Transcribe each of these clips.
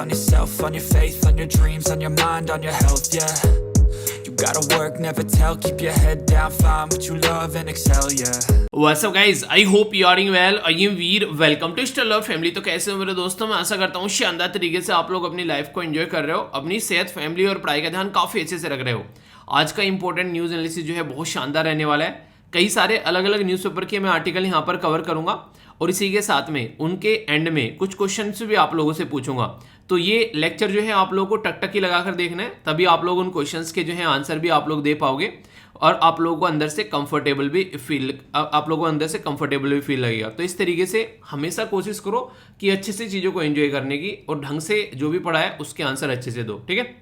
on yourself, on your faith, on your dreams, on your mind, on your health, yeah. You gotta work, never tell, keep your head down, find what you love and excel, yeah. What's up guys, I hope you are doing well. I am Veer, welcome to star love family. तो कैसे हो मेरे दोस्तों, मैं आशा करता हूँ शानदार तरीके से आप लोग अपनी लाइफ को एंजॉय कर रहे हो, अपनी सेहत, फैमिली और पढ़ाई का ध्यान काफ़ी अच्छे से रख रहे हो। आज का इंपॉर्टेंट न्यूज़ एनालिसिस जो है बहुत शानदार रहने वाला है। कई सारे अलग अलग न्यूज़पेपर के मैं आर्टिकल यहाँ पर कवर करूँगा और इसी के साथ में उनके एंड में कुछ क्वेश्चन भी आप लोगों से पूछूंगा। तो ये लेक्चर जो है आप लोगों को टकटकी लगाकर देखना है, तभी आप लोग उन क्वेश्चंस के जो है आंसर भी आप लोग दे पाओगे और आप लोगों को अंदर से कंफर्टेबल भी फील लगेगा। तो इस तरीके से हमेशा कोशिश करो कि अच्छे से चीज़ों को एंजॉय करने की और ढंग से जो भी पढ़ा है उसके आंसर अच्छे से दो, ठीक है।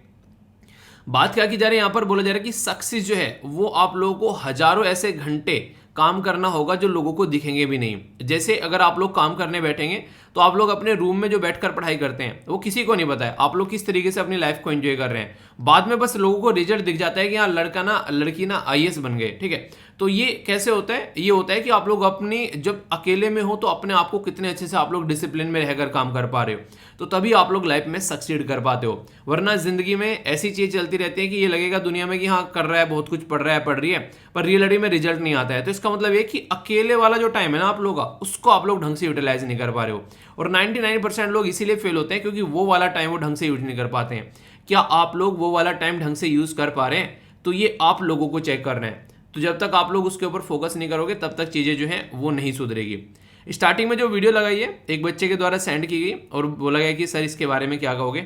बात क्या की जा रही है, यहाँ पर बोला जा रहा है कि सक्सेस जो है वो आप लोगों को हजारों ऐसे घंटे काम करना होगा जो लोगों को दिखेंगे भी नहीं। जैसे अगर आप लोग काम करने बैठेंगे तो आप लोग अपने रूम में जो बैठकर पढ़ाई करते हैं वो किसी को नहीं पता है आप लोग किस तरीके से अपनी लाइफ को एंजॉय कर रहे हैं। बाद में बस लोगों को रिजल्ट दिख जाता है कि हाँ लड़की ना आईएएस बन गए, ठीक है। तो ये कैसे होता है, ये होता है कि आप लोग अपनी जब अकेले में हो तो अपने आप को कितने अच्छे से आप लोग डिसिप्लिन में रहकर काम कर पा रहे हो, तो तभी आप लोग लाइफ में सक्सीड कर पाते हो। वरना जिंदगी में ऐसी चीज चलती रहती है कि ये लगेगा दुनिया में कि हाँ कर रहा है, बहुत कुछ पढ़ रही है, पर रियलिटी में रिजल्ट नहीं आता है। तो इसका मतलब ये कि अकेले वाला जो टाइम है ना आप लोगों का, उसको आप लोग ढंग से यूटिलाइज नहीं कर पा रहे हो। और 99% लोग इसीलिए फेल होते हैं क्योंकि वो वाला टाइम वो ढंग से यूज नहीं कर पाते हैं। क्या आप लोग वो वाला टाइम ढंग से यूज कर पा रहे हैं, तो ये आप लोगों को चेक करना है। तो जब तक आप लोग उसके ऊपर फोकस नहीं करोगे तब तक चीजें जो हैं वो नहीं सुधरेगी। स्टार्टिंग में जो वीडियो लगाई है एक बच्चे के द्वारा सेंड की गई और बोला गया कि सर इसके बारे में क्या कहोगे।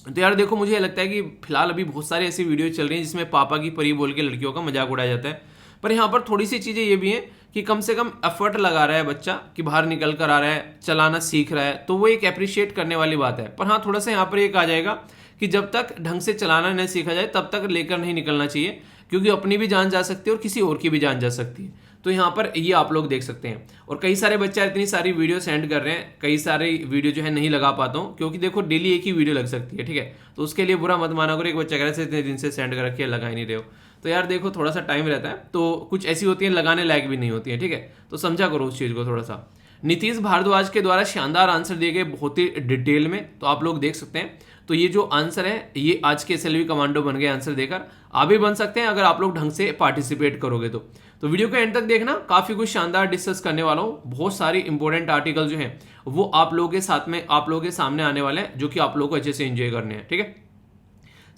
तो यार देखो, मुझे लगता है कि फिलहाल अभी बहुत सारी ऐसी वीडियो चल रही हैं जिसमें पापा की परी बोल के लड़कियों का मजाक उड़ाया जाता है, पर यहाँ पर थोड़ी सी चीज़ें ये भी हैं कि कम से कम एफर्ट लगा रहा है बच्चा कि बाहर निकल कर आ रहा है, चलाना सीख रहा है, तो वो एक अप्रिशिएट करने वाली बात है। पर हाँ, थोड़ा सा यहाँ पर एक आ जाएगा कि जब तक ढंग से चलाना नहीं सीखा जाए तब तक लेकर नहीं निकलना चाहिए, क्योंकि अपनी भी जान जा सकती है और किसी और की भी जान जा सकती है। तो यहाँ पर ये आप लोग देख सकते हैं। और कई सारे बच्चे इतनी सारी वीडियो सेंड कर रहे हैं, कई सारे वीडियो जो है नहीं लगा पाता हूँ क्योंकि देखो डेली एक ही वीडियो लग सकती है, ठीक है। तो उसके लिए बुरा मत माना करो, एक बच्चा कह रहा है इतने दिन से सेंड कर रखी है, लगा ही नहीं रहे हो। तो यार देखो, थोड़ा सा टाइम रहता है तो कुछ ऐसी होती है लगाने लायक भी नहीं होती है, ठीक है। तो समझा करो उस चीज़ को थोड़ा सा। नीतीश भारद्वाज के द्वारा शानदार आंसर दिए गए बहुत ही डिटेल में, तो आप लोग देख सकते हैं। तो ये जो आंसर है ये आज के एसएलवी कमांडो बन गए आंसर देकर, आप भी बन सकते हैं अगर आप लोग ढंग से पार्टिसिपेट करोगे तो वीडियो को एंड तक देखना, काफी कुछ शानदार डिस्कस करने वाला हूँ। बहुत सारी इंपॉर्टेंट आर्टिकल जो हैं वो आप लोगों के साथ में आप लोगों के सामने आने वाले हैं, जो कि आप लोगों को अच्छे से एंजॉय करने हैं, ठीक है।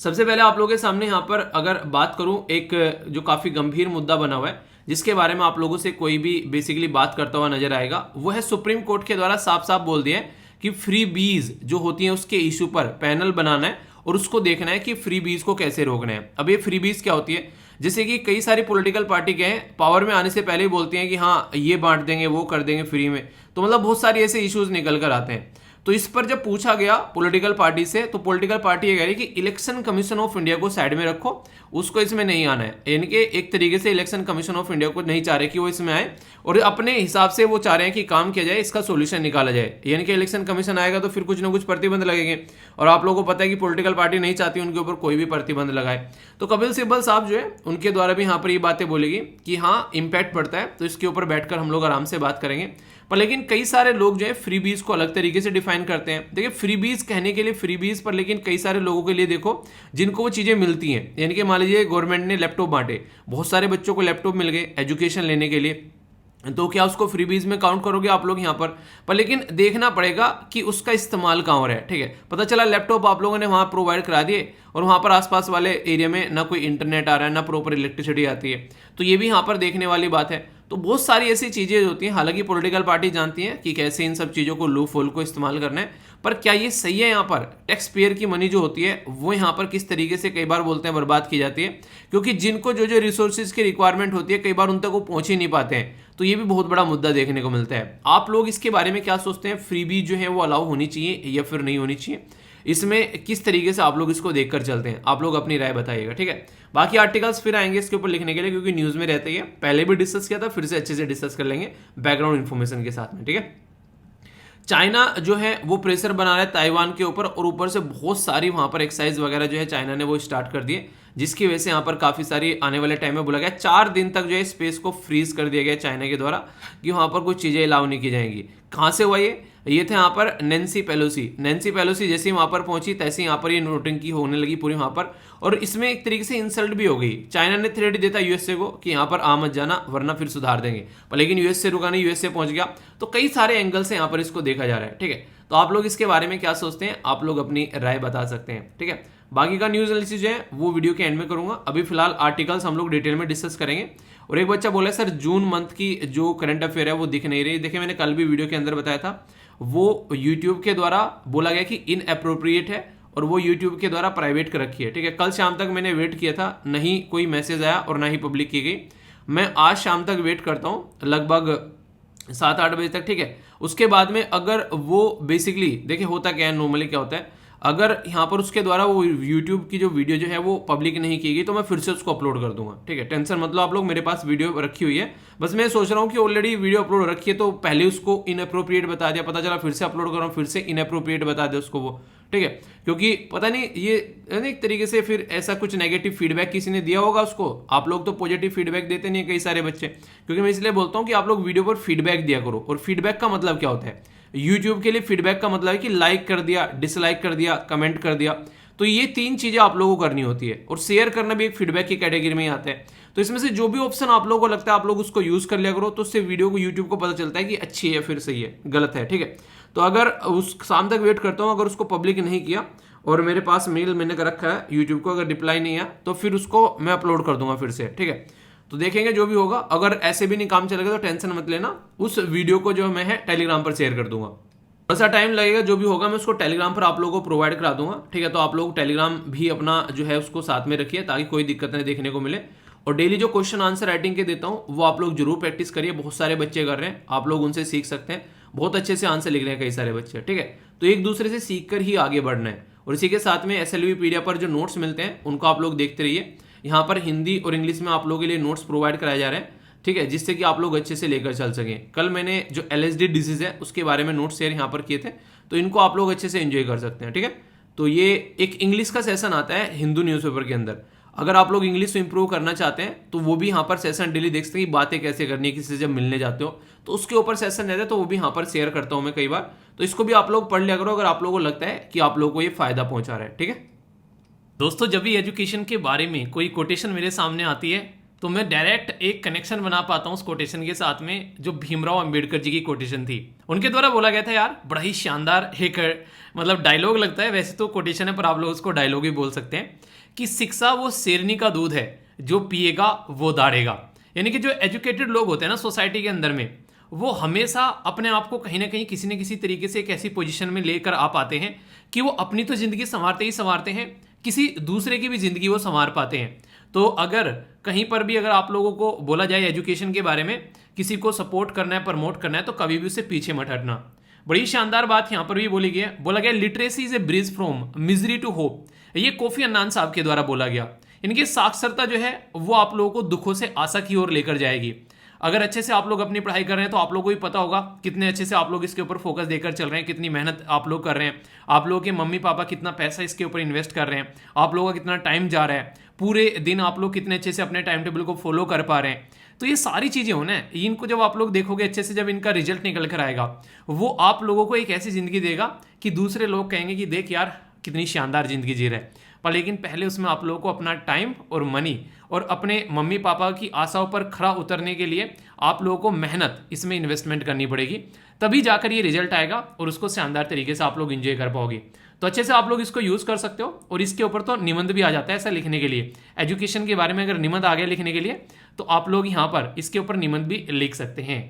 सबसे पहले आप लोगों के सामने यहाँ पर अगर बात करूं, एक जो काफी गंभीर मुद्दा बना हुआ है जिसके बारे में आप लोगों से कोई भी बेसिकली बात करता हुआ नजर आएगा, वो है सुप्रीम कोर्ट के द्वारा साफ साफ बोल दिया है कि फ्री बीज जो होती है उसके इशू पर पैनल बनाना है और उसको देखना है कि फ्री बीज को कैसे रोकना है। अब ये फ्री बीज क्या होती है, जैसे कि कई सारी पॉलिटिकल पार्टी के हैं पावर में आने से पहले ही बोलती हैं कि हाँ ये बांट देंगे, वो कर देंगे फ्री में, तो मतलब बहुत सारे ऐसे इश्यूज निकल कर आते हैं। तो इस पर जब पूछा गया पॉलिटिकल पार्टी से, तो पॉलिटिकल पार्टी ये कह रही कि इलेक्शन कमीशन ऑफ इंडिया को साइड में रखो, उसको इसमें नहीं आना है। यानी कि एक तरीके से इलेक्शन कमीशन ऑफ इंडिया को नहीं चाह रहे कि वो इसमें आए और अपने हिसाब से वो चाह रहे हैं कि काम किया जाए, इसका सोल्यूशन निकाला जाए। यानी कि इलेक्शन कमीशन आएगा तो फिर कुछ ना कुछ प्रतिबंध लगेंगे और आप लोगों को पता है कि पॉलिटिकल पार्टी नहीं चाहती उनके ऊपर कोई भी प्रतिबंध लगाए। तो कपिल सिब्बल साहब जो है उनके द्वारा भी यहाँ पर ये बातें बोलेगी कि हाँ इम्पैक्ट पड़ता है, तो इसके ऊपर बैठकर हम लोग आराम से बात करेंगे। पर लेकिन कई सारे लोग जो है फ्री बीज को अलग तरीके से डिफाइन करते हैं। देखिए फ्री बीज कहने के लिए फ्री बीज, पर लेकिन कई सारे लोगों के लिए देखो जिनको वो चीजें मिलती हैं। यानी कि मान लीजिए गवर्नमेंट ने लैपटॉप बांटे, बहुत सारे बच्चों को लैपटॉप मिल गए एजुकेशन लेने के लिए, तो क्या उसको फ्री बीज में काउंट करोगे आप लोग यहाँ पर लेकिन देखना पड़ेगा कि उसका इस्तेमाल कहाँ हो रहा है, ठीक है। पता चला लैपटॉप आप लोगों ने वहाँ प्रोवाइड करा दिए और वहाँ पर आसपास वाले एरिया में ना कोई इंटरनेट आ रहा है, ना प्रॉपर इलेक्ट्रिसिटी आती है, तो ये भी यहाँ पर देखने वाली बात है। तो बहुत सारी ऐसी चीज़ें होती हैं, हालांकि पॉलिटिकल पार्टी जानती हैं कि कैसे इन सब चीज़ों को लूप होल को इस्तेमाल करना है, पर क्या ये सही है। यहाँ पर टैक्स पेयर की मनी जो होती है वो यहाँ पर किस तरीके से कई बार बोलते हैं बर्बाद की जाती है, क्योंकि जिनको जो जो रिसोर्सेज की रिक्वायरमेंट होती है कई बार उन तक वो पहुंच ही नहीं पाते हैं। तो ये भी बहुत बड़ा मुद्दा देखने को मिलता है। आप लोग इसके बारे में क्या सोचते हैं, फ्री बीज जो है वो अलाउ होनी चाहिए या फिर नहीं होनी चाहिए, इसमें किस तरीके से आप लोग इसको देखकर चलते हैं, आप लोग अपनी राय बताइएगा, ठीक है। बाकी आर्टिकल्स फिर आएंगे इसके ऊपर लिखने के लिए, क्योंकि न्यूज़ में रहते ही है, पहले भी डिस्कस किया था, फिर से अच्छे से डिस्कस कर लेंगे बैकग्राउंड इन्फॉर्मेशन के साथ में, ठीक है। चाइना जो है वो प्रेशर बना रहा है ताइवान के ऊपर और ऊपर से बहुत सारी वहां पर एक्सरसाइज वगैरह जो है चाइना ने वो स्टार्ट कर दिए, जिसकी वजह से यहाँ पर काफ़ी सारी आने वाले टाइम में बोला गया 4 दिन तक जो है स्पेस को फ्रीज कर दिया गया चाइना के द्वारा कि वहाँ पर कुछ चीज़ें अलाउ नहीं की जाएंगी। कहाँ से हुआ ये थे यहाँ पर नैन्सी पेलोसी जैसे वहाँ पर पहुंची तैसे यहाँ पर ये नोटंकी होने लगी पूरी वहाँ पर, और इसमें एक तरीके से इंसल्ट भी हो गई। चाइना ने थ्रेट देता यूएसए को कि यहाँ पर आ मत जाना वरना फिर सुधार देंगे, पर लेकिन यूएसए रुका नहीं, यूएसए पहुंच गया। तो कई सारे एंगल से यहाँ पर इसको देखा जा रहा है, ठीक है। तो आप लोग इसके बारे में क्या सोचते हैं, आप लोग अपनी राय बता सकते हैं, ठीक है। बाकी का न्यूज एनालिसिस जो है वो वीडियो के एंड में करूंगा। अभी फिलहाल आर्टिकल्स हम लोग डिटेल में डिस्कस करेंगे। और एक बच्चा बोला सर जून मंथ की जो करंट अफेयर है वो दिख नहीं रही। देखिए मैंने कल भी वीडियो के अंदर बताया था, वो यूट्यूब के द्वारा बोला गया कि इनअप्रोप्रिएट है और वो यूट्यूब के द्वारा प्राइवेट कर रखी है, ठीक है। कल शाम तक मैंने वेट किया था, नहीं कोई मैसेज आया और ना ही पब्लिक की गई। मैं आज शाम तक वेट करता हूँ लगभग 7-8 बजे तक, ठीक है। उसके बाद में अगर वो बेसिकली देखिए होता क्या है, नॉर्मली क्या होता है, अगर यहाँ पर उसके द्वारा वो यूट्यूब की जो वीडियो जो है वो पब्लिक नहीं की गई तो मैं फिर से उसको अपलोड कर दूंगा, ठीक है। टेंशन मतलब आप लोग, मेरे पास वीडियो रखी हुई है, बस मैं सोच रहा हूँ कि ऑलरेडी वीडियो अपलोड रखी है तो पहले उसको इनअप्रोप्रिएट बता दिया, पता चला फिर से अपलोड कर रहा हूँ, फिर से इनअप्रोप्रिएट बता दे उसको वो, ठीक है। क्योंकि पता नहीं ये एक तरीके से फिर ऐसा कुछ नेगेटिव फीडबैक किसी ने दिया होगा उसको। आप लोग तो पॉजिटिव फीडबैक देते नहीं है कई सारे बच्चे, क्योंकि मैं इसलिए बोलता हूँ कि आप लोग वीडियो पर फीडबैक दिया करो। और फीडबैक का मतलब क्या होता है, यूट्यूब के लिए फीडबैक का मतलब है कि लाइक कर दिया, डिसलाइक कर दिया, कमेंट कर दिया, तो ये 3 चीजें आप लोगों को करनी होती है। और शेयर करना भी एक फीडबैक की कैटेगरी में ही आता है। तो इसमें से जो भी ऑप्शन आप लोगों को लगता है आप लोग उसको यूज कर लिया करो, तो उससे वीडियो को यूट्यूब को पता चलता है कि अच्छी है फिर सही है गलत है, ठीक है। तो अगर उस शाम तक वेट करता हूँ, अगर उसको पब्लिक नहीं किया और मेरे पास मेल मैंने कर रखा है यूट्यूब को, अगर रिप्लाई नहीं आया तो फिर उसको मैं अपलोड कर दूंगा फिर से, ठीक है। तो देखेंगे जो भी होगा। अगर ऐसे भी नहीं काम चलेगा तो टेंशन मत लेना, उस वीडियो को जो मैं है टेलीग्राम पर शेयर कर दूंगा। थोड़ा सा टाइम लगेगा, जो भी होगा मैं उसको टेलीग्राम पर आप लोगों को प्रोवाइड करा दूंगा, ठीक है। तो आप लोग टेलीग्राम भी अपना जो है उसको साथ में रखिए ताकि कोई दिक्कत नहीं देखने को मिले। और डेली जो क्वेश्चन आंसर राइटिंग के देता हूँ वो आप लोग जरूर प्रैक्टिस करिए। बहुत सारे बच्चे कर रहे हैं, आप लोग उनसे सीख सकते हैं, बहुत अच्छे से आंसर लिख रहे हैं कई सारे बच्चे, ठीक है। तो एक दूसरे से सीख कर ही आगे बढ़ना है। और इसी के साथ में SLVpedia पर जो नोट्स मिलते हैं उनको आप लोग देखते रहिए। यहाँ पर हिंदी और इंग्लिश में आप लोगों के लिए नोट्स प्रोवाइड कराए जा रहे हैं, ठीक है, जिससे कि आप लोग अच्छे से लेकर चल सकें। कल मैंने जो LSD डिजीज है उसके बारे में नोट्स शेयर यहाँ पर किए थे, तो इनको आप लोग अच्छे से एंजॉय कर सकते हैं, ठीक है। तो ये एक इंग्लिश का सेशन आता है हिंदू न्यूज़पेपर के अंदर। अगर आप लोग इंग्लिश को इंप्रूव करना चाहते हैं तो वो भी यहाँ पर सेशन डेली देख सकते हैं कि बातें कैसे करनी है, किसी से जब मिलने जाते हो तो उसके ऊपर सेशन रहता है, तो वो भी यहाँ पर शेयर करता हूँ मैं कई बार। तो इसको भी आप लोग पढ़ लिया करो अगर आप लोगों को लगता है कि आप लोगों को ये फायदा पहुंचा रहा है, ठीक है। दोस्तों जब भी एजुकेशन के बारे में कोई कोटेशन मेरे सामने आती है तो मैं डायरेक्ट एक कनेक्शन बना पाता हूँ उस कोटेशन के साथ में, जो भीमराव अंबेडकर जी की कोटेशन थी। उनके द्वारा बोला गया था, यार बड़ा ही शानदार एक मतलब डायलॉग लगता है, वैसे तो कोटेशन है पर आप लोग उसको डायलॉग भी बोल सकते हैं, कि शिक्षा वो शेरनी का दूध है, जो पिएगा वो दाढ़ेगा। यानी कि जो एजुकेटेड लोग होते हैं ना सोसाइटी के अंदर में, वो हमेशा अपने आप को कहीं ना कहीं किसी न किसी तरीके से एक ऐसी पोजीशन में लेकर आ पाते हैं कि वो अपनी तो जिंदगी संवारते ही संवारते हैं, किसी दूसरे की भी जिंदगी वो संवार पाते हैं। तो अगर कहीं पर भी अगर आप लोगों को बोला जाए एजुकेशन के बारे में, किसी को सपोर्ट करना है, प्रमोट करना है, तो कभी भी उससे पीछे मत हटना। बड़ी शानदार बात यहाँ पर भी बोली गई है, बोला गया literacy is a bridge from misery to hope. ये कोफी अन्नान साहब के द्वारा बोला गया। इनकी साक्षरता जो है वो आप लोगों को दुखों से आशा की ओर लेकर जाएगी। अगर अच्छे से आप लोग अपनी पढ़ाई कर रहे हैं तो आप लोगों को भी पता होगा कितने अच्छे से आप लोग इसके ऊपर फोकस देकर चल रहे हैं, कितनी मेहनत आप लोग कर रहे हैं, आप लोगों के मम्मी पापा कितना पैसा इसके ऊपर इन्वेस्ट कर रहे हैं, आप लोगों का कितना टाइम जा रहा है, पूरे दिन आप लोग कितने अच्छे से अपने टाइम टेबल को फॉलो कर पा रहे हैं। तो ये सारी चीजें हो ना, इनको जब आप लोग देखोगे अच्छे से, जब इनका रिजल्ट निकल कर आएगा, वो आप लोगों को एक ऐसी जिंदगी देगा कि दूसरे लोग कहेंगे कि देख यार कितनी शानदार जिंदगी जी रहा है। पर लेकिन पहले उसमें आप लोगों को अपना टाइम और मनी और अपने मम्मी पापा की आशाओं पर खरा उतरने के लिए आप लोगों को मेहनत इसमें इन्वेस्टमेंट करनी पड़ेगी, तभी जाकर ये रिजल्ट आएगा और उसको शानदार तरीके से आप लोग एंजॉय कर पाओगे। तो अच्छे से आप लोग इसको यूज कर सकते हो। और इसके ऊपर तो निबंध भी आ जाता है ऐसा लिखने के लिए, एजुकेशन के बारे में अगर निबंध आ गया लिखने के लिए तो आप लोग यहाँ पर इसके ऊपर निबंध भी लिख सकते हैं।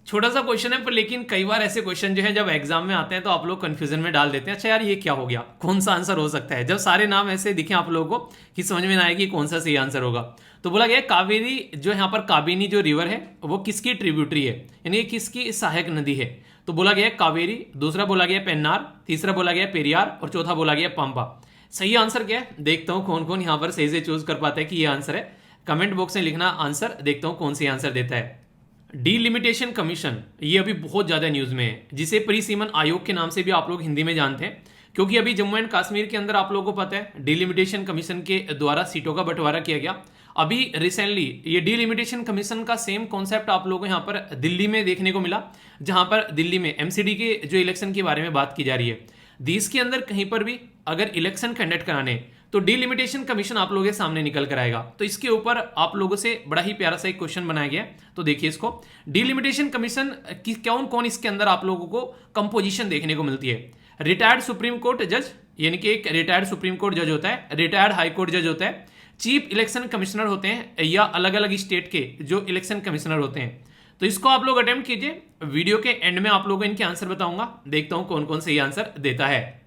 छोटा सा क्वेश्चन है पर लेकिन कई बार ऐसे क्वेश्चन जो है जब एग्जाम में आते हैं तो आप लोग कंफ्यूजन में डाल देते हैं, अच्छा यार ये क्या हो गया, कौन सा आंसर हो सकता है। जब सारे नाम ऐसे दिखे आप लोगों को कि समझ में ना आए कि कौन सा सही आंसर होगा। तो बोला गया कावेरी जो यहाँ पर काबिनी जो रिवर है वो किसकी ट्रिब्यूटरी है, यानी किसकी सहायक नदी है। तो बोला गया कावेरी, दूसरा बोला गया पेन्नार, तीसरा बोला गया पेरियार और चौथा बोला गया पंपा। सही आंसर क्या है देखता हूँ कौन कौन यहाँ पर सही से चूज कर पाता है कि ये आंसर है। कमेंट बॉक्स में लिखना आंसर, देखता हूँ कौन सी आंसर देता है। डीलिमिटेशन कमीशन ये अभी बहुत ज्यादा न्यूज में है, जिसे परिसीमन आयोग के नाम से भी आप लोग हिंदी में जानते हैं, क्योंकि अभी जम्मू एंड कश्मीर के अंदर आप लोगों को पता है डिलिमिटेशन कमीशन के द्वारा सीटों का बंटवारा किया गया। अभी रिसेंटली ये डिलिमिटेशन कमीशन का सेम कॉन्सेप्ट आप लोगों को यहाँ पर दिल्ली में देखने को मिला, जहां पर दिल्ली में एमसीडी के जो इलेक्शन के बारे में बात की जा रही है। देश के अंदर कहीं पर भी अगर इलेक्शन कंडक्ट कराने तो डिलिमिटेशन कमीशन आप लोगों के सामने निकल कर आएगा। तो इसके ऊपर आप लोगों से बड़ा ही प्यारा सा एक क्वेश्चन बनाया गया, तो देखिए इसको। डिलिमिटेशन कमीशन की कौन कौन इसके अंदर आप लोगों को कंपोजिशन देखने को मिलती है। रिटायर्ड सुप्रीम कोर्ट जज, यानी कि एक रिटायर्ड सुप्रीम कोर्ट जज होता है, रिटायर्ड हाई कोर्ट जज होता है, चीफ इलेक्शन कमिश्नर होते हैं या अलग अलग स्टेट के जो इलेक्शन कमिश्नर होते हैं। तो इसको आप लोग अटेम्प्ट कीजिए, वीडियो के एंड में आप लोगों को इनके आंसर बताऊंगा, देखता हूं कौन कौन से ये आंसर देता है।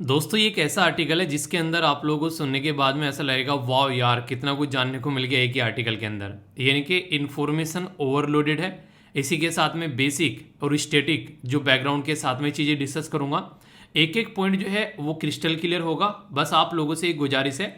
दोस्तों ये एक ऐसा आर्टिकल है जिसके अंदर आप लोगों को सुनने के बाद में ऐसा लगेगा वाह यार कितना कुछ जानने को मिल गया एक ही आर्टिकल के अंदर, यानी कि इन्फॉर्मेशन ओवरलोडेड है। इसी के साथ में बेसिक और स्टैटिक जो बैकग्राउंड के साथ में चीज़ें डिस्कस करूंगा। एक एक पॉइंट जो है वो क्रिस्टल क्लियर होगा। बस आप लोगों से एक गुजारिश है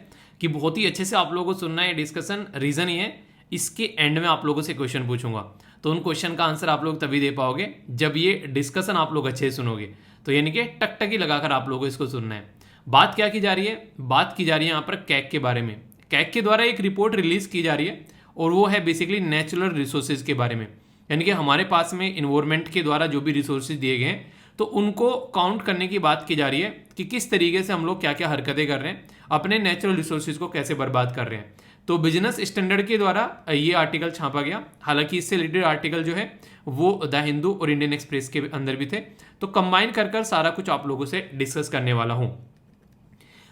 कि बहुत ही अच्छे से आप लोगों को सुनना है डिस्कशन। रीज़न ये है इसके एंड में आप लोगों से क्वेश्चन पूछूंगा, तो उन क्वेश्चन का आंसर आप लोग तभी दे पाओगे जब ये डिस्कशन आप लोग अच्छे से सुनोगे। तो यानी कि टकटकी लगाकर आप लोगों को इसको सुनना है। बात क्या की जा रही है, बात की जा रही है यहाँ पर कैग के बारे में। कैग के द्वारा एक रिपोर्ट रिलीज की जा रही है और वो है बेसिकली नेचुरल रिसोर्सेज के बारे में, यानी कि हमारे पास में इन्वायरमेंट के द्वारा जो भी रिसोर्सेज दिए गए हैं तो उनको काउंट करने की बात की जा रही है कि किस तरीके से हम लोग क्या क्या हरकतें कर रहे हैं, अपने नेचुरल रिसोर्सेज को कैसे बर्बाद कर रहे हैं। तो बिजनेस स्टैंडर्ड के द्वारा ये आर्टिकल छापा गया। हालांकि इससे रिलेटेड आर्टिकल जो है वो द हिंदू और इंडियन एक्सप्रेस के अंदर भी थे। तो कंबाइन कर सारा कुछ आप लोगों से डिस्कस करने वाला हूं।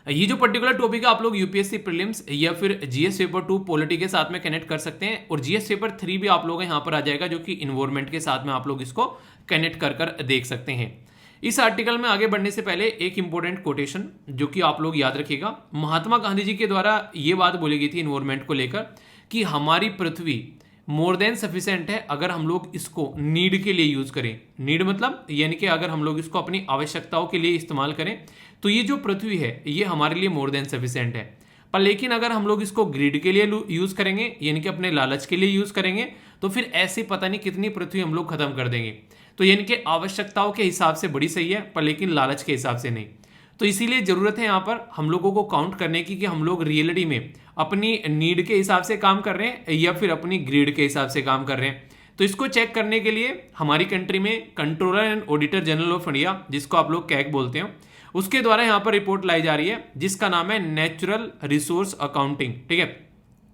ये जो पर्टिकुलर टॉपिक है आप लोग यूपीएससी प्रीलिम्स या फिर जीएस पेपर 2 पॉलिटी के साथ में कनेक्ट कर सकते हैं, और जीएस पेपर 3 भी आप लोग यहाँ पर आ जाएगा जो कि इन्वायरमेंट के साथ में आप लोग इसको कनेक्ट कर देख सकते हैं। इस आर्टिकल में आगे बढ़ने से पहले एक इंपॉर्टेंट कोटेशन जो कि आप लोग याद रखिएगा। महात्मा गांधी जी के द्वारा ये बात बोली गई थी इन्वायरमेंट को लेकर कि हमारी पृथ्वी मोर देन सफिशिएंट है अगर हम लोग इसको नीड के लिए यूज करें। नीड मतलब यानी कि अगर हम लोग इसको अपनी आवश्यकताओं के लिए इस्तेमाल करें तो ये जो पृथ्वी है ये हमारे लिए मोर देन सफिशिएंट है। पर लेकिन अगर हम लोग इसको ग्रिड के लिए यूज करेंगे, यानी कि अपने लालच के लिए यूज करेंगे, तो फिर ऐसी पता नहीं कितनी पृथ्वी हम लोग खत्म कर देंगे। तो यानी कि आवश्यकताओं के हिसाब से बड़ी सही है, पर लेकिन लालच के हिसाब से नहीं। तो इसीलिए जरूरत है यहाँ पर हम लोगों को काउंट करने की कि हम लोग रियलिटी में अपनी नीड के हिसाब से काम कर रहे हैं या फिर अपनी ग्रिड के हिसाब से काम कर रहे हैं। तो इसको चेक करने के लिए हमारी कंट्री में controller and auditor general of India, जिसको आप लोग कैग बोलते हैं, उसके द्वारा यहाँ पर रिपोर्ट लाई जा रही है जिसका नाम है नेचुरल रिसोर्स अकाउंटिंग। ठीक है,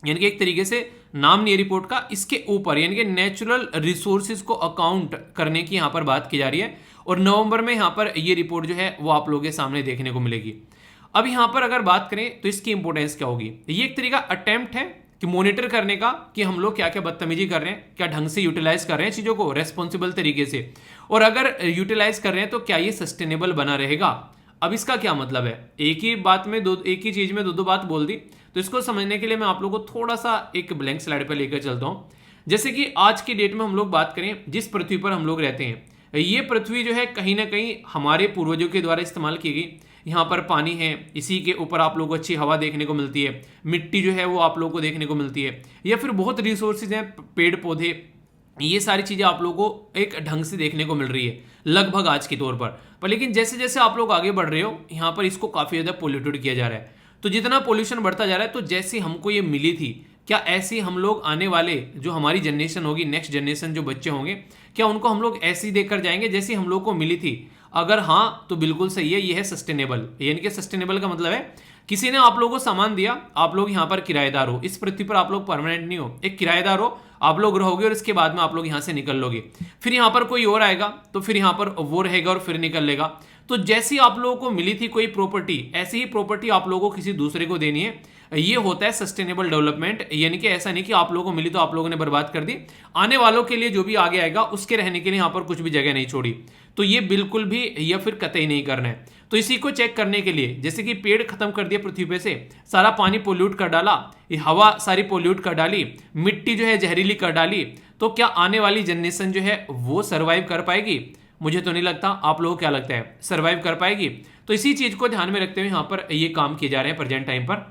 यानी कि एक तरीके से नाम नहीं है रिपोर्ट का, इसके ऊपर यानी कि नेचुरल रिसोर्सेज को अकाउंट करने की यहाँ पर बात की जा रही है। और नवंबर में यहाँ पर ये रिपोर्ट जो है वो आप लोगों के सामने देखने को मिलेगी। अब यहाँ पर अगर बात करें तो इसकी इंपोर्टेंस क्या होगी। ये एक तरीका अटेम्प्ट है कि मॉनिटर करने का कि हम लोग क्या क्या बदतमीजी कर रहे हैं, क्या ढंग से यूटिलाइज कर रहे हैं चीज़ों को रेस्पॉन्सिबल तरीके से, और अगर यूटिलाइज कर रहे हैं तो क्या ये सस्टेनेबल बना रहेगा। अब इसका क्या मतलब है, एक ही बात में एक ही चीज में दो बात बोल दी। तो इसको समझने के लिए मैं आप लोगों को थोड़ा सा एक ब्लैंक स्लाइड पर लेकर चलता हूं। जैसे कि आज की डेट में हम लोग बात करें जिस पृथ्वी पर हम लोग रहते हैं, ये पृथ्वी जो है कहीं ना कहीं हमारे पूर्वजों के द्वारा इस्तेमाल की गई। यहाँ पर पानी है, इसी के ऊपर आप लोगों को अच्छी हवा देखने को मिलती है, मिट्टी जो है वो आप लोगों को देखने को मिलती है, या फिर बहुत रिसोर्सेज हैं, पेड़ पौधे, ये सारी चीज़ें आप लोगों को एक ढंग से देखने को मिल रही है लगभग आज के तौर पर लेकिन जैसे जैसे आप लोग आगे बढ़ रहे हो यहाँ पर इसको काफ़ी ज़्यादा पोल्यूटेड किया जा रहा है। तो जितना पोल्यूशन बढ़ता जा रहा है, तो जैसे हमको ये मिली थी, क्या ऐसे हम लोग आने वाले जो हमारी जनरेशन होगी, नेक्स्ट जनरेशन जो बच्चे होंगे, क्या उनको हम लोग ऐसे ही देखकर जाएंगे जैसी हम लोग को मिली थी? अगर हाँ तो बिल्कुल सही है, ये है सस्टेनेबल। यानी कि सस्टेनेबल का मतलब है किसी ने आप लोगों को सामान दिया, आप लोग यहाँ पर किराएदार हो, इस पृथ्वी पर आप लोग परमानेंट नहीं हो, एक किराएदार हो, आप लोग रहोगे और इसके बाद में आप लोग यहाँ से निकल लोगे। फिर यहाँ पर कोई और आएगा तो फिर यहाँ पर वो रहेगा और फिर निकल लेगा। तो जैसी आप लोगों को मिली थी कोई प्रॉपर्टी, ऐसी ही प्रॉपर्टी आप लोगों को किसी दूसरे को देनी है। ये होता है सस्टेनेबल डेवलपमेंट। यानी कि ऐसा नहीं कि आप लोगों को मिली तो आप लोगों ने बर्बाद कर दी, आने वालों के लिए जो भी आगे आएगा उसके रहने के लिए यहाँ पर कुछ भी जगह नहीं छोड़ी। तो ये बिल्कुल भी या फिर कतई नहीं करना है। तो इसी को चेक करने के लिए, जैसे कि पेड़ खत्म कर दिया पृथ्वी पे से, सारा पानी पोल्यूट कर डाला, ये हवा सारी पोल्यूट कर डाली, मिट्टी जो है जहरीली कर डाली, तो क्या आने वाली जनरेशन जो है वो सर्वाइव कर पाएगी? मुझे तो नहीं लगता। आप लोगों को क्या लगता है, सर्वाइव कर पाएगी? तो इसी चीज को ध्यान में रखते हुए यहाँ पर ये काम किए जा रहे हैं प्रेजेंट टाइम पर।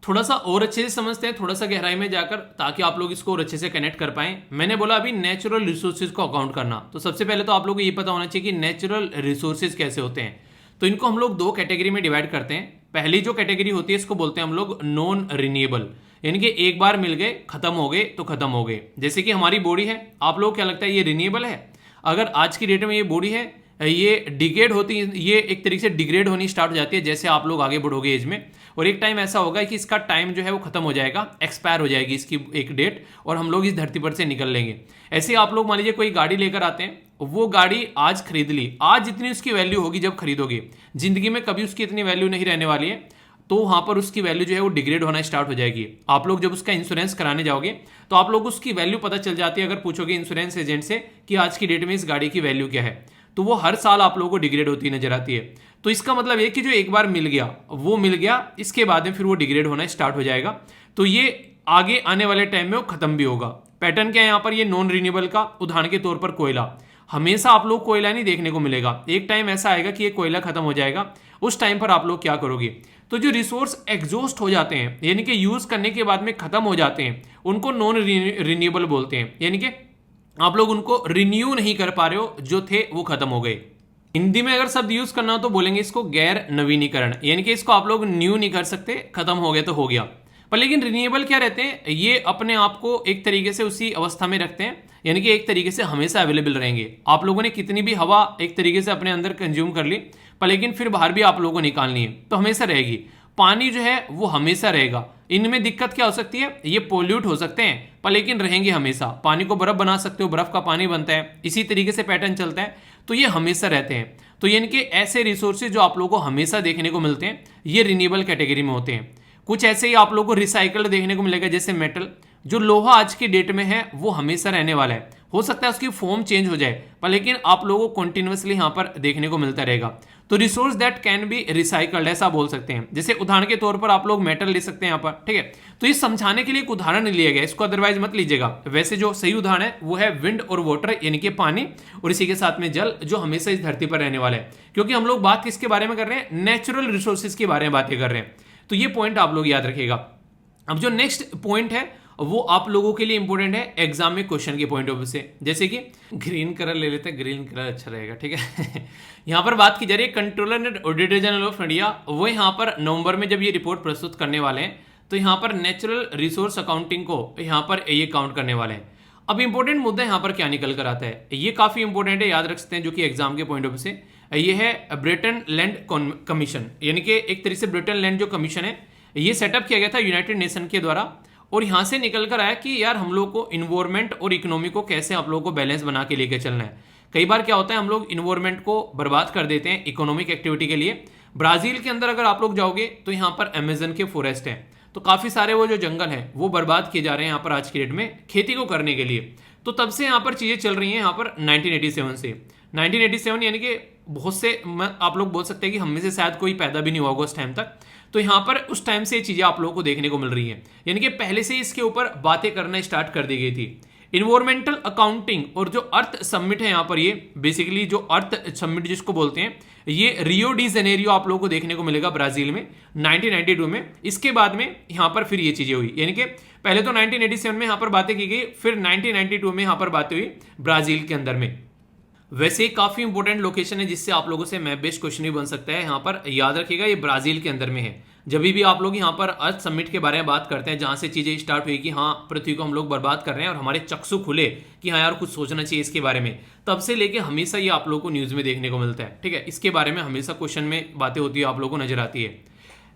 थोड़ा सा और अच्छे से समझते हैं, थोड़ा सा गहराई में जाकर, ताकि आप लोग इसको और अच्छे से कनेक्ट कर पाएं। मैंने बोला अभी नेचुरल रिसोर्सेज को अकाउंट करना, तो सबसे पहले तो आप लोगों को ये पता होना चाहिए कि नेचुरल रिसोर्सेज कैसे होते हैं। तो इनको हम लोग दो कैटेगरी में डिवाइड करते हैं। पहली जो कैटेगरी होती है इसको बोलते हैं हम लोग नॉन रिन्यूएबल, यानी कि एक बार मिल गए खत्म हो गए तो खत्म हो गए। जैसे कि हमारी बॉडी है, आप लोग क्या लगता है ये रिन्यूएबल है? अगर आज की डेट में ये बॉडी है ये डिग्रेड होती है, ये एक तरीके से डिग्रेड होनी स्टार्ट हो जाती है जैसे आप लोग आगे बढ़ोगे एज में, और एक टाइम ऐसा होगा कि इसका टाइम जो है वो खत्म हो जाएगा, एक्सपायर हो जाएगी इसकी एक डेट, और हम लोग इस धरती पर से निकल लेंगे। ऐसे आप लोग मान लीजिए कोई गाड़ी लेकर आते हैं, वो गाड़ी आज खरीद ली, आज जितनी उसकी वैल्यू होगी जब खरीदोगे, जिंदगी में कभी उसकी इतनी वैल्यू नहीं रहने वाली है, तो वहां पर उसकी वैल्यू जो है वो डिग्रेड होना स्टार्ट हो जाएगी। आप लोग जब उसका इंश्योरेंस कराने जाओगे तो आप लोग उसकी वैल्यू पता चल जाती है, अगर पूछोगे इंश्योरेंस एजेंट से कि आज की डेट में इस गाड़ी की वैल्यू क्या है, तो वो हर साल आप लोगों को डिग्रेड होती नजर आती है। तो इसका मतलब ये कि जो एक बार मिल गया वो मिल गया, इसके बाद में फिर वो डिग्रेड होना स्टार्ट हो जाएगा। तो ये आगे आने वाले टाइम में वो खत्म भी होगा। पैटर्न क्या है यहाँ पर, ये नॉन रिन्यूएबल का उदाहरण के तौर पर कोयला, हमेशा आप लोग कोयला नहीं देखने को मिलेगा, एक टाइम ऐसा आएगा कि ये कोयला खत्म हो जाएगा। उस टाइम पर आप लोग क्या करोगे? तो जो रिसोर्स एग्जॉस्ट हो जाते हैं, यानी कि यूज करने के बाद में खत्म हो जाते हैं, उनको नॉन रिन्यूएबल बोलते हैं, यानी कि आप लोग उनको रिन्यू नहीं कर पा रहे हो, जो थे वो खत्म हो गए। हिंदी में अगर शब्द यूज करना हो तो बोलेंगे इसको गैर नवीनीकरण, यानी कि इसको आप लोग न्यू नहीं कर सकते, खत्म हो गया तो हो गया। पर लेकिन रिन्यूएबल क्या रहते हैं, ये अपने आप को एक तरीके से उसी अवस्था में रखते हैं, यानी कि एक तरीके से हमेशा अवेलेबल रहेंगे। आप लोगों ने कितनी भी हवा एक तरीके से अपने अंदर कंज्यूम कर ली, पर लेकिन फिर बाहर भी आप लोगों को निकालनी है तो हमेशा रहेगी। पानी जो है वो हमेशा रहेगा। इनमें दिक्कत क्या हो सकती है, ये पोल्यूट हो सकते हैं पर लेकिन रहेंगे हमेशा। पानी को बर्फ बना सकते हो, बर्फ का पानी बनता है, इसी तरीके से पैटर्न चलता है, तो ये हमेशा रहते हैं। तो यानी कि ऐसे रिसोर्सेज जो आप लोगों को हमेशा देखने को मिलते हैं ये रिन्यूएबल कैटेगरी में होते हैं। कुछ ऐसे ही आप लोगों को रिसाइकल्ड देखने को मिलेगा, जैसे मेटल, जो लोहा आज की डेट में है वो हमेशा रहने वाला है, हो सकता है उसकी फॉर्म चेंज हो जाए पर लेकिन आप लोगों को कंटिन्यूअसली यहाँ पर देखने को मिलता रहेगा। तो resource that can be recycled ऐसा बोल सकते हैं। जैसे उदाहरण के तौर पर आप लोग मेटल ले सकते हैं यहाँ पर, ठीक है। तो ये समझाने के लिए एक उदाहरण लिया गया, इसको अदरवाइज मत लीजिएगा। वैसे जो सही उदाहरण है वो है विंड और वाटर, यानी कि पानी, और इसी के साथ में जल, जो हमेशा इस धरती पर रहने वाला है। क्योंकि हम लोग बात किसके बारे में कर रहे हैं, नेचुरल रिसोर्सेज के बारे में बातें कर रहे हैं। तो ये पॉइंट आप लोग याद रखिएगा। अब जो नेक्स्ट पॉइंट है वो आप लोगों के लिए इंपॉर्टेंट है एग्जाम में क्वेश्चन के पॉइंट ऑफ व्यू से। जैसे कि ग्रीन कलर ले लेते हैं, ग्रीन कलर अच्छा रहेगा, ठीक है। यहाँ पर बात की जा रही है controller and auditor general of India, वो यहाँ पर नवंबर में जब ये रिपोर्ट प्रस्तुत करने वाले हैं तो यहाँ पर नेचुरल रिसोर्स अकाउंटिंग को यहाँ पर ये काउंट करने वाले हैं। अब इंपॉर्टेंट मुद्दा यहाँ पर क्या निकल कर आता है, ये काफी इंपॉर्टेंट है, याद रख सकते हैं, जो कि एग्जाम के पॉइंट ऑफ व्यू से ये है ब्रिटेन लैंड कमीशन, यानी कि एक तरीके से ब्रिटेन लैंड जो कमीशन है ये सेटअप किया गया था यूनाइटेड नेशन के द्वारा, और यहां से निकल कर आया कि यार हम लोग को इन्वायरमेंट और इकोनॉमी को कैसे आप लोगों को बैलेंस बना के लेके चलना है। कई बार क्या होता है, हम लोग इन्वायरमेंट को बर्बाद कर देते हैं इकोनॉमिक एक्टिविटी के लिए। ब्राजील के अंदर अगर आप लोग जाओगे तो यहाँ पर अमेजन के फॉरेस्ट हैं, तो काफी सारे वो जो जंगल हैं वो बर्बाद किए जा रहे हैं यहाँ पर आज की डेट में खेती को करने के लिए। तो तब से यहाँ पर चीजें चल रही हैं यहाँ पर 1987 से 1987, यानी कि बहुत से आप लोग बोल सकते हैं कि हम में से शायद कोई पैदा भी नहीं हुआ होगा उस टाइम तक। तो यहाँ पर उस टाइम से ये चीजें आप लोगों को देखने को मिल रही हैं, यानी कि पहले से इसके ऊपर बातें करना स्टार्ट कर दी गई थी। इन्वायरमेंटल अकाउंटिंग और जो अर्थ समिट है यहाँ पर, ये बेसिकली जो अर्थ समिट जिसको बोलते हैं, ये रियो डी जेनेरियो आप लोगों को देखने को मिलेगा ब्राजील में 1992 में। इसके बाद में यहाँ पर फिर ये चीजें हुई, यानी कि पहले तो 1987 में यहाँ पर बातें की गई, फिर 1992 में यहाँ पर बातें हुई ब्राजील के अंदर में। वैसे काफी इंपॉर्टेंट लोकेशन है जिससे आप लोगों से मैप बेस्ड क्वेश्चन भी बन सकता है। यहाँ पर याद रखिएगा ये ब्राजील के अंदर में है। जब भी आप लोग यहाँ पर अर्थ समिट के बारे में बात करते हैं, जहां से चीजें स्टार्ट हुई कि हाँ पृथ्वी को हम लोग बर्बाद कर रहे हैं और हमारे चक्षु खुले कि हाँ यार कुछ सोचना चाहिए इसके बारे में, तब से लेके हमेशा ये आप लोगों को न्यूज में देखने को मिलता है, ठीक है। इसके बारे में हमेशा क्वेश्चन में बातें होती है, आप लोगों को नजर आती है।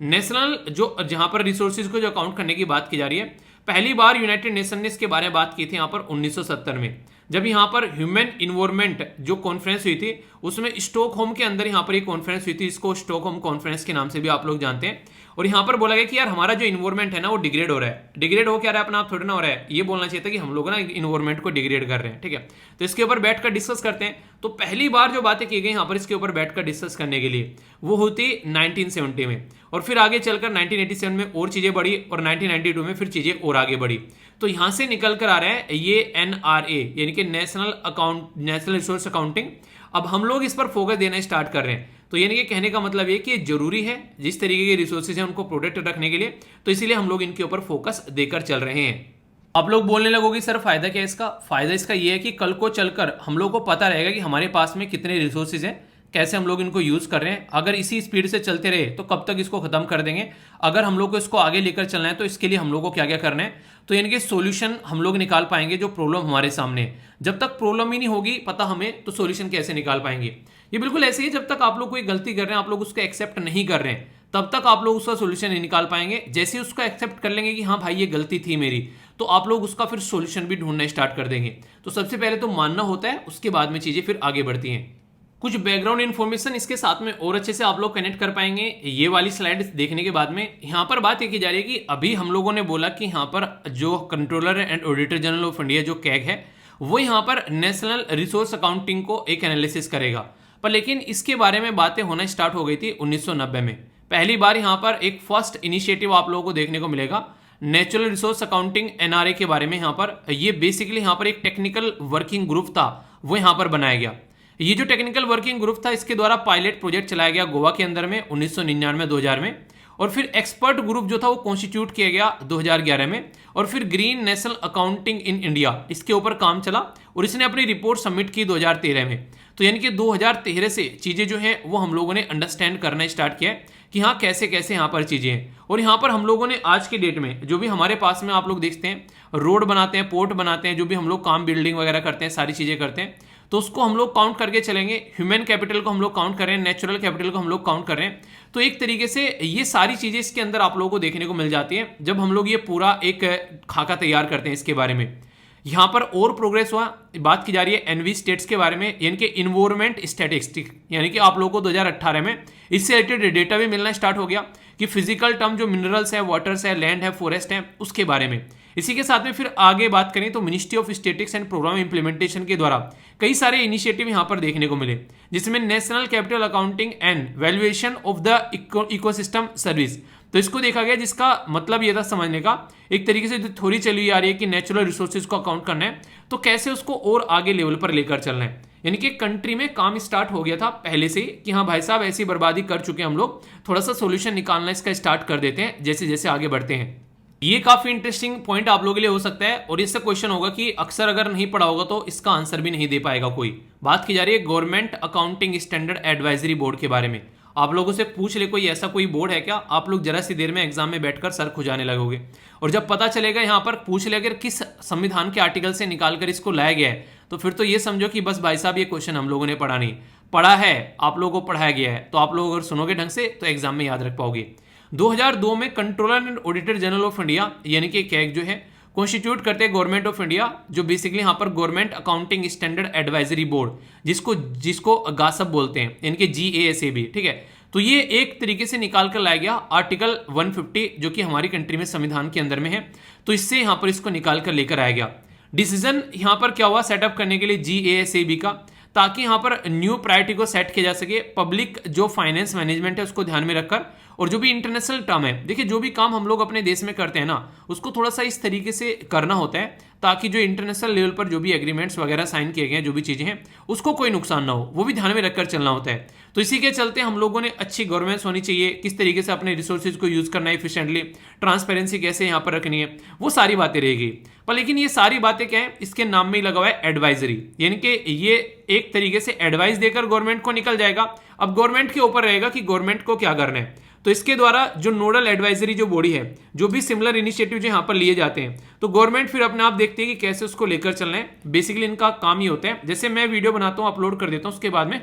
नेशनल जो जहां पर रिसोर्सेज को जो अकाउंट करने की बात की जा रही है, पहली बार यूनाइटेड नेशन ने इसके बारे में बात की थी यहाँ पर 1970 में, जब यहाँ पर ह्यूमन इन्वायरमेंट जो कॉन्फ्रेंस हुई थी, उसमें स्टॉकहोम के अंदर यहाँ पर एक कॉन्फ्रेंस हुई थी, इसको स्टॉकहोम कॉन्फ्रेंस के नाम से भी आप लोग जानते हैं। और यहाँ पर बोला गया कि यार हमारा जो इन्वायरमेंट है ना वो डिग्रेड हो रहा है। डिग्रेड हो क्या रहा है, अपना आप थोड़ा ना हो रहा है, ये बोलना चाहिए था कि हम लोग ना इन्वायरमेंट को डिग्रेड कर रहे हैं, ठीक है। तो इसके ऊपर बैठकर डिस्कस करते हैं। तो पहली बार जो बातें की गई यहाँ पर इसके ऊपर बैठकर डिस्कस करने के लिए, वो होती 1970 में, और फिर आगे चलकर 1987 में और चीजें बढ़ी, और 1992 में फिर चीजें और आगे बढ़ी। तो यहां से निकल कर आ रहा है ये NRA, यानी कि नेशनल रिसोर्स अकाउंटिंग। अब हम लोग इस पर फोकस देना स्टार्ट कर रहे हैं। तो यानी कि कहने का मतलब ये कि जरूरी है जिस तरीके के रिसोर्सेज हैं उनको प्रोटेक्ट रखने के लिए, तो इसीलिए हम लोग इनके ऊपर फोकस देकर चल रहे हैं। आप लोग बोलने लगोगे सर फायदा क्या है इसका? फायदा इसका ये है कि कल को चलकर हम लोग को पता रहेगा कि हमारे पास में कितने रिसोर्सेज हैं, कैसे हम लोग इनको यूज कर रहे हैं। अगर इसी स्पीड से चलते रहे तो कब तक इसको खत्म कर देंगे। अगर हम लोग को इसको आगे लेकर चलना है तो इसके लिए हम लोग को क्या क्या करना है, तो इनके सॉल्यूशन हम लोग निकाल पाएंगे जो प्रॉब्लम हमारे सामने है। जब तक प्रॉब्लम ही नहीं होगी पता हमें, तो सॉल्यूशन कैसे निकाल पाएंगे। ये बिल्कुल ऐसे ही, जब तक आप लोग कोई गलती कर रहे हैं, आप लोग उसको एक्सेप्ट नहीं कर रहे हैं, तब तक आप लोग उसका सॉल्यूशन नहीं निकाल पाएंगे। जैसे ही उसको एक्सेप्ट कर लेंगे कि हाँ भाई ये गलती थी मेरी, तो आप लोग उसका फिर सॉल्यूशन भी ढूंढना स्टार्ट कर देंगे। तो सबसे पहले तो मानना होता है, उसके बाद में चीजें फिर आगे बढ़ती हैं। कुछ बैकग्राउंड इन्फॉर्मेशन इसके साथ में और अच्छे से आप लोग कनेक्ट कर पाएंगे ये वाली स्लाइड देखने के बाद में। यहाँ पर बात ये की जा रही है कि अभी हम लोगों ने बोला कि यहाँ पर जो controller and auditor general of India जो कैग है, वो यहाँ पर नेशनल रिसोर्स अकाउंटिंग को एक एनालिसिस करेगा। पर लेकिन इसके बारे में बातें होना स्टार्ट हो गई थी 1990 में। पहली बार यहाँ पर एक फर्स्ट इनिशिएटिव आप लोगों को देखने को मिलेगा नेचुरल रिसोर्स अकाउंटिंग NRA के बारे में। यहाँ पर ये बेसिकली यहाँ पर एक टेक्निकल वर्किंग ग्रुप था, वो यहाँ पर बनाया गया। ये जो टेक्निकल वर्किंग ग्रुप था, इसके द्वारा पायलट प्रोजेक्ट चलाया गया गोवा के अंदर में 1999-2000 में, और फिर एक्सपर्ट ग्रुप जो था वो कॉन्स्टिट्यूट किया गया 2011 में, और फिर green national accounting in India इसके ऊपर काम चला और इसने अपनी रिपोर्ट सबमिट की 2013 में। तो यानी कि 2013 से चीज़ें जो हैं वो हम लोगों ने अंडरस्टैंड करना स्टार्ट किया है कि हाँ कैसे कैसे यहाँ पर चीज़ें हैं। और यहाँ पर हम लोगों ने आज के डेट में जो भी हमारे पास में आप लोग देखते हैं, रोड बनाते हैं, पोर्ट बनाते हैं, जो भी हम लोग काम बिल्डिंग वगैरह करते हैं, सारी चीज़ें करते हैं, तो उसको हम लोग काउंट करके चलेंगे। ह्यूमन कैपिटल को हम लोग काउंट कर रहे हैं, नेचुरल कैपिटल को हम लोग काउंट कर रहे हैं। तो एक तरीके से ये सारी चीज़ें इसके अंदर आप लोगों को देखने को मिल जाती हैं जब हम लोग ये पूरा एक खाका तैयार करते हैं इसके बारे में। यहाँ पर और प्रोग्रेस हुआ, बात की जा रही है एनवी स्टेट्स के बारे में, यानी कि इन्वायरमेंट स्टैटिस्टिक्स, यानी कि आप लोगों को 2018 में इससे रिलेटेड डेटा भी मिलना स्टार्ट हो गया कि फिजिकल टर्म जो मिनरल्स है, वाटर्स है, लैंड है, फॉरेस्ट है, उसके बारे में। इसी के साथ में फिर आगे बात करें तो ministry of statistics and programme implementation के द्वारा कई सारे इनिशिएटिव यहाँ पर देखने को मिले, जिसमें national capital accounting and valuation of the ecosystem service. तो इसको देखा गया, जिसका मतलब ये था समझने का, एक तरीके से जो थ्योरी चली आ रही है कि नेचुरल रिसोर्सेज को अकाउंट करना है तो कैसे उसको और आगे लेवल पर लेकर चलना है। यानी कि कंट्री में काम स्टार्ट हो गया था पहले से कि हाँ भाई साहब ऐसी बर्बादी कर चुके हैं हम लोग, थोड़ा सा सोल्यूशन निकालना इसका स्टार्ट कर देते हैं जैसे जैसे आगे बढ़ते हैं। ये काफी इंटरेस्टिंग पॉइंट आप लोगों के लिए हो सकता है और इससे क्वेश्चन होगा कि अक्सर अगर नहीं पढ़ा होगा तो इसका आंसर भी नहीं दे पाएगा कोई। बात की जा रही है government accounting standard advisory board के बारे में। आप लोगों से पूछ ले कोई ऐसा कोई बोर्ड है क्या, आप लोग जरा सी देर में एग्जाम में बैठकर सर खुजाने लगोगे। और जब पता चलेगा यहाँ पर पूछ ले अगर किस संविधान के आर्टिकल से निकालकर इसको लाया गया है, तो फिर तो ये समझो कि बस भाई साहब ये क्वेश्चन हम लोगों ने पढ़ा नहीं, पढ़ा है, आप लोगों को पढ़ाया गया है। तो आप लोग अगर सुनोगे ढंग से तो एग्जाम में याद रख पाओगे। 2002 में controller and auditor general of India यानी कि कैग जो है कॉन्स्टिट्यूट करते हैं गवर्नमेंट ऑफ इंडिया, जो बेसिकली यहाँ पर government accounting standard advisory board, जिसको गासप बोलते हैं, यानी कि GASAB, ठीक है। तो ये एक तरीके से निकाल कर लाया गया आर्टिकल 150 जो कि हमारी कंट्री में संविधान के अंदर में है, तो इससे यहाँ पर इसको निकाल कर लेकर आया गया। डिसीजन यहाँ पर क्या हुआ सेटअप करने के लिए GASAB का, ताकि यहाँ पर न्यू प्रायोरिटी को सेट किया जा सके, पब्लिक जो फाइनेंस मैनेजमेंट है उसको ध्यान में रखकर, और जो भी इंटरनेशनल टर्म है, देखिए जो भी काम हम लोग अपने देश में करते हैं ना, उसको थोड़ा सा इस तरीके से करना होता है ताकि जो इंटरनेशनल लेवल पर जो भी एग्रीमेंट्स वगैरह साइन किए गए हैं, जो भी चीज़ें हैं, उसको कोई नुकसान ना हो, वो भी ध्यान में रखकर चलना होता है। तो इसी के चलते हम लोगों ने अच्छी गवर्नेंस होनी चाहिए, किस तरीके से अपने रिसोर्सेज को यूज़ करना है एफिशिएंटली, ट्रांसपेरेंसी कैसे यहाँ पर रखनी है, वो सारी बातें रहेगी। पर लेकिन ये सारी बातें क्या है, इसके नाम में ही लगा हुआ है एडवाइजरी, यानी कि ये एक तरीके से एडवाइस देकर गवर्नमेंट को निकल जाएगा। अब गवर्नमेंट के ऊपर रहेगा कि गवर्नमेंट को क्या करना है। तो इसके द्वारा जो नोडल एडवाइजरी जो बॉडी है, जो भी सिमिलर इनिशिएटिव जो यहाँ पर लिए जाते हैं, तो गवर्नमेंट फिर अपने आप देखती है कि कैसे उसको लेकर चलना है। बेसिकली इनका काम ही होता है, जैसे मैं वीडियो बनाता हूँ, अपलोड कर देता हूँ, उसके बाद में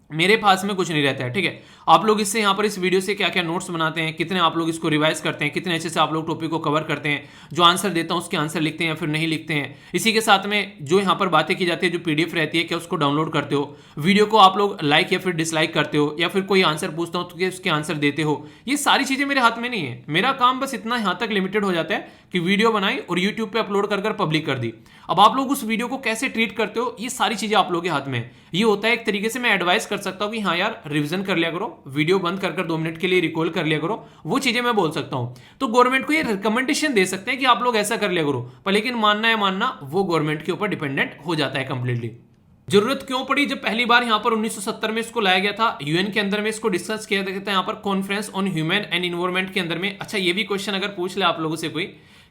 मेरे पास में कुछ नहीं रहता है, ठीक है। आप लोग इससे यहाँ पर इस वीडियो से क्या क्या नोट्स बनाते हैं, कितने आप लोग इसको रिवाइज करते हैं, कितने अच्छे से आप लोग टॉपिक को कवर करते हैं, जो आंसर देता हूँ उसके आंसर लिखते हैं या फिर नहीं लिखते हैं। इसी के साथ में जो यहाँ पर बातें की जाती है, जो PDF रहती है, क्या उसको डाउनलोड करते हो, वीडियो को आप लोग लाइक या फिर डिसलाइक करते हो, या फिर कोई आंसर पूछता हूँ तो उसके आंसर देते हो। ये सारी चीज़ें मेरे हाथ में नहीं है। मेरा काम बस इतना यहाँ तक लिमिटेड हो जाता है कि वीडियो बनाई और यूट्यूब पे अपलोड कर पब्लिक कर दी। अब आप लोग उस वीडियो को कैसे ट्रीट करते हो, ये सारी चीजें आप लोगों के हाथ में है। ये होता है एक तरीके से मैं एडवाइस कर सकता हूँ कि हाँ यार रिवीजन कर लिया करो, वीडियो बंद कर 2 मिनट के लिए रिकॉल कर लिया करो, वो चीजें मैं बोल सकता हूँ। तो गवर्नमेंट को ये रिकमेंडेशन दे सकते हैं कि आप लोग ऐसा कर लिया करो, पर लेकिन मानना है मानना वो गवर्नमेंट के ऊपर डिपेंडेंट हो जाता है कंप्लीटली। जरूरत क्यों पड़ी, जब पहली बार यहाँ पर 1970 में इसको लाया गया था, यूएन के अंदर में इसको डिस्कस किया गया था यहाँ पर conference on human and environment के अंदर में। अच्छा ये भी क्वेश्चन अगर पूछ ले आप लोगों से कोई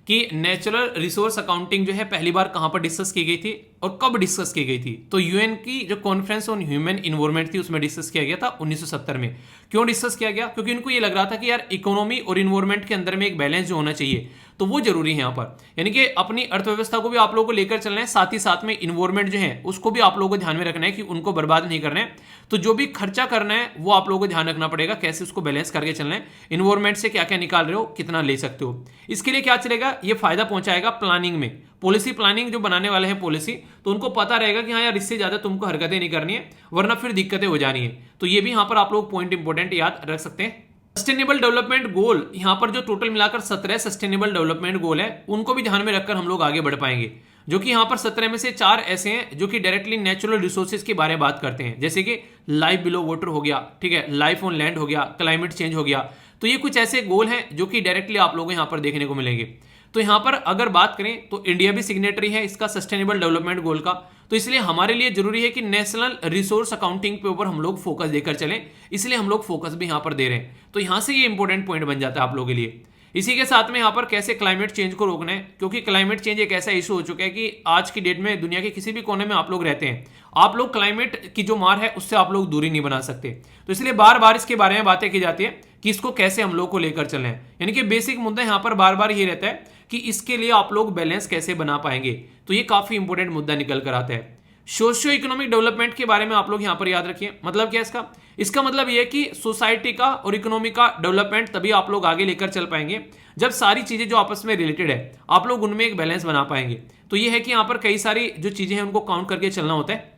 कि नेचुरल रिसोर्स अकाउंटिंग जो है पहली बार कहां पर डिस्कस की गई थी, और कब डिस्कस की गई थी? तो यूएन की जो कॉन्फ्रेंस ऑन ह्यूमन इन्वायरमेंट थी उसमें डिस्कस किया गया था 1970 में। क्यों डिस्कस किया गया? क्योंकि इनको ये लग रहा था कि यार इकोनॉमी और इन्वायरमेंट के अंदर में एक बैलेंस जो होना चाहिए तो वो जरूरी है यहाँ पर, यानी कि अपनी अर्थव्यवस्था को भी आप लोगों को लेकर चलना है, साथ ही साथ में इन्वायरमेंट जो है उसको भी आप लोगों को ध्यान में रखना है कि उनको बर्बाद नहीं करना है। तो जो भी खर्चा करना है वो आप लोगों को ध्यान रखना पड़ेगा, कैसे उसको बैलेंस करके चलना है, इन्वायरमेंट से क्या क्या निकाल रहे हो, कितना ले सकते हो। इसके लिए क्या चलेगा, ये फायदा पहुंचाएगा प्लानिंग में, पॉलिसी प्लानिंग जो बनाने वाले हैं पॉलिसी, तो उनको पता रहेगा कि हाँ यार इससे ज्यादा तुमको हरकतें नहीं करनी है वरना फिर दिक्कतें हो जानी है। तो ये भी यहाँ पर आप लोग पॉइंट इंपॉर्टेंट याद रख सकते हैं। सस्टेनेबल डेवलपमेंट गोल, यहाँ पर जो टोटल मिलाकर 17 सस्टेनेबल डेवलपमेंट गोल है उनको भी ध्यान में रखकर हम लोग आगे बढ़ पाएंगे, जो कि यहाँ पर 17 में से 4 ऐसे हैं जो कि डायरेक्टली नेचुरल रिसोर्सेज के बारे में बात करते हैं, जैसे कि लाइफ बिलो वाटर हो गया, ठीक है, लाइफ ऑन लैंड हो गया, क्लाइमेट चेंज हो गया। तो ये कुछ ऐसे गोल हैं जो कि डायरेक्टली आप लोगों को यहाँ पर देखने को मिलेंगे। तो यहाँ पर अगर बात करें तो इंडिया भी सिग्नेटरी है इसका सस्टेनेबल डेवलपमेंट गोल का, तो इसलिए हमारे लिए जरूरी है कि नेशनल रिसोर्स अकाउंटिंग के ऊपर हम लोग फोकस देकर चलें, इसलिए हम लोग फोकस भी यहाँ पर दे रहे हैं। तो यहाँ से ये इंपॉर्टेंट पॉइंट बन जाता है आप लोगों के लिए। इसी के साथ में यहाँ पर कैसे क्लाइमेट चेंज को रोकना है, क्योंकि क्लाइमेट चेंज एक ऐसा इशू हो चुका है कि आज की डेट में दुनिया के किसी भी कोने में आप लोग रहते हैं, आप लोग क्लाइमेट की जो मार है उससे आप लोग दूरी नहीं बना सकते। तो इसलिए बार बार इसके बारे में बातें की जाती है कि इसको कैसे हम लोग को लेकर चलें, यानी कि बेसिक मुद्दा यहाँ पर बार बार ये रहता है कि इसके लिए आप लोग बैलेंस कैसे बना पाएंगे। तो ये काफी इंपॉर्टेंट मुद्दा निकल कर आता है। सोशियो इकोनॉमिक डेवलपमेंट के बारे में आप लोग यहाँ पर याद रखिए, मतलब क्या इसका मतलब ये है कि सोसाइटी का और इकोनॉमी का डेवलपमेंट तभी आप लोग आगे लेकर चल पाएंगे जब सारी चीजें जो आपस में रिलेटेड है आप लोग उनमें एक बैलेंस बना पाएंगे। तो ये है कि यहाँ पर कई सारी जो चीजें हैं उनको काउंट करके चलना होता है।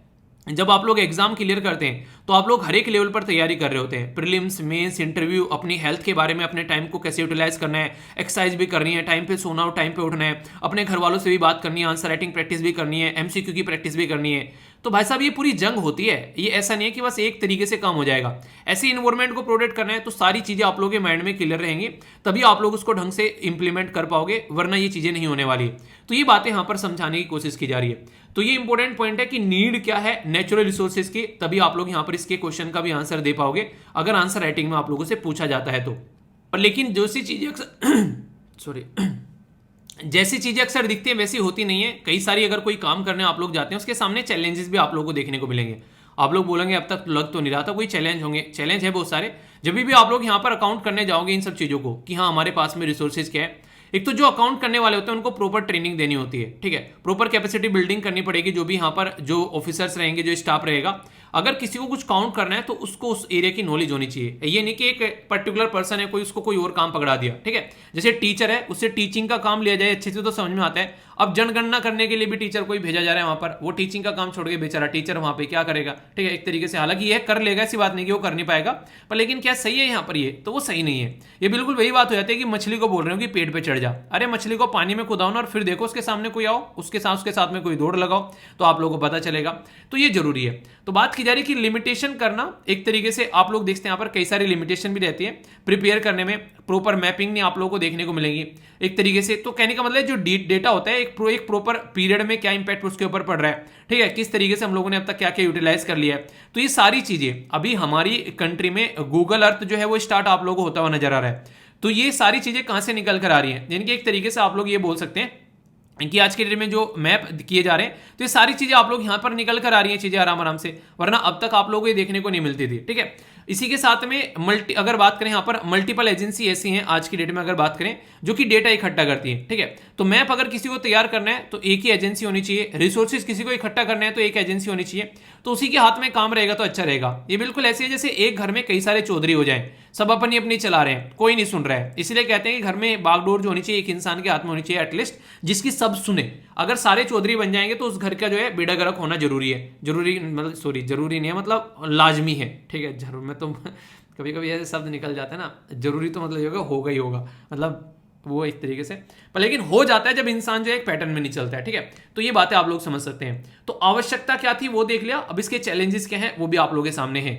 जब आप लोग एग्जाम क्लियर करते हैं तो आप लोग हर एक लेवल पर तैयारी कर रहे होते हैं, प्रीलिम्स, मेंस, इंटरव्यू, अपनी हेल्थ के बारे में, अपने टाइम को कैसे यूटिलाइज करना है, एक्सरसाइज भी करनी है, टाइम पे सोना और टाइम पे उठना है, अपने घर वालों से भी बात करनी है, आंसर राइटिंग प्रैक्टिस भी करनी है, एमसीक्यू की प्रैक्टिस भी करनी है। तो भाई साहब ये पूरी जंग होती है, ये ऐसा नहीं है कि बस एक तरीके से काम हो जाएगा। ऐसे इन्वायरमेंट को प्रोटेक्ट करना है तो सारी चीजें आप लोगों के माइंड में क्लियर रहेंगी, तभी आप लोग उसको ढंग से इंप्लीमेंट कर पाओगे, वरना ये चीजें नहीं होने वाली। तो ये बातें यहाँ पर समझाने की कोशिश की जा रही है। तो ये इंपॉर्टेंट पॉइंट है कि नीड क्या है नेचुरल रिसोर्सेज की, तभी आप लोग यहाँ पर इसके क्वेश्चन का भी आंसर दे पाओगे अगर आंसर राइटिंग में आप लोगों से पूछा जाता है तो। और लेकिन जो सी चीजें सॉरी जैसी चीजें अक्सर दिखती है वैसी होती नहीं है। कई सारी अगर कोई काम करने आप लोग जाते हैं उसके सामने चैलेंजेस भी आप लोगों को देखने को मिलेंगे। आप लोग बोलेंगे अब तक लग तो नहीं रहा था कोई चैलेंज होंगे, चैलेंज है बहुत सारे। जब भी आप लोग यहाँ पर अकाउंट करने जाओगे इन सब चीजों को कि हाँ हमारे पास में रिसोर्सेज क्या है, एक तो जो अकाउंट करने वाले होते हैं उनको प्रॉपर ट्रेनिंग देनी होती है, ठीक है, प्रॉपर कैपेसिटी बिल्डिंग करनी पड़ेगी। जो भी यहाँ पर जो ऑफिसर्स रहेंगे, जो स्टाफ रहेगा, अगर किसी को कुछ काउंट करना है तो उसको उस एरिया की नॉलेज होनी चाहिए। ये नहीं कि एक पर्टिकुलर पर्सन है कोई, उसको कोई और काम पकड़ा दिया, ठीक है। जैसे टीचर है उससे टीचिंग का काम लिया जाए अच्छे से तो समझ में आता है। अब जनगणना करने के लिए भी टीचर कोई भेजा जा रहा है वहां पर, वो टीचिंग का काम छोड़ के बेचारा टीचर वहां पे क्या करेगा, ठीक है, एक तरीके से। हालांकि ये कर लेगा, ऐसी बात नहीं कि वो कर नहीं पाएगा, पर लेकिन क्या सही है यहाँ पर ये, तो वो सही नहीं है। ये बिल्कुल वही बात हो जाती है कि मछली को बोल रहे हो कि पेड़ पे चढ़ जा। अरे मछली को पानी में कुदाओ ना और फिर देखो उसके सामने कोई आओ, उसके साथ में कोई दौड़ लगाओ तो आप लोगों को पता चलेगा। तो ये जरूरी है। तो बात की जा रही है कि लिमिटेशन करना, एक तरीके से आप लोग देखते हैं यहाँ पर कई सारी लिमिटेशन भी रहती है प्रिपेयर करने में, प्रॉपर मैपिंग नहीं आप लोगों को देखने को मिलेंगी एक तरीके से। तो कहने का मतलब जो डेटा होता है एक प्रॉपर पीरियड में क्या इंपैक्ट उसके ऊपर पड़ रहा है, ठीक है, किस तरीके से हम लोगों ने अब तक क्या क्या यूटिलाइज कर लिया है। तो ये सारी चीजें अभी हमारी कंट्री में गूगल अर्थ जो है वो स्टार्ट आप लोगों को होता हुआ नजर आ रहा है। तो ये सारी चीजें कहां से निकल कर आ रही हैं, यानी कि एक तरीके से आप लोग ये बोल सकते हैं कि आज के डेट में जो मैप किए जा रहे हैं तो ये सारी चीजें आप लोग यहां पर निकल कर आ रही हैं चीजें आराम से, वरना अब तक आप लोगों को ये देखने को नहीं मिलती थी, ठीक है। इसी के साथ में अगर बात करें यहाँ पर मल्टीपल एजेंसी ऐसी हैं आज की डेट में अगर बात करें जो कि डेटा इकट्ठा करती है, ठीक है। तो मैप अगर किसी को तैयार करना है तो एक ही एजेंसी होनी चाहिए, रिसोर्सेज किसी को इकट्ठा करना है तो एक एजेंसी होनी चाहिए, तो उसी के हाथ में काम रहेगा तो अच्छा रहेगा। ये बिल्कुल ऐसे है जैसे एक घर में कई सारे चौधरी हो जाएं, सब अपनी अपनी चला रहे हैं, कोई नहीं सुन रहा है। इसलिए कहते हैं कि घर में बागडोर जो होनी चाहिए एक इंसान के हाथ में होनी चाहिए एटलीस्ट, जिसकी सब सुने। अगर सारे चौधरी बन जाएंगे तो उस घर का जो है बेड़ा गर्क होना जरूरी है, जरूरी नहीं है, मतलब लाजमी है, ठीक है। जरूर मैं तो कभी कभी ऐसे शब्द निकल जाते हैं ना, जरूरी तो मतलब होगा ही होगा, मतलब वो एक तरीके से, पर लेकिन हो जाता है जब इंसान जो है एक पैटर्न में नहीं चलता है, ठीक है। तो ये बातें आप लोग समझ सकते हैं। तो आवश्यकता क्या थी वो देख लिया, अब इसके चैलेंजेस क्या हैं वो भी आप लोगों के सामने हैं।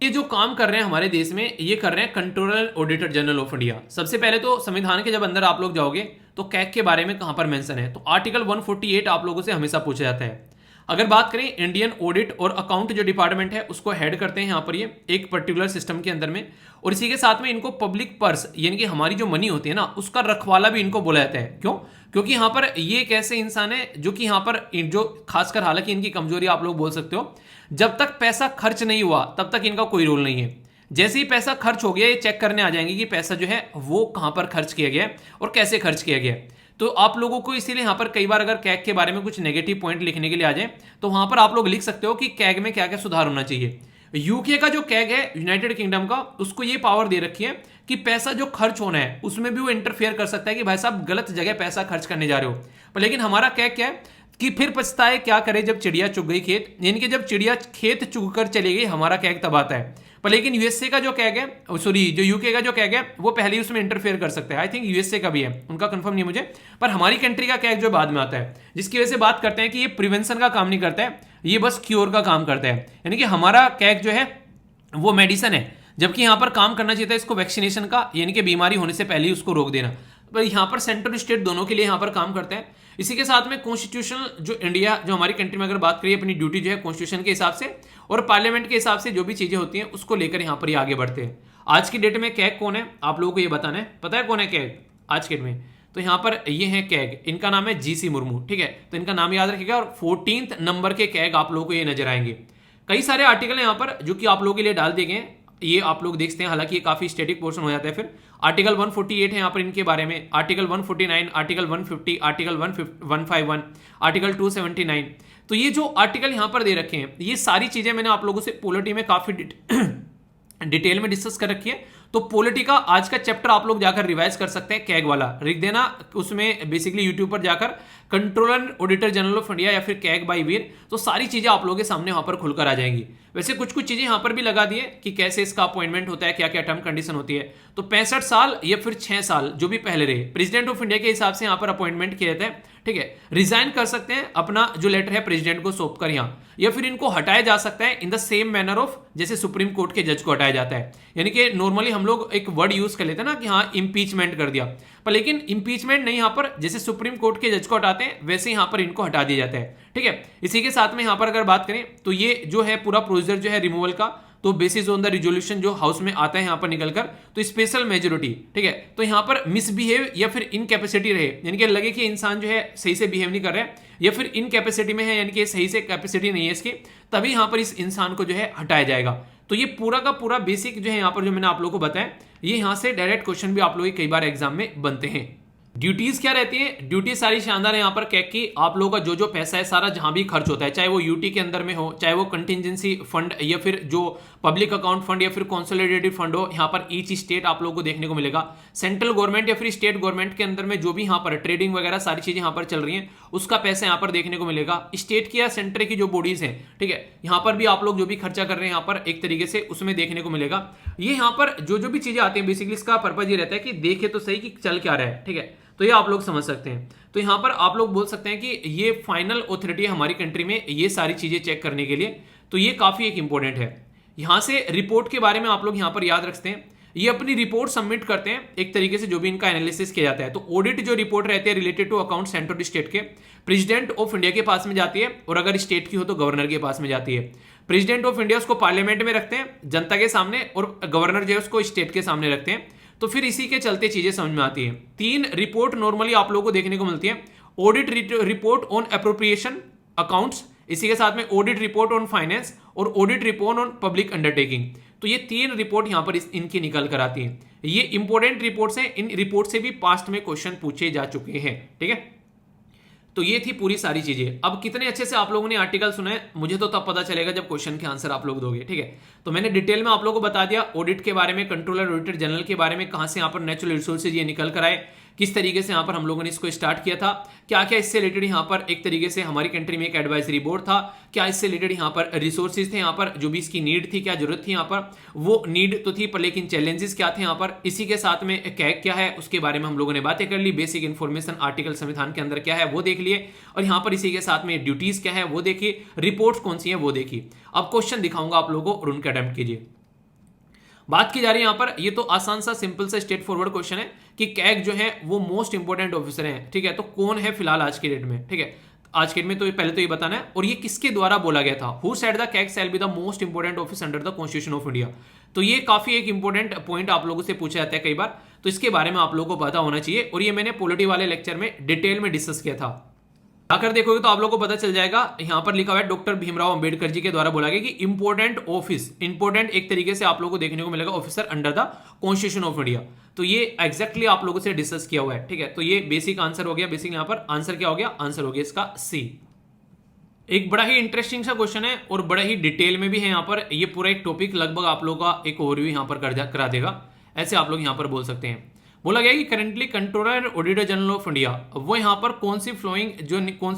ये जो काम कर रहे हैं हमारे देश में, ये कर रहे हैं controller auditor general of India. सबसे पहले तो संविधान के जब अंदर आप लोग जाओगे तो कैग के बारे में कहां पर मेंशन है, तो आर्टिकल 148 आप लोगों से हमेशा पूछा जाता है। अगर बात करें इंडियन ऑडिट और अकाउंट जो डिपार्टमेंट है उसको हेड करते हैं यहाँ पर ये एक पर्टिकुलर सिस्टम के अंदर में, और इसी के साथ में इनको पब्लिक पर्स यानी कि हमारी जो मनी होती है ना उसका रखवाला भी इनको बोला जाता है। क्यों? क्योंकि यहाँ पर ये एक ऐसे इंसान है जो कि यहाँ पर जो खासकर, हालांकि इनकी कमजोरी आप लोग बोल सकते हो, जब तक पैसा खर्च नहीं हुआ तब तक इनका कोई रोल नहीं है। जैसे ही पैसा खर्च हो गया ये चेक करने आ जाएंगे कि पैसा जो है वो कहां पर खर्च किया गया और कैसे खर्च किया गया। तो आप लोगों को इसीलिए यहां पर कई बार अगर कैग के बारे में कुछ नेगेटिव पॉइंट लिखने के लिए आ जाए तो वहां पर आप लोग लिख सकते हो कि कैग में क्या क्या सुधार होना चाहिए। यूके का जो कैग है, यूनाइटेड किंगडम का, उसको ये पावर दे रखी है कि पैसा जो खर्च होना है उसमें भी वो इंटरफेयर कर सकता है कि भाई साहब गलत जगह पैसा खर्च करने जा रहे हो। पर लेकिन हमारा कैग क्या है कि फिर पछताए क्या करे जब चिड़िया चुग गई खेत, यानी कि जब चिड़िया खेत चुग कर चली गई हमारा कैग तब आता है। पर लेकिन यूएसए का जो कैग है, सॉरी जो यूके का जो कैग है वो पहले ही उसमें इंटरफेयर कर सकता है। आई थिंक यूएसए का भी है, उनका कंफर्म नहीं मुझे, पर हमारी कंट्री का कैग जो बाद में आता है, जिसकी वजह से बात करते हैं कि ये प्रिवेंशन का काम नहीं करता है, ये बस क्योर का काम करता है। यानी कि हमारा कैग जो है वो मेडिसिन है, जबकि यहां पर काम करना चाहिए था इसको वैक्सीनेशन का, यानी कि बीमारी होने से पहले ही उसको रोक देना। पर यहां पर सेंट्रल स्टेट दोनों के लिए यहां पर काम करते हैं। इसी के साथ में कॉन्स्टिट्यूशन जो इंडिया, जो हमारी कंट्री में अगर बात करिए, अपनी ड्यूटी जो है कॉन्स्टिट्यूशन के हिसाब से और पार्लियामेंट के हिसाब से जो भी चीजें होती हैं उसको लेकर यहां पर ये आगे बढ़ते हैं। आज की डेट में कैग कौन है आप लोगों को ये बताना है, पता है कौन है कैग आज के डेट में? तो यहां पर ये है कैग, इनका नाम है जीसी मुर्मू, ठीक है, तो इनका नाम याद रखिएगा। और 14th नंबर के कैग आप लोगों को ये नजर आएंगे। कई सारे आर्टिकल यहाँ पर जो कि आप लोगों के लिए डाल दिए गए, ये आप लोग देखते हैं, हालांकि ये काफी स्टैटिक पोर्शन हो जाता है। फिर आर्टिकल 148 है यहाँ पर इनके बारे में, आर्टिकल 149, आर्टिकल 150, आर्टिकल 151, आर्टिकल 279। तो ये जो आर्टिकल यहाँ पर दे रखे हैं, ये सारी चीजें मैंने आप लोगों से पॉलिटी में काफी डिटेल में डिस्कस कर रखी है। तो पॉलिटी का आज का चैप्टर आप लोग जाकर रिवाइज कर सकते हैं, कैग वाला लिख देना, उसमें बेसिकली यूट्यूब पर जाकर controller auditor general of India या फिर कैग बाय वीर, तो सारी चीजें आप लोगों के सामने वहां पर खुलकर आ जाएंगी। वैसे कुछ कुछ चीजें यहां पर भी लगा दी है कि कैसे इसका अपॉइंटमेंट होता है, क्या क्या टर्म कंडीशन होती है। तो 65 साल या फिर 6 साल जो भी पहले रहे, प्रेसिडेंट ऑफ इंडिया के हिसाब से यहां पर अपॉइंटमेंट किया जाता है, ठीक है। रिजाइन कर सकते हैं अपना जो लेटर है प्रेसिडेंट को सौंप कर यहाँ, या फिर इनको हटाया जा सकता है in the same manner of जैसे सुप्रीम कोर्ट के जज को हटाया जाता है। यानी कि नॉर्मली हम लोग एक वर्ड यूज कर लेते हैं ना कि हाँ इंपीचमेंट कर दिया, पर लेकिन इंपीचमेंट नहीं, यहाँ पर जैसे सुप्रीम कोर्ट के जज को हटाते हैं वैसे यहाँ पर इनको हटा दिया जाता है, ठीक है। इसी के साथ में यहाँ पर अगर बात करें तो ये जो है पूरा प्रोसीजर जो है रिमूवल का, तो बेसिस ऑन द रिजोल्यूशन जो हाउस में आता है यहाँ पर निकलकर, तो स्पेशल मेजोरिटी, ठीक है। तो यहाँ पर मिसबिहेव या फिर इनकैपेसिटी रहे, यानी कि लगे कि इंसान जो है सही से बिहेव नहीं कर रहा है, या फिर इनकैपेसिटी में है, यानी कि सही से कैपेसिटी नहीं है इसकी, तभी यहाँ पर इस इंसान को जो है हटाया जाएगा। तो ये पूरा का पूरा बेसिक जो है यहाँ पर जो मैंने आप लोगों को बताया, ये यहाँ से डायरेक्ट क्वेश्चन भी आप लोगों के कई बार एग्जाम में बनते हैं। ड्यूटीज क्या रहती है? ड्यूटी सारी शानदार है यहाँ पर कैग की। आप लोगों का जो जो पैसा है सारा जहां भी खर्च होता है, चाहे वो यूटी के अंदर में हो, चाहे वो कंटिजेंसी फंड या फिर जो पब्लिक अकाउंट फंड या फिर कंसोलिडेटेड फंड हो, यहाँ पर ईच स्टेट आप लोगों को देखने को मिलेगा। सेंट्रल गवर्नमेंट या फिर स्टेट गवर्नमेंट के अंदर में जो भी यहाँ पर ट्रेडिंग वगैरह सारी चीजें यहाँ पर चल रही हैं, उसका पैसा यहाँ पर देखने को मिलेगा। स्टेट की या सेंटर की जो बॉडीज हैं, ठीक है, यहाँ पर भी आप लोग जो भी खर्चा कर रहे हैं यहाँ पर एक तरीके से उसमें देखने को मिलेगा। ये यहाँ पर जो भी चीजें आती हैं बेसिकली इसका पर्पज ये रहता है कि देखे तो सही कि चल क्या रहा है, ठीक है। तो ये आप लोग समझ सकते हैं। तो यहां पर आप लोग बोल सकते हैं कि ये फाइनल ऑथोरिटी है हमारी कंट्री में ये सारी चीजें चेक करने के लिए, तो ये काफी एक इंपॉर्टेंट है। यहां से रिपोर्ट के बारे में आप लोग यहां पर याद रखते हैं, ये अपनी रिपोर्ट सबमिट करते हैं एक तरीके से जो भी इनका एनालिसिस किया जाता है। तो ऑडिट जो रिपोर्ट रहती है related to account centre state के, प्रेसिडेंट ऑफ इंडिया के पास में जाती है, और अगर स्टेट की हो तो गवर्नर के पास में जाती है। प्रेसिडेंट ऑफ इंडिया उसको पार्लियामेंट में रखते हैं जनता के सामने, और गवर्नर जो है उसको स्टेट के सामने रखते हैं। तो फिर इसी के चलते चीजें समझ में आती हैं। 3 रिपोर्ट नॉर्मली आप लोगों को देखने को मिलती है, audit report on appropriation accounts, इसी के साथ में ऑडिट रिपोर्ट ऑन फाइनेंस, और audit report on public undertaking. तो ये 3 रिपोर्ट यहां पर इनकी निकल कर आती हैं। ये इंपॉर्टेंट रिपोर्ट्स हैं, इन रिपोर्ट से भी पास्ट में क्वेश्चन पूछे जा चुके हैं, ठीक है। तो ये थी पूरी सारी चीजें। अब कितने अच्छे से आप लोगों ने आर्टिकल सुने मुझे तो तब पता चलेगा जब क्वेश्चन के आंसर आप लोग दोगे, ठीक है। तो मैंने डिटेल में आप लोगों को बता दिया ऑडिट के बारे में, कंट्रोलर ऑडिटर जनरल के बारे में, कहां से यहाँ पर नेचुरल रिसोर्सेज ये निकल कर आए, किस तरीके से यहाँ पर हम लोगों ने इसको स्टार्ट किया था, क्या क्या इससे रिलेटेड यहाँ पर एक तरीके से हमारी कंट्री में एक एडवाइजरी बोर्ड था, क्या इससे रिलेटेड यहाँ पर रिसोर्सेज थे, यहाँ पर जो भी इसकी नीड थी, क्या जरूरत थी, यहाँ पर वो नीड तो थी पर लेकिन चैलेंजेस क्या थे यहाँ पर। इसी के साथ में कैग क्या है उसके बारे में हम लोगों ने बातें कर ली, बेसिक इन्फॉर्मेशन आर्टिकल संविधान के अंदर क्या है वो देख लिए, और यहाँ पर इसी के साथ में ड्यूटीज क्या है वो देखिए, रिपोर्ट्स कौन सी है वो देखिए। अब क्वेश्चन दिखाऊंगा आप लोगों को और उनके अटेम्प्ट कीजिए। बात की जा रही है यहाँ पर, ये तो आसान सा सिंपल सा स्ट्रेट फॉरवर्ड क्वेश्चन है कि कैग जो है वो मोस्ट इंपोर्टेंट ऑफिसर हैं, ठीक है। तो कौन है फिलहाल आज की डेट में, ठीक है। आज के में तो पहले तो ये बताना है, और ये किसके द्वारा बोला गया था। Who said the CAG shall be the most important office under the constitution of India. तो ये काफी एक इंपॉर्टेंट पॉइंट आप लोगों से पूछा जाता है कई बार, तो इसके बारे में आप लोगों को पता होना चाहिए, और ये मैंने पॉलिटी वाले लेक्चर में डिटेल में डिस्कस किया था। अगर देखोगे तो आप लोगों को पता चल जाएगा, यहां पर लिखा हुआ है डॉक्टर भीमराव अंबेडकर जी के द्वारा बोला गया कि इंपोर्टेंट ऑफिस, इंपोर्टेंट एक तरीके से आप लोगों को देखने को मिलेगा officer under the constitution of India. तो ये एग्जैक्टली आप लोगों से डिस्कस किया हुआ है, ठीक है। तो ये बेसिक आंसर हो गया, बेसिक यहां पर आंसर क्या हो गया, आंसर हो गया इसका सी। एक बड़ा ही इंटरेस्टिंग सा क्वेश्चन है और बड़ा ही डिटेल में भी है, यहां पर ये पूरा एक टॉपिक लगभग आप लोगों का एक ओवरव्यू यहां पर करा देगा, ऐसे आप लोग यहां पर बोल सकते हैं। बोला गया कि currently controller and auditor general of India वो यहां पर कौन सी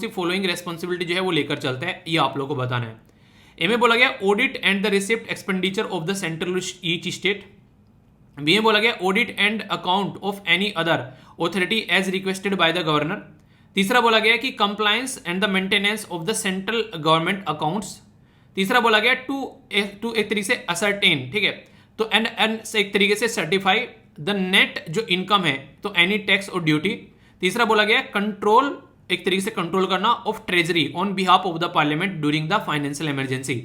फॉलोइंग रेस्पॉन्सिबिलिटी जो है वो लेकर चलता है, ये आप लोगों को बताना है। ए में बोला गया audit and the receipt expenditure of the central each state. B में बोला गया audit and account of any other authority as requested by the governor. तीसरा बोला गया कि compliance and the maintenance of the central government accounts. तीसरा बोला गया टू एक तरीके से असर्टेन, ठीक है, तो एंड एक तरीके से सर्टिफाई द नेट जो इनकम है, तो एनी टैक्स और ड्यूटी। तीसरा बोला गया कंट्रोल, एक तरीके से कंट्रोल करना of treasury on behalf of the parliament during the financial emergency.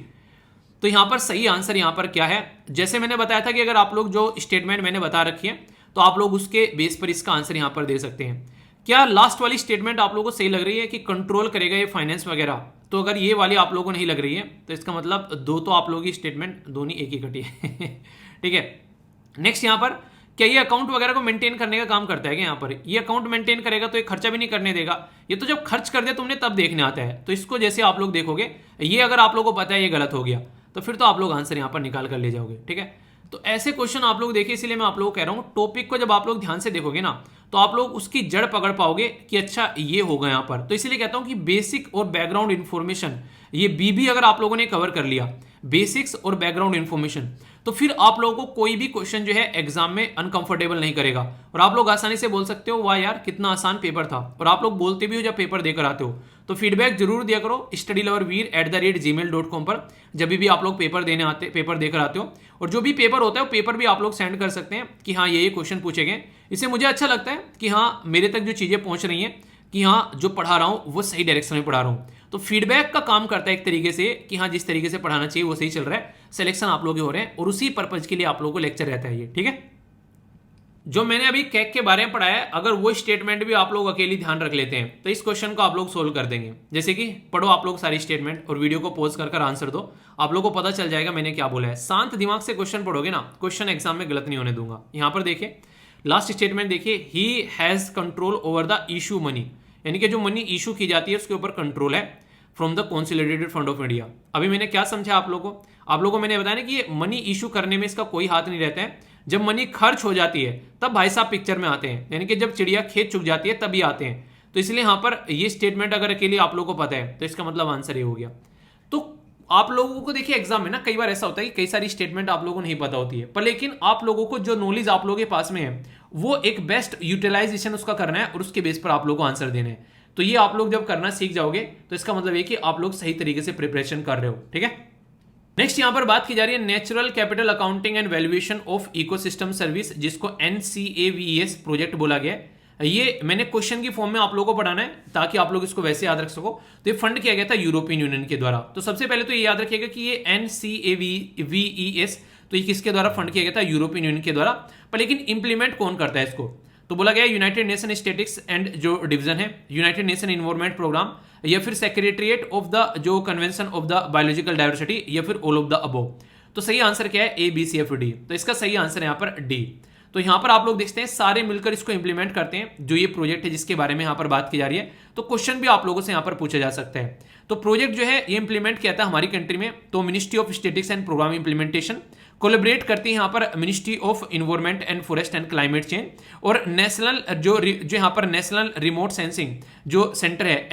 तो यहां पर सही आंसर यहां पर क्या है, जैसे मैंने बताया था कि अगर आप लोग जो स्टेटमेंट मैंने बता रखी है तो आप लोग उसके बेस पर इसका आंसर यहां पर दे सकते हैं। क्या लास्ट वाली स्टेटमेंट आप लोगों को सही लग रही है कि कंट्रोल करेगा ये फाइनेंस वगैरह? तो अगर ये वाली आप लोगों को नहीं लग रही है तो इसका मतलब दो तो आप लोगों की स्टेटमेंट दोनों एक ही कटी है ठीक है। नेक्स्ट यहां पर क्या ये अकाउंट वगैरह को मेंटेन करने का काम करता है क्या? यहाँ पर ये अकाउंट मेंटेन करेगा तो ये खर्चा भी नहीं करने देगा, ये तो जब खर्च कर दिया तुमने तब देखने आता है। तो इसको जैसे आप लोग देखोगे, ये अगर आप लोगों को पता है ये गलत हो गया तो फिर तो आप लोग आंसर यहाँ पर निकाल कर ले जाओगे, ठीक है। तो ऐसे क्वेश्चन आप लोग देखिए, इसीलिए मैं आप लोगों को कह रहा हूँ टॉपिक को जब आप लोग ध्यान से देखोगे ना तो आप लोग उसकी जड़ पकड़ पाओगे कि अच्छा ये होगा यहाँ पर। तो इसीलिए कहता हूँ कि बेसिक और बैकग्राउंड इन्फॉर्मेशन ये बीबी अगर आप लोगों ने कवर कर लिया, बेसिक्स और बैकग्राउंड इन्फॉर्मेशन, तो फिर आप लोगों को कोई भी क्वेश्चन जो है एग्जाम में अनकंफर्टेबल नहीं करेगा और आप लोग आसानी से बोल सकते हो वाह यार कितना आसान पेपर था। और आप लोग बोलते भी हो जब पेपर देकर आते हो, तो फीडबैक जरूर दिया करो studyloverveer@gmail.com पर जब भी आप लोग पेपर देकर आते हो। और जो भी पेपर होता है वो पेपर भी आप लोग सेंड कर सकते हैं कि हाँ ये क्वेश्चन पूछे गए। इससे मुझे अच्छा लगता है कि हाँ मेरे तक जो चीज़ें पहुँच रही हैं कि हाँ जो पढ़ा रहा हूँ वो सही डायरेक्शन में पढ़ा रहा हूँ। तो फीडबैक का काम करता है एक तरीके से कि हाँ जिस तरीके से पढ़ाना चाहिए वो सही चल रहा है, सिलेक्शन आप लोग हो रहे हैं, और उसी पर्पज के लिए आप लोगों को लेक्चर रहता है ये, ठीक है। जो मैंने अभी कैग के बारे में पढ़ाया है, अगर वो स्टेटमेंट भी आप लोग अकेली ध्यान रख लेते हैं तो इस क्वेश्चन को आप लोग सोल्व कर देंगे। जैसे कि पढ़ो आप लोग सारी स्टेटमेंट और वीडियो को पॉज कर आंसर दो, आप लोग को पता चल जाएगा मैंने क्या बोला है। शांत दिमाग से क्वेश्चन पढ़ोगे ना, क्वेश्चन एग्जाम में गलत नहीं होने दूंगा। यहां पर देखिए लास्ट स्टेटमेंट देखिए, he has control over the issue money, यानी कि जो मनी इशू की जाती है उसके ऊपर कंट्रोल है from the consolidated fund of India. अभी मैंने क्या समझा आप लोगों को मैंने बताया ना कि ये मनी इशू करने में इसका कोई हाथ नहीं रहता है, जब मनी खर्च हो जाती है तब भाई साहब पिक्चर में आते हैं, यानी कि जब चिड़िया खेत चुग जाती है तभी आते हैं। तो इसलिए यहाँ पर ये स्टेटमेंट अगर अकेले आप लोगों को पता है तो इसका मतलब आंसर ये हो गया। तो आप लोगों को देखिए एग्जाम में ना कई बार ऐसा होता है कि कई सारी स्टेटमेंट आप लोगों को नहीं पता होती है, पर लेकिन आप लोगों को जो नॉलेज आप लोगों के पास में है वो एक बेस्ट यूटिलाइजेशन उसका करना है और उसके बेस पर आप लोगों को आंसर देने हैं। तो ये आप लोग जब करना सीख जाओगे तो इसका मतलब ये कि आप लोग सही तरीके से प्रिपरेशन कर रहे हो, ठीक है। नेक्स्ट यहां पर बात की जा रही है natural capital accounting and valuation of ecosystem service, जिसको NCAVES प्रोजेक्ट बोला गया है। ये मैंने क्वेश्चन की फॉर्म में आप लोगों को पढ़ाना है ताकि आप लोग इसको वैसे याद रख सको। तो ये फंड किया गया था यूरोपियन यूनियन के द्वारा। तो सबसे पहले तो ये याद रखिएगा कि ये NCAVES तो ये किसके द्वारा फंड किया गया था? यूरोपियन यूनियन के द्वारा। पर लेकिन इंप्लीमेंट कौन करता है इसको? तो बोला गया यूनाइटेड नेशन स्टैटिस्टिक्स एंड जो डिवीजन है, यूनाइटेड नेशन इन्वायरमेंट प्रोग्राम, या फिर सेक्रेटरिएट ऑफ द जो convention of the biological diversity, या फिर ऑल ऑफ द अबोव। तो सही आंसर क्या है? ABCFD। तो इसका सही आंसर है यहाँ पर D। तो यहाँ पर आप लोग देखते हैं सारे मिलकर इसको इंप्लीमेंट करते हैं, जो ये प्रोजेक्ट है जिसके बारे में यहाँ पर बात की जा रही है। तो क्वेश्चन भी आप लोगों से यहाँ पर पूछा जा सकता है। तो प्रोजेक्ट जो है ये इंप्लीमेंट किया था हमारी कंट्री में, तो ministry of statistics and programme implementation collaborate करती है यहाँ पर ministry of environment and forest and climate change, और नेशनल जो यहाँ पर नेशनल रिमोट सेंसिंग जो सेंटर है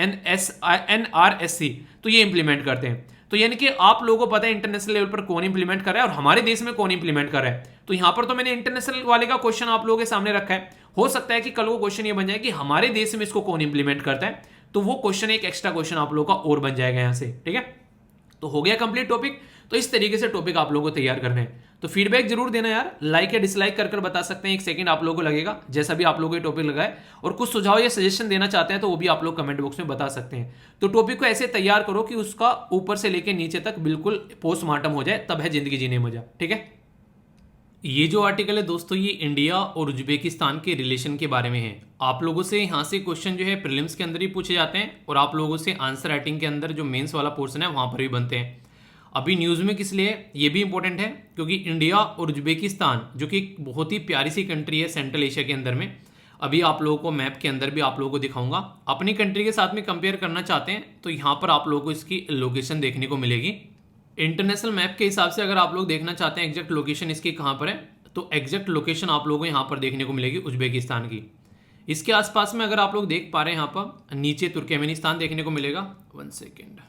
NRSC, तो ये इंप्लीमेंट करते हैं। तो यानी कि आप लोगों को पता है इंटरनेशनल लेवल पर कौन इंप्लीमेंट कर रहा है और हमारे देश में कौन इंप्लीमेंट कर रहा है। तो यहां पर तो मैंने इंटरनेशनल वाले का क्वेश्चन आप लोगों के सामने रखा है। हो सकता है कि कल वो क्वेश्चन ये बन जाए कि हमारे देश में इसको कौन इंप्लीमेंट करता है, तो वो क्वेश्चन एक एक्स्ट्रा क्वेश्चन आप लोगों का और बन जाएगा यहां से, ठीक है। तो हो गया कंप्लीट टॉपिक। तो इस तरीके से टॉपिक आप लोगों को तैयार करने हैं। तो फीडबैक जरूर देना यार, लाइक या डिसलाइक कर बता सकते हैं, 1 सेकंड आप लोगों को लगेगा, जैसा भी आप लोगों को ये टॉपिक लगा है। और कुछ सुझाव या सजेशन देना चाहते हैं तो वो भी आप लोग कमेंट बॉक्स में बता सकते हैं। तो टॉपिक को ऐसे तैयार करो कि उसका ऊपर से लेकर नीचे तक बिल्कुल पोस्टमार्टम हो जाए, तब है जिंदगी जीने मजा। ठीक है, ये जो आर्टिकल है दोस्तों, ये इंडिया और उज्बेकिस्तान के रिलेशन के बारे में है। आप लोगों से यहाँ से क्वेश्चन जो है प्रीलिम्स के अंदर ही पूछे जाते हैं और आप लोगों से आंसर राइटिंग के अंदर जो मेंस वाला पोर्शन है वहाँ पर भी बनते हैं। अभी न्यूज़ में किस लिए ये भी इंपॉर्टेंट है, क्योंकि इंडिया और उज्बेकिस्तान जो कि एक बहुत ही प्यारी सी कंट्री है सेंट्रल एशिया के अंदर में, अभी आप लोगों को मैप के अंदर भी आप लोगों को दिखाऊंगा, अपनी कंट्री के साथ में कंपेयर करना चाहते हैं तो यहाँ पर आप लोगों को इसकी लोकेशन देखने को मिलेगी। इंटरनेशनल मैप के हिसाब से अगर आप लोग देखना चाहते हैं एग्जैक्ट लोकेशन इसकी कहाँ पर है, तो एग्जैक्ट लोकेशन आप लोगों को यहाँ पर देखने को मिलेगी उज्बेकिस्तान की। इसके आसपास में अगर आप लोग देख पा रहे हैं, यहाँ पर नीचे तुर्कमेनिस्तान देखने को मिलेगा, 1 सेकेंड,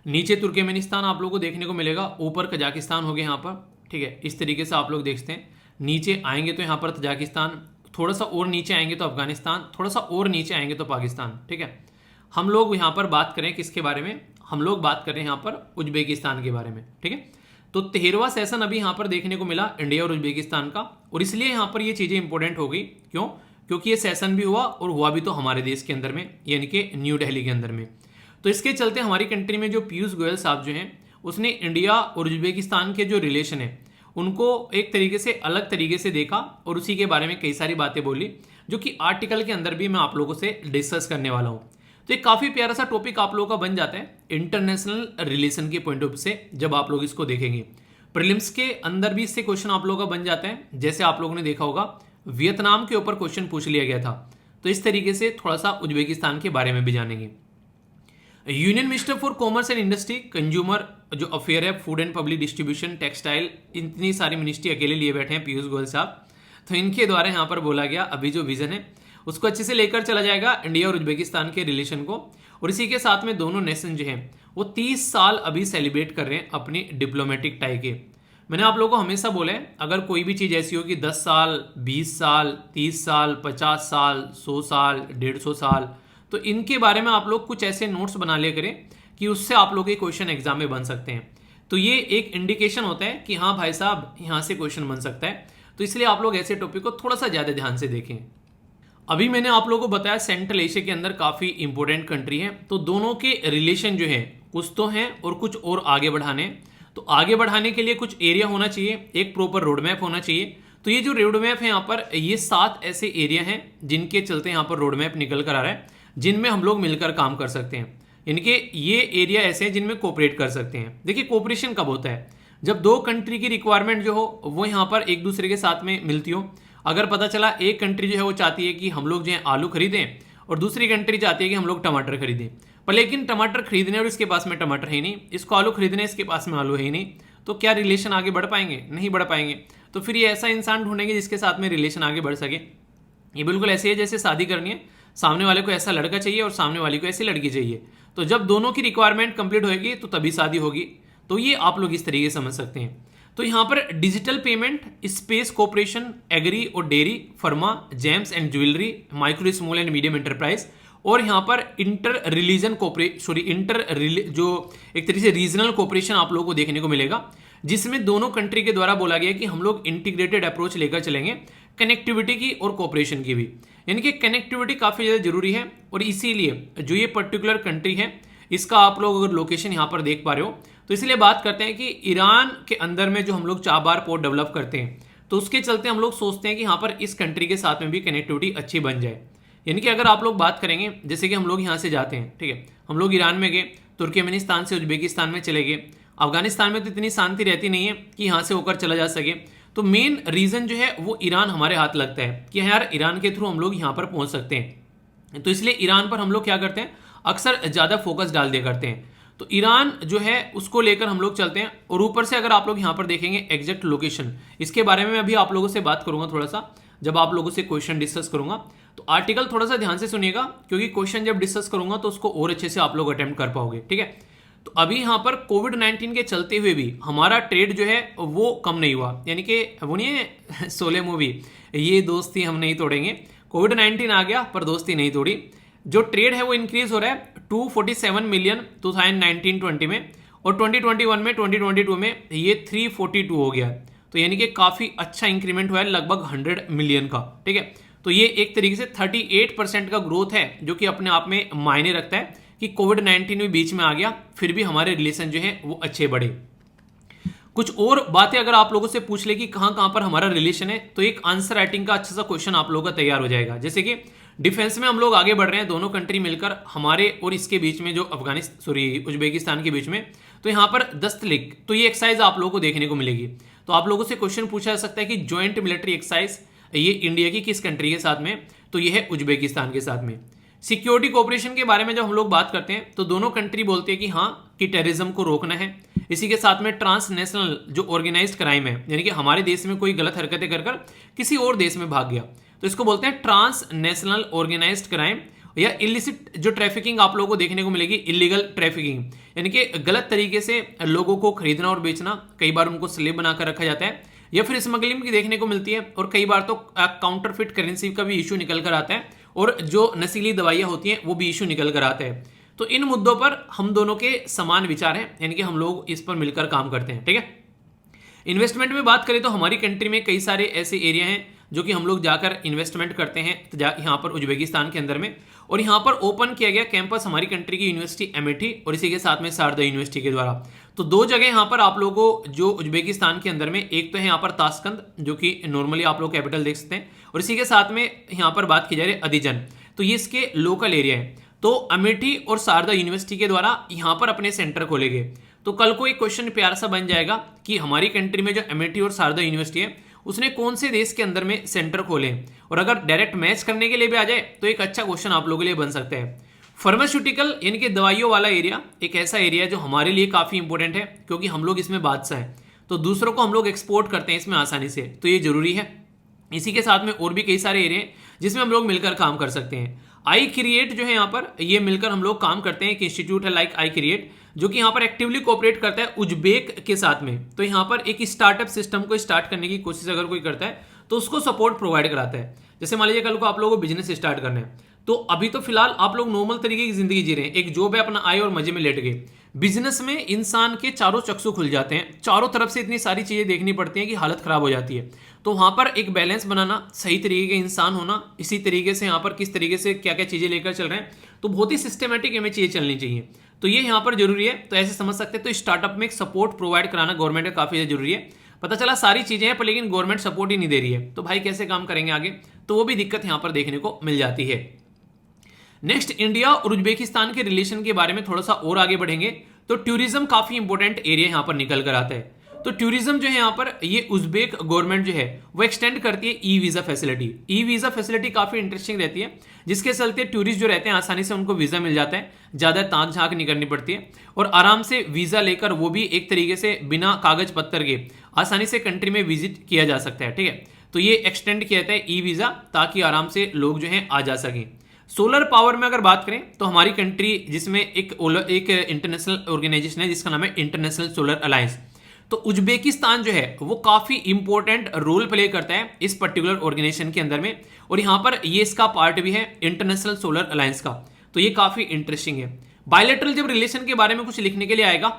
नीचे तुर्कमेनिस्तान आप लोगों को देखने को मिलेगा, ऊपर कजाकिस्तान हो गया यहाँ पर। ठीक है, इस तरीके से आप लोग देखते हैं, नीचे आएंगे तो यहाँ पर तजाकिस्तान, थोड़ा सा और नीचे आएंगे तो अफगानिस्तान, थोड़ा सा और नीचे आएंगे तो पाकिस्तान। ठीक है, हम लोग यहाँ पर बात करें किसके बारे में, हम लोग बात करें यहाँ पर उज्बेकिस्तान के बारे में। ठीक है, तो 13वां सेशन अभी यहाँ पर देखने को मिला इंडिया और उज्बेकिस्तान का, और इसलिए यहाँ पर ये चीज़ें इंपॉर्टेंट हो गई। क्यों? क्योंकि ये सेशन भी हुआ और हुआ भी तो हमारे देश के अंदर में, यानी कि न्यू दिल्ली के अंदर में। तो इसके चलते हमारी कंट्री में जो पीयूष गोयल साहब जो हैं, उसने इंडिया और उज्बेकिस्तान के जो रिलेशन है उनको एक तरीके से अलग तरीके से देखा और उसी के बारे में कई सारी बातें बोली, जो कि आर्टिकल के अंदर भी मैं आप लोगों से डिस्कस करने वाला हूँ। तो एक काफ़ी प्यारा सा टॉपिक आप लोगों का बन जाता है इंटरनेशनल रिलेशन के पॉइंट ऑफ व्यू से, जब आप लोग इसको देखेंगे। प्रीलिम्स के अंदर भी इससे क्वेश्चन आप लोगों का बन जाता है, जैसे आप लोगों ने देखा होगा वियतनाम के ऊपर क्वेश्चन पूछ लिया गया था। तो इस तरीके से थोड़ा सा उज्बेकिस्तान के बारे में भी जानेंगे। Union minister for commerce and industry, consumer जो अफेयर है, food and public distribution, textile, इतनी सारी मिनिस्ट्री अकेले लिए बैठे हैं पीयूष गोयल साहब। तो इनके द्वारा यहाँ पर बोला गया अभी जो विजन है उसको अच्छे से लेकर चला जाएगा इंडिया और उज्बेकिस्तान के रिलेशन को। और इसी के साथ में दोनों नेशन जो हैं वो 30 साल अभी सेलिब्रेट कर रहे हैं अपनी डिप्लोमेटिक टाई के। मैंने आप लोगों को हमेशा बोला है, अगर कोई भी चीज़ ऐसी हो कि 10 साल, 20 साल, 30 साल, 50 साल, 100 साल, 150 साल, तो इनके बारे में आप लोग कुछ ऐसे नोट्स बना ले करें कि उससे आप लोग के क्वेश्चन एग्जाम में बन सकते हैं। तो ये एक इंडिकेशन होता है कि हाँ भाई साहब यहाँ से क्वेश्चन बन सकता है। तो इसलिए आप लोग ऐसे टॉपिक को थोड़ा सा ज़्यादा ध्यान से देखें। अभी मैंने आप लोगों को बताया सेंट्रल एशिया के अंदर काफ़ी इंपॉर्टेंट कंट्री है, तो दोनों के रिलेशन जो है कुछ तो हैं और कुछ और आगे बढ़ाने। तो आगे बढ़ाने के लिए कुछ एरिया होना चाहिए, एक प्रॉपर रोड मैप होना चाहिए। तो ये जो रोड मैप है यहाँ पर, ये 7 ऐसे एरिया हैं जिनके चलते यहाँ पर रोड मैप निकल कर आ रहा है, जिनमें हम लोग मिलकर काम कर सकते हैं। यानी कि ये एरिया ऐसे हैं जिनमें कोऑपरेट कर सकते हैं। देखिए कोऑपरेशन कब होता है, जब 2 कंट्री की रिक्वायरमेंट जो हो वो यहाँ पर एक दूसरे के साथ में मिलती हो। अगर पता चला एक कंट्री जो है वो चाहती है कि हम लोग जो है आलू खरीदें और दूसरी कंट्री चाहती है कि हम लोग टमाटर खरीदें, पर लेकिन टमाटर खरीदने और इसके पास में टमाटर है नहीं, इसको आलू खरीदने इसके पास में आलू है ही नहीं, तो क्या रिलेशन आगे बढ़ पाएंगे? नहीं बढ़ पाएंगे। तो फिर ये ऐसा इंसान ढूंढेंगे जिसके साथ में रिलेशन आगे बढ़ सके। ये बिल्कुल ऐसे है जैसे शादी करनी है, सामने वाले को ऐसा लड़का चाहिए और सामने वाली को ऐसी लड़की चाहिए। तो जब दोनों की रिक्वायरमेंट कंप्लीट होगी तो तभी शादी होगी। तो ये आप लोग इस तरीके से समझ सकते हैं। तो यहाँ पर digital payment, space cooperation, agri और dairy, pharma, gems and jewellery, micro small and medium enterprise, और यहाँ पर इंटर रिलीजन जो एक तरीके से रीजनल कोऑपरेशन आप लोगों को देखने को मिलेगा, जिसमें दोनों कंट्री के द्वारा बोला गया कि हम लोग इंटीग्रेटेड अप्रोच लेकर चलेंगे कनेक्टिविटी की और कोऑपरेशन की भी। यानी कि कनेक्टिविटी काफ़ी ज़्यादा जरूरी है, और इसीलिए जो ये पर्टिकुलर कंट्री है इसका आप लोग अगर लोकेशन यहाँ पर देख पा रहे हो, तो इसलिए बात करते हैं कि ईरान के अंदर में जो हम लोग चाबार पोर्ट डेवलप करते हैं, तो उसके चलते हम लोग सोचते हैं कि यहाँ पर इस कंट्री के साथ में भी कनेक्टिविटी अच्छी बन जाए। यानी कि अगर आप लोग बात करेंगे, जैसे कि हम लोग यहाँ से जाते हैं, ठीक है, हम लोग ईरान में गए, तुर्कमेनिस्तान से उज्बेकिस्तान में चले गए, अफगानिस्तान में तो इतनी शांति रहती नहीं है कि यहाँ से होकर चला जा सके। तो मेन रीज़न जो है वो ईरान हमारे हाथ लगता है कि यार ईरान के थ्रू हम लोग यहाँ पर पहुँच सकते हैं। तो इसलिए ईरान पर हम लोग क्या करते हैं, अक्सर ज़्यादा फोकस डाल दिया करते हैं। तो ईरान जो है उसको लेकर हम लोग चलते हैं। और ऊपर से अगर आप लोग यहाँ पर देखेंगे एग्जैक्ट लोकेशन, इसके बारे में अभी आप लोगों से बात करूंगा थोड़ा सा, जब आप लोगों से क्वेश्चन डिस्कस करूंगा। तो आर्टिकल थोड़ा सा ध्यान से सुनिएगा, क्योंकि क्वेश्चन जब डिस्कस करूंगा तो उसको और अच्छे से आप लोग अटेम्प्ट कर पाओगे। ठीक है, तो अभी यहाँ पर कोविड-19 के चलते हुए भी हमारा ट्रेड जो है वो कम नहीं हुआ। यानी कि वो नहीं है शोले मूवी, ये दोस्ती हम नहीं तोड़ेंगे, कोविड-19 आ गया पर दोस्ती नहीं तोड़ी। जो ट्रेड है वो इंक्रीज हो रहा है 247 मिलियन 2019-20 में, और 2021 में 2022 में ये 342 हो गया। तो यानी कि काफ़ी अच्छा इंक्रीमेंट हुआ है, लगभग 100 मिलियन का, ठीक है। तो ये एक तरीके से 38% का ग्रोथ है, जो कि अपने आप में मायने रखता है कि कोविड-19 भी बीच में आ गया, फिर भी हमारे रिलेशन जो है वो अच्छे बढ़े। कुछ और बातें अगर आप लोगों से पूछ ले कि कहाँ कहाँ पर हमारा रिलेशन है, तो एक आंसर राइटिंग का अच्छा सा क्वेश्चन आप लोगों का तैयार हो जाएगा। जैसे कि डिफेंस में हम लोग आगे बढ़ रहे हैं, दोनों कंट्री मिलकर, हमारे और इसके बीच में जो उज्बेकिस्तान के बीच में, तो यहाँ पर दस्तलिक, तो ये एक्सरसाइज आप लोगों को देखने को मिलेगी। तो आप लोगों से क्वेश्चन पूछा जा सकता है कि ज्वाइंट मिलिट्री एक्सरसाइज ये इंडिया की किस कंट्री के साथ में, तो ये है उज्बेकिस्तान के साथ में। सिक्योरिटी कोऑपरेशन के बारे में जब हम लोग बात करते हैं तो दोनों कंट्री बोलते हैं कि हाँ कि टेररिज्म को रोकना है। इसी के साथ में ट्रांसनेशनल जो ऑर्गेनाइज्ड क्राइम है, यानी कि हमारे देश में कोई गलत हरकतें कर कर किसी और देश में भाग गया, तो इसको बोलते हैं ट्रांसनेशनल ऑर्गेनाइज्ड क्राइम, या इलिसिट जो ट्रैफिकिंग आप लोगों को देखने को मिलेगी, इलीगल ट्रैफिकिंग, यानी कि गलत तरीके से लोगों को खरीदना और बेचना, कई बार उनको स्लेव बनाकर रखा जाता है, या फिर स्मगलिंग की देखने को मिलती है, और कई बार तो काउंटरफिट करेंसी का भी इशू निकल कर आता है, और जो नशीली दवाइयां होती हैं वो भी इशू निकल कर आता है। तो इन मुद्दों पर हम दोनों के समान विचार हैं, यानी कि हम लोग इस पर मिलकर काम करते हैं, ठीक है। इन्वेस्टमेंट में बात करें तो हमारी कंट्री में कई सारे ऐसे एरिया हैं जो कि हम लोग जाकर इन्वेस्टमेंट करते हैं, तो यहाँ पर उज्बेकिस्तान के अंदर में, और यहाँ पर ओपन किया गया कैंपस हमारी कंट्री की यूनिवर्सिटी अमेठी और इसी के साथ में शारदा यूनिवर्सिटी के द्वारा। तो दो जगह यहाँ पर आप लोगों को जो उज्बेकिस्तान के अंदर में, एक तो है यहाँ पर ताशकंद, जो कि नॉर्मली आप लोग कैपिटल देख सकते हैं, और इसी के साथ में यहाँ पर बात की जा रही है अदीजन, तो ये इसके लोकल एरिया है। तो अमेठी और शारदा यूनिवर्सिटी के द्वारा यहाँ पर अपने सेंटर खोले गए। तो कल को एक क्वेश्चन प्यारा सा बन जाएगा कि हमारी कंट्री में जो अमेठी और शारदा यूनिवर्सिटी है उसने कौन से देश के अंदर में सेंटर खोले, और अगर डायरेक्ट मैच करने के लिए भी आ जाए तो एक अच्छा क्वेश्चन आप लोगों के लिए बन सकता है। फार्मास्यूटिकल यानी कि दवाइयों वाला एरिया एक ऐसा एरिया है जो हमारे लिए काफ़ी इंपॉर्टेंट है, क्योंकि हम लोग इसमें बादशाह हैं, तो दूसरों को हम लोग एक्सपोर्ट करते हैं इसमें आसानी से, तो ये जरूरी है। इसी के साथ में और भी कई सारे एरिया जिसमें हम लोग मिलकर काम कर सकते हैं। आई क्रिएट जो है यहाँ पर, ये मिलकर हम लोग काम करते हैं, एक इंस्टीट्यूट है लाइक आई क्रिएट, जो कि यहाँ पर एक्टिवली कोऑपरेट करता है उज्बेक के साथ में। तो यहाँ पर एक स्टार्टअप सिस्टम को स्टार्ट करने की कोशिश अगर कोई करता है तो उसको सपोर्ट प्रोवाइड कराता है। जैसे मान लीजिए कल को आप लोगों को बिजनेस स्टार्ट करना है, तो अभी तो फिलहाल आप लोग नॉर्मल तरीके की जिंदगी जी रहे हैं, एक जॉब है, अपना आए और मजे में लेट गए। बिजनेस में इंसान के चारों चक्षु खुल जाते हैं, चारों तरफ से इतनी सारी चीजें देखनी पड़ती हैं कि हालत खराब हो जाती है। तो वहां पर एक बैलेंस बनाना, सही तरीके के इंसान होना, इसी तरीके से यहाँ पर किस तरीके से क्या क्या चीजें लेकर चल रहे हैं, तो बहुत ही सिस्टमेटिक हमें चीजें चलनी चाहिए। तो ये यहाँ पर जरूरी है, तो ऐसे समझ सकते हैं। तो स्टार्टअप में एक सपोर्ट प्रोवाइड कराना गवर्नमेंट का काफी जरूरी है। पता चला सारी चीजें हैं पर लेकिन गवर्नमेंट सपोर्ट ही नहीं दे रही है, तो भाई कैसे काम करेंगे आगे, तो वो भी दिक्कत यहाँ पर देखने को मिल जाती है। नेक्स्ट, इंडिया और उज्बेकिस्तान के रिलेशन के बारे में थोड़ा सा और आगे बढ़ेंगे। तो टूरिज्म काफी इंपॉर्टेंट एरिया यहाँ पर निकल कर आता है। तो टूरिज्म जो है यहाँ पर, ये उज्बेक गवर्नमेंट जो है वो एक्सटेंड करती है e visa facility. E visa facility काफी इंटरेस्टिंग रहती है, जिसके चलते टूरिस्ट जो रहते हैं आसानी से उनको वीजा मिल जाता है, ज्यादा ताक झांक नहीं करनी पड़ती है, और आराम से वीजा लेकर, वो भी एक तरीके से बिना कागज पत्तर के, आसानी से कंट्री में विजिट किया जा सकता है, ठीक है। तो ये एक्सटेंड किया जाता है ई वीजा, ताकि आराम से लोग जो है आ जा सकें। सोलर पावर में अगर बात करें तो हमारी कंट्री, जिसमें एक इंटरनेशनल ऑर्गेनाइजेशन है जिसका नाम है इंटरनेशनल सोलर अलायंस, तो उज्बेकिस्तान जो है वो काफी इंपॉर्टेंट रोल प्ले करता है इस पर्टिकुलर ऑर्गेनाइजेशन के अंदर में, और यहाँ पर ये इसका पार्ट भी है इंटरनेशनल सोलर अलायंस का। तो ये काफी इंटरेस्टिंग है। बायलैटरल जब रिलेशन के बारे में कुछ लिखने के लिए आएगा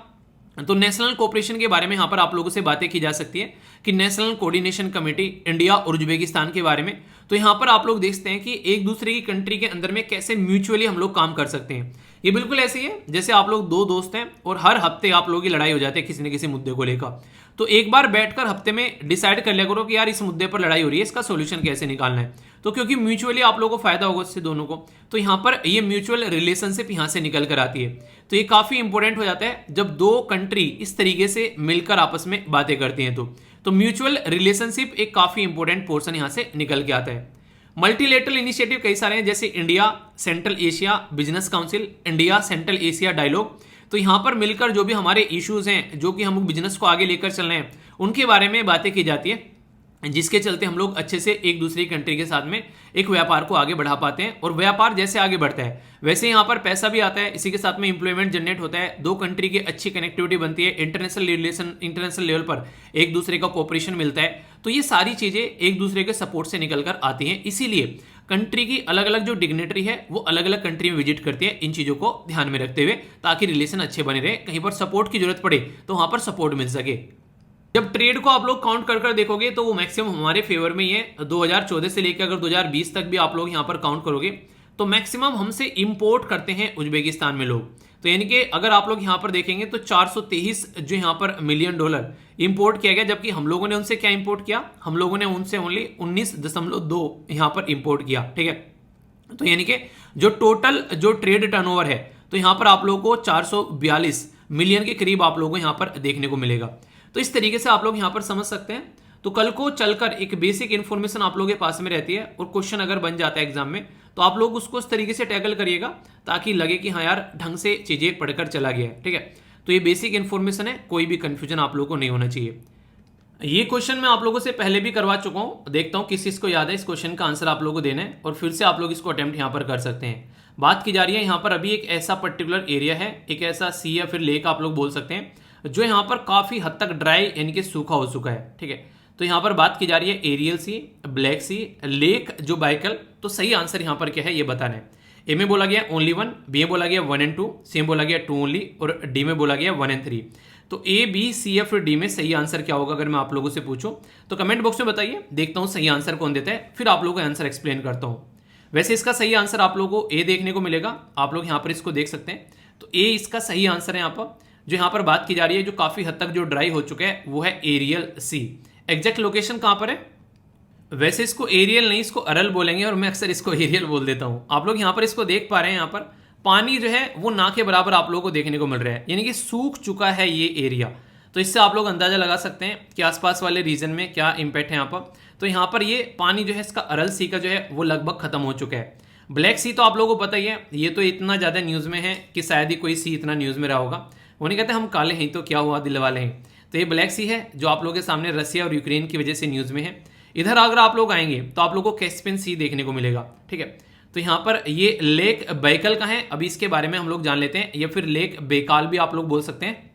तो नेशनल कोऑपरेशन के बारे में यहाँ पर आप लोगों से बातें की जा सकती है कि नेशनल कोऑर्डिनेशन कमेटी इंडिया और उज्बेकिस्तान के बारे में। तो यहाँ पर आप लोग देखते हैं कि एक दूसरे की कंट्री के अंदर में कैसे म्यूचुअली हम लोग काम कर सकते हैं। ये बिल्कुल ऐसे ही है जैसे आप लोग दो दोस्त हैं और हर हफ्ते आप लोगों की लड़ाई हो जाती है किसी न किसी मुद्दे को लेकर। तो एक बार बैठकर हफ्ते में डिसाइड कर लिया करो कि यार इस मुद्दे पर लड़ाई हो रही है, इसका सोल्यूशन कैसे निकालना है। तो क्योंकि म्यूचुअली आप लोगों को फायदा होगा इससे दोनों को, तो यहाँ पर ये म्यूचुअल रिलेशनशिप यहाँ से निकल कर आती है। तो ये काफी इंपॉर्टेंट हो जाता है जब दो कंट्री इस तरीके से मिलकर आपस में बातें करती हैं। तो म्यूचुअल रिलेशनशिप एक काफी इंपॉर्टेंट पोर्शन यहाँ से निकल के आता है। मल्टीलेटरल इनिशिएटिव कई सारे हैं, जैसे India Central Asia business council, India Central Asia dialogue. तो यहाँ पर मिलकर जो भी हमारे इश्यूज हैं, जो कि हम बिजनेस को आगे लेकर चल रहे हैं, उनके बारे में बातें की जाती है, जिसके चलते हम लोग अच्छे से एक दूसरी कंट्री के साथ में एक व्यापार को आगे बढ़ा पाते हैं। और व्यापार जैसे आगे बढ़ता है वैसे यहाँ पर पैसा भी आता है, इसी के साथ में इंप्लॉयमेंट जनरेट होता है, दो कंट्री की अच्छी कनेक्टिविटी बनती है, इंटरनेशनल लेवल पर एक दूसरे का कोऑपरेशन मिलता है। तो ये सारी चीजें एक दूसरे के सपोर्ट से निकल कर आती हैं। इसीलिए कंट्री की अलग अलग जो डिग्नेटरी है वो अलग अलग कंट्री में विजिट करती है, इन चीज़ों को ध्यान में रखते हुए, ताकि रिलेशन अच्छे बने रहे, कहीं पर सपोर्ट की जरूरत पड़े तो वहां पर सपोर्ट मिल सके। जब ट्रेड को आप लोग काउंट कर देखोगे तो वो मैक्सिमम हमारे फेवर में ही है। 2014 से लेकर अगर 2020 तक भी आप लोग यहाँ पर काउंट करोगे तो मैक्सिमम हमसे इंपोर्ट करते हैं उज्बेकिस्तान में लोग। तो यानी कि अगर आप लोग यहाँ पर देखेंगे तो 423 जो यहाँ पर मिलियन डॉलर इंपोर्ट किया गया, जबकि हम लोगों ने उनसे क्या इंपोर्ट किया, हम लोगों ने उनसे ओनली 19.2 यहाँ पर इंपोर्ट किया। ठीक है, तो यानी कि जो टोटल जो ट्रेड टर्नओवर है तो यहाँ पर आप लोगों को 442 मिलियन के करीब आप लोगों को यहाँ पर देखने को मिलेगा। तो इस तरीके से आप लोग यहाँ पर समझ सकते हैं। तो कल को चलकर एक बेसिक इन्फॉर्मेशन आप लोगों के पास में रहती है और क्वेश्चन अगर बन जाता है एग्जाम में तो आप लोग उसको उस तरीके से टैकल करिएगा ताकि लगे कि हाँ यार ढंग से चीजें पढ़कर चला गया है। ठीक है, तो ये बेसिक इन्फॉर्मेशन है, कोई भी कंफ्यूजन आप लोगों को नहीं होना चाहिए। ये क्वेश्चन मैं आप लोगों से पहले भी करवा चुका हूं, देखता हूं किस चीज को याद है। इस क्वेश्चन का आंसर आप लोगों को देना है और फिर से आप लोग इसको अटेम्प्ट यहां पर कर सकते हैं। बात की जा रही है यहाँ पर अभी एक ऐसा पर्टिकुलर एरिया है, एक ऐसा सी या फिर लेक आप लोग बोल सकते हैं, जो यहाँ पर काफी हद तक ड्राई यानी कि सूखा हो चुका है। ठीक है, तो यहाँ पर बात की जा रही है एरियल सी, ब्लैक सी, लेक जो बाइकल। तो सही आंसर यहाँ पर क्या है ये बताना है। ए में बोला गया ओनली 1, बी में बोला गया 1 and 2, सी में बोला गया 2 ओनली और डी में बोला गया 1 and 3। तो ए, बी, सी या फिर डी में सही आंसर क्या होगा अगर मैं आप लोगों से पूछूं तो कमेंट बॉक्स में बताइए, देखता हूं सही आंसर कौन देता है, फिर आप लोगों को आंसर एक्सप्लेन करता हूं। वैसे इसका सही आंसर आप लोगों को ए देखने को मिलेगा, आप लोग यहाँ पर इसको देख सकते हैं। तो ए इसका सही आंसर है यहाँ पर। जो यहाँ पर बात की जा रही है जो काफी हद तक जो ड्राई हो चुका है वो है एरियल सी। एग्जैक्ट लोकेशन कहां पर है, वैसे इसको एरियल नहीं इसको अरल बोलेंगे और मैं अक्सर इसको एरियल बोल देता हूं। आप लोग यहाँ पर इसको देख पा रहे हैं, यहाँ पर पानी जो है वो ना के बराबर आप लोगों को देखने को मिल रहा है, यानी कि सूख चुका है ये एरिया। तो इससे आप लोग अंदाजा लगा सकते हैं कि आसपास वाले रीजन में क्या इंपैक्ट है यहाँ पर। तो यहाँ पर ये पानी जो है इसका अरल सी का जो है वो लगभग खत्म हो चुका है। ब्लैक सी तो आप लोगों को पता ही है, ये तो इतना ज्यादा न्यूज में है कि शायद ही कोई सी इतना न्यूज में रहा होगा। वो नहीं कहते हम काले हैं तो क्या हुआ दिल वाले हैं, तो ये ब्लैक सी है जो आप लोगों के सामने रसिया और यूक्रेन की वजह से न्यूज में है। इधर अगर आप लोग आएंगे तो आप लोगों को कैस्पियन सी देखने को मिलेगा। ठीक है, तो यहाँ पर ये लेक बैकल का है, अभी इसके बारे में हम लोग जान लेते हैं, या फिर लेक बेकाल भी आप लोग बोल सकते हैं।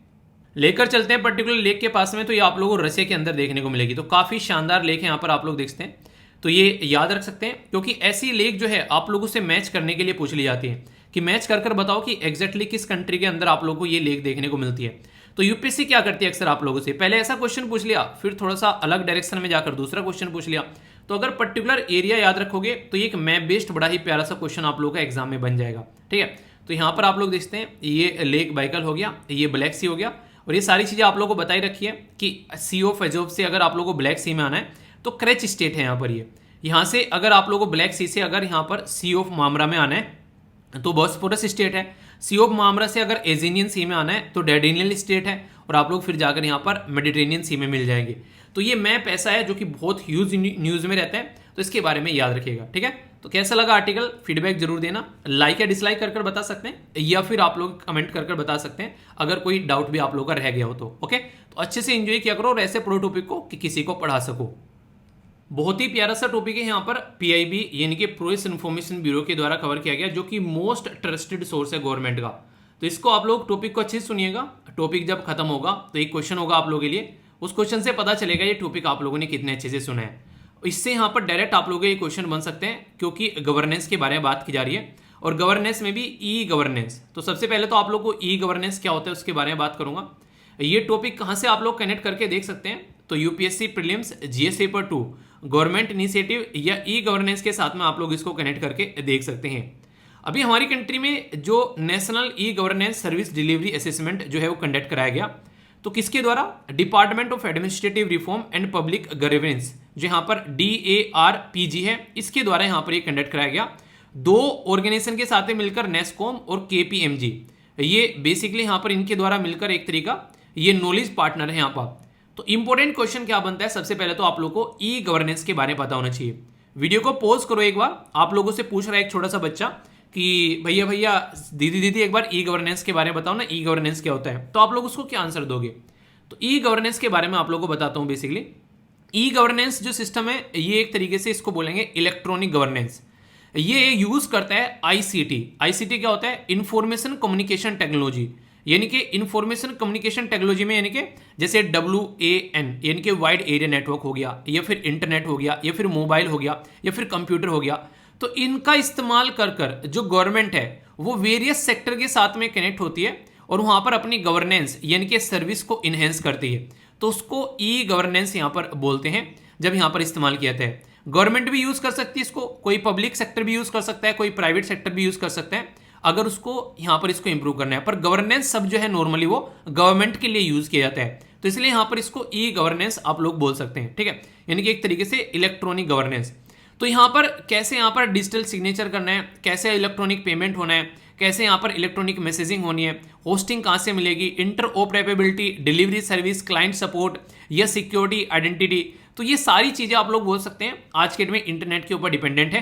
लेकर चलते हैं पर्टिकुलर लेक के पास में, तो ये आप लोगों को रसिया के अंदर देखने को मिलेगी। तो काफी शानदार लेक है यहाँ पर आप लोग देखते हैं, तो ये याद रख सकते हैं क्योंकि ऐसी लेक जो है आप लोगों से मैच करने के लिए पूछ ली जाती है कि मैच कर बताओ कि एग्जैक्टली किस कंट्री के अंदर आप लोगों को ये लेक देखने को मिलती है। तो यूपीएससी क्या करती है अक्सर आप लोगों से, पहले ऐसा क्वेश्चन पूछ लिया, फिर थोड़ा सा अलग डायरेक्शन में जाकर दूसरा क्वेश्चन पूछ लिया। तो अगर पर्टिकुलर एरिया याद रखोगे तो ये एक मैप बेस्ड बड़ा ही प्यारा सा क्वेश्चन आप लोगों का एग्जाम में बन जाएगा। ठीक है, तो यहाँ पर आप लोग देखते हैं ये लेक बाइकल हो गया, ये ब्लैक सी हो गया, और ये सारी चीजें आप लोगों को बताई रखी है कि सी ऑफ एजोव से अगर आप लोगों को ब्लैक सी में आना है तो क्रेच स्टेट है यहाँ पर। ये यहाँ से अगर आप लोगों को ब्लैक सी से अगर यहाँ पर सी ऑफ मामरा में आना है तो बॉस्फोरस स्टेट है। सी ऑफ मामरा से अगर एजिनियन सी में आना है तो डेर्डेनियल स्टेट है, और आप लोग फिर जाकर यहाँ पर मेडिटेरेनियन सी में मिल जाएंगे। तो ये मैप ऐसा है जो कि बहुत ह्यूज न्यूज में रहता है, तो इसके बारे में याद रखिएगा। ठीक है, तो कैसा लगा आर्टिकल, फीडबैक जरूर देना, लाइक या डिसलाइक कर बता सकते हैं, या फिर आप लोग कमेंट कर बता सकते हैं अगर कोई डाउट भी आप लोग का रह गया हो तो। ओके, तो अच्छे से एंजॉय किया करो और ऐसे पढ़ो टॉपिक को कि किसी को पढ़ा सको। बहुत ही प्यारा सा टॉपिक है यहाँ पर, पीआईबी यानी कि प्रेस इन्फॉर्मेशन ब्यूरो के द्वारा कवर किया गया, जो कि मोस्ट ट्रस्टेड सोर्स है गवर्नमेंट का। तो इसको आप लोग टॉपिक को अच्छे से सुनिएगा, टॉपिक जब खत्म होगा तो एक क्वेश्चन होगा आप लोगों के लिए, उस क्वेश्चन से पता चलेगा ये टॉपिक आप लोगों ने कितने अच्छे से सुना है। इससे यहाँ पर डायरेक्ट आप लोगों के क्वेश्चन बन सकते हैं, क्योंकि गवर्नेंस के बारे में बात की जा रही है, और गवर्नेंस में भी ई गवर्नेंस। तो सबसे पहले तो आप लोग को ई गवर्नेंस क्या होता है उसके बारे में बात करूंगा। ये टॉपिक कहाँ से आप लोग कनेक्ट करके देख सकते हैं, तो UPSC prelims GS paper 2 government initiative या ई गवर्नेंस के साथ में आप लोग इसको कनेक्ट करके देख सकते हैं। अभी हमारी कंट्री में जो national e governance service delivery assessment जो है वो कंडक्ट कराया गया, तो किसके द्वारा, department of administrative reform and public governance, जो यहाँ पर DARPG है, इसके द्वारा यहाँ पर ये कंडक्ट कराया गया। 2 ऑर्गेनाइजेशन के साथ मिलकर नेस्कॉम और KPMG, ये बेसिकली यहाँ पर इनके द्वारा मिलकर एक तरीका ये नॉलेज पार्टनर है यहाँ पर। तो इंपॉर्टेंट क्वेश्चन क्या बनता है, सबसे पहले तो आप लोगों को ई गवर्नेंस के बारे में पता होना चाहिए। वीडियो को पॉज करो एक बार, आप लोगों से पूछ रहा है एक छोटा सा बच्चा कि भैया दीदी एक बार ई गवर्नेंस के बारे में बताओ ना, ई गवर्नेंस क्या होता है, तो आप लोग उसको क्या आंसर दोगे। तो ई गवर्नेंस के बारे में आप लोगों को बताता हूं। बेसिकली ई गवर्नेंस जो सिस्टम है ये एक तरीके से इसको बोलेंगे इलेक्ट्रॉनिक गवर्नेंस। ये यूज करता है आईसीटी क्या होता है, इंफॉर्मेशन कम्युनिकेशन टेक्नोलॉजी, यानी कि इंफॉर्मेशन कम्युनिकेशन टेक्नोलॉजी में यानी कि जैसे WAN यानी कि वाइड एरिया नेटवर्क हो गया, या फिर इंटरनेट हो गया, या फिर मोबाइल हो गया, या फिर कंप्यूटर हो गया। तो इनका इस्तेमाल कर कर जो गवर्नमेंट है वो वेरियस सेक्टर के साथ में कनेक्ट होती है और वहां पर अपनी गवर्नेंस यानी कि सर्विस को इनहेंस करती है। तो उसको ई गवर्नेंस यहां पर बोलते हैं जब यहां पर इस्तेमाल किया जाता है। गवर्नमेंट भी यूज कर सकती है इसको, कोई पब्लिक सेक्टर भी यूज कर सकता है, कोई प्राइवेट सेक्टर भी यूज कर सकता है अगर उसको यहां पर इसको इंप्रूव करना है। पर गवर्नेंस सब जो है नॉर्मली वो गवर्नमेंट के लिए यूज किया जाता है, तो इसलिए यहां पर इसको ई गवर्नेंस आप लोग बोल सकते हैं, ठीक है, यानी कि एक तरीके से इलेक्ट्रॉनिक गवर्नेंस। तो यहां पर कैसे यहां पर डिजिटल सिग्नेचर करना है, कैसे इलेक्ट्रॉनिक पेमेंट होना है, कैसे यहां पर इलेक्ट्रॉनिक मैसेजिंग होनी है, होस्टिंग कहां से मिलेगी, interoperability, delivery service, client support या सिक्योरिटी, आइडेंटिटी, तो ये सारी चीजें आप लोग बोल सकते हैं आज के डेट में इंटरनेट के ऊपर डिपेंडेंट है।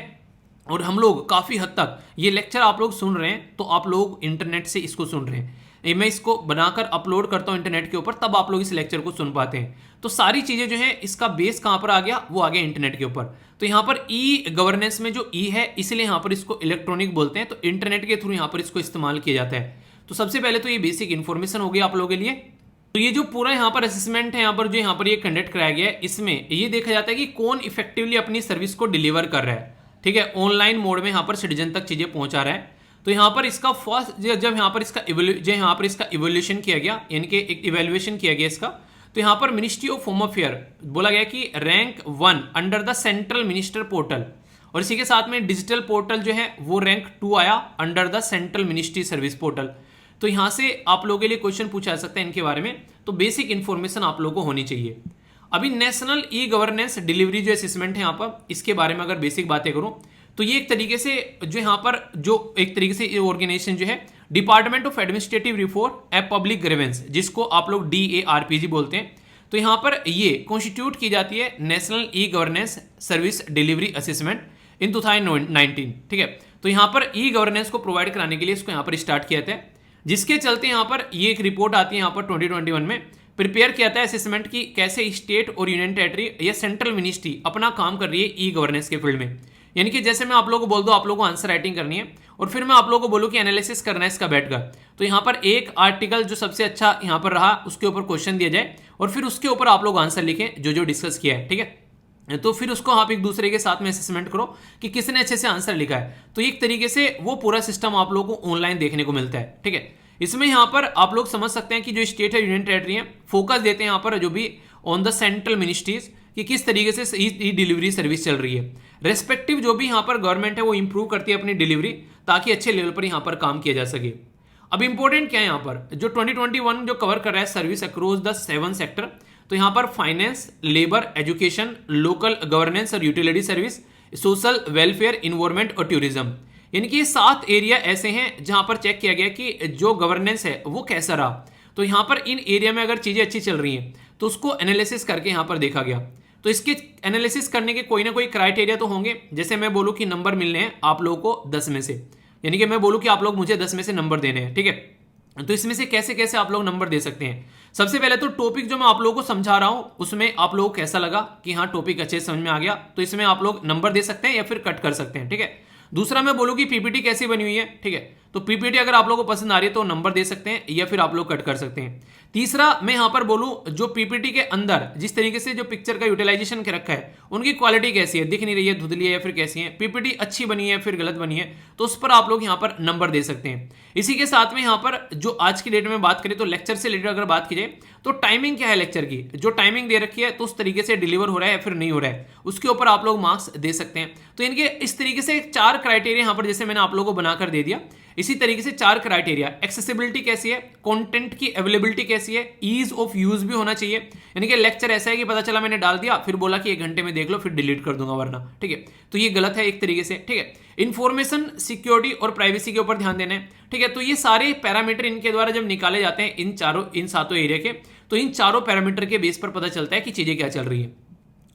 और हम लोग काफी हद तक ये लेक्चर आप लोग सुन रहे हैं तो आप लोग इंटरनेट से इसको सुन रहे हैं, मैं इसको बनाकर अपलोड करता हूं इंटरनेट के ऊपर, तब आप लोग इस लेक्चर को सुन पाते हैं। तो सारी चीजें जो है इसका बेस कहां पर आ गया, वो आ गया इंटरनेट के ऊपर। तो यहां पर ई गवर्नेंस में जो ई है इसलिए यहां पर इसको इलेक्ट्रॉनिक बोलते हैं, तो इंटरनेट के थ्रू यहां पर इसको इस्तेमाल किया जाता है। तो सबसे पहले तो ये बेसिक इंफॉर्मेशन हो गई आप लोगों के लिए। तो ये जो पूरा यहाँ पर असेसमेंट है, यहाँ पर ये कंडक्ट कराया गया है, इसमें ये देखा जाता है कि कौन इफेक्टिवली अपनी सर्विस को डिलीवर कर रहा है, ठीक है, ऑनलाइन मोड में यहाँ पर सिटीजन तक चीजें पहुंचा रहा है। तो यहाँ पर इसका फर्स्ट जब यहाँ पर इसका इवोल्यूशन किया गया, यानी कि एक इवेल्युएशन किया गया इसका, तो यहाँ पर मिनिस्ट्री ऑफ होम अफेयर बोला गया कि rank 1 under the central minister portal, और इसी के साथ में डिजिटल पोर्टल जो है वो रैंक 2 आया under the central ministry service portal. तो यहां से आप लोगों के लिए क्वेश्चन पूछा जा सकता है इनके बारे में, तो बेसिक इंफॉर्मेशन आप लोगों को होनी चाहिए। अभी नेशनल ई गवर्नेंस डिलीवरी जो असेसमेंट है यहाँ पर, इसके बारे में अगर बेसिक बातें करूं तो ये एक तरीके से जो यहाँ पर जो एक तरीके से ऑर्गेनाइजेशन जो है department of administrative reform and public grievance, जिसको आप लोग DARPG बोलते हैं, तो यहाँ पर ये कॉन्स्टिट्यूट की जाती है national e governance service delivery assessment in 2019, ठीक है। तो यहाँ पर ई गवर्नेंस को प्रोवाइड कराने के लिए इसको यहाँ पर स्टार्ट किया था, जिसके चलते यहाँ पर ये एक रिपोर्ट आती है यहाँ पर 2021 में प्रिपेयर किया था असेसमेंट की कैसे स्टेट और यूनियन टेरिटरी या सेंट्रल मिनिस्ट्री अपना काम कर रही है ई गवर्नेंस के फील्ड में। यानी कि जैसे मैं आप लोगों को बोल दूं आप लोगों को आंसर राइटिंग करनी है और फिर मैं आप लोगों को बोलूं कि एनालिसिस करना है इसका बैठकर, तो यहाँ पर एक आर्टिकल जो सबसे अच्छा यहाँ पर रहा उसके ऊपर क्वेश्चन दिया जाए और फिर उसके ऊपर आप लोग आंसर लिखें जो जो डिस्कस किया है, ठीक है। तो फिर उसको आप एक दूसरे के साथ में असेसमेंट करो कि किसने अच्छे से आंसर लिखा है, तो एक तरीके से वो पूरा सिस्टम आप लोगों को ऑनलाइन देखने को मिलता है, ठीक है। इसमें यहाँ पर आप लोग समझ सकते हैं कि जो स्टेट है यूनियन टेरिटरी है फोकस देते हैं यहाँ पर जो भी ऑन द सेंट्रल मिनिस्ट्रीज कि किस तरीके से ई डिलीवरी सर्विस चल रही है, रेस्पेक्टिव जो भी यहाँ पर गवर्नमेंट है वो इंप्रूव करती है अपनी डिलीवरी ताकि अच्छे लेवल पर यहाँ पर काम किया जा सके। अब इंपॉर्टेंट क्या है यहाँ पर जो 2021 जो कवर कर रहा है सर्विस अक्रॉस द 7 सेक्टर, तो यहाँ पर finance, labour, education, local governance और utility service, social welfare, environment और टूरिज्म, यानी कि 7 एरिया ऐसे हैं जहां पर चेक किया गया कि जो गवर्नेंस है वो कैसा रहा। तो यहां पर इन एरिया में अगर चीजें अच्छी चल रही हैं तो उसको एनालिसिस करके यहां पर देखा गया। तो इसके एनालिसिस करने के कोई ना कोई क्राइटेरिया तो होंगे, जैसे मैं बोलूं कि नंबर मिलने हैं आप लोगों को 10 में से, यानी कि मैं बोलूं कि आप लोग मुझे 10 में से नंबर देने हैं, ठीक है। तो इसमें से कैसे कैसे आप लोग नंबर दे सकते हैं। सबसे पहले तो टॉपिक जो मैं आप लोगों को समझा रहा हूं उसमें आप लोगों को कैसा लगा कि हाँ टॉपिक अच्छे समझ में आ गया, तो इसमें आप लोग नंबर दे सकते हैं या फिर कट कर सकते हैं, ठीक है। दूसरा मैं बोलूं कि पीपीटी कैसी बनी हुई है, ठीक है, तो पीपीटी अगर आप लोगों को पसंद आ रही है तो नंबर दे सकते हैं या फिर आप लोग कट कर सकते हैं। तीसरा मैं यहां पर बोलूं जो पीपीटी के अंदर जिस तरीके से जो पिक्चर का यूटिलाइजेशन के रखा है उनकी क्वालिटी कैसी है, दिख नहीं रही है, धुंधली है या फिर कैसी है, पीपीटी अच्छी बनी है फिर गलत बनी है, तो उस पर आप लोग यहां पर नंबर दे सकते हैं। इसी के साथ में यहां पर जो आज की डेट में बात करें तो लेक्चर से रिलेटेड अगर बात की जाए तो टाइमिंग क्या है लेक्चर की, जो टाइमिंग दे रखी है तो उस तरीके से डिलीवर हो रहा है या फिर नहीं हो रहा है उसके ऊपर आप लोग मार्क्स दे सकते हैं। तो इनके इस तरीके से 4 क्राइटेरिया यहां पर जैसे मैंने आप लोगों को बनाकर दे दिया, इसी तरीके से 4 क्राइटेरिया, एक्सेसिबिलिटी कैसी है, कंटेंट की अवेलेबिलिटी कैसी है, ईज ऑफ यूज भी होना चाहिए, यानी कि लेक्चर ऐसा है कि पता चला मैंने डाल दिया फिर बोला कि 1 घंटे में देख लो फिर डिलीट कर दूंगा वरना, ठीक है, तो ये गलत है एक तरीके से, ठीक है। इंफॉर्मेशन सिक्योरिटी और प्राइवेसी के ऊपर ध्यान देना है, ठीक है। तो ये सारे पैरामीटर इनके द्वारा जब निकाले जाते हैं इन 7 एरिया के, तो इन चारों पैरामीटर के बेस पर पता चलता है कि चीजें क्या चल रही है।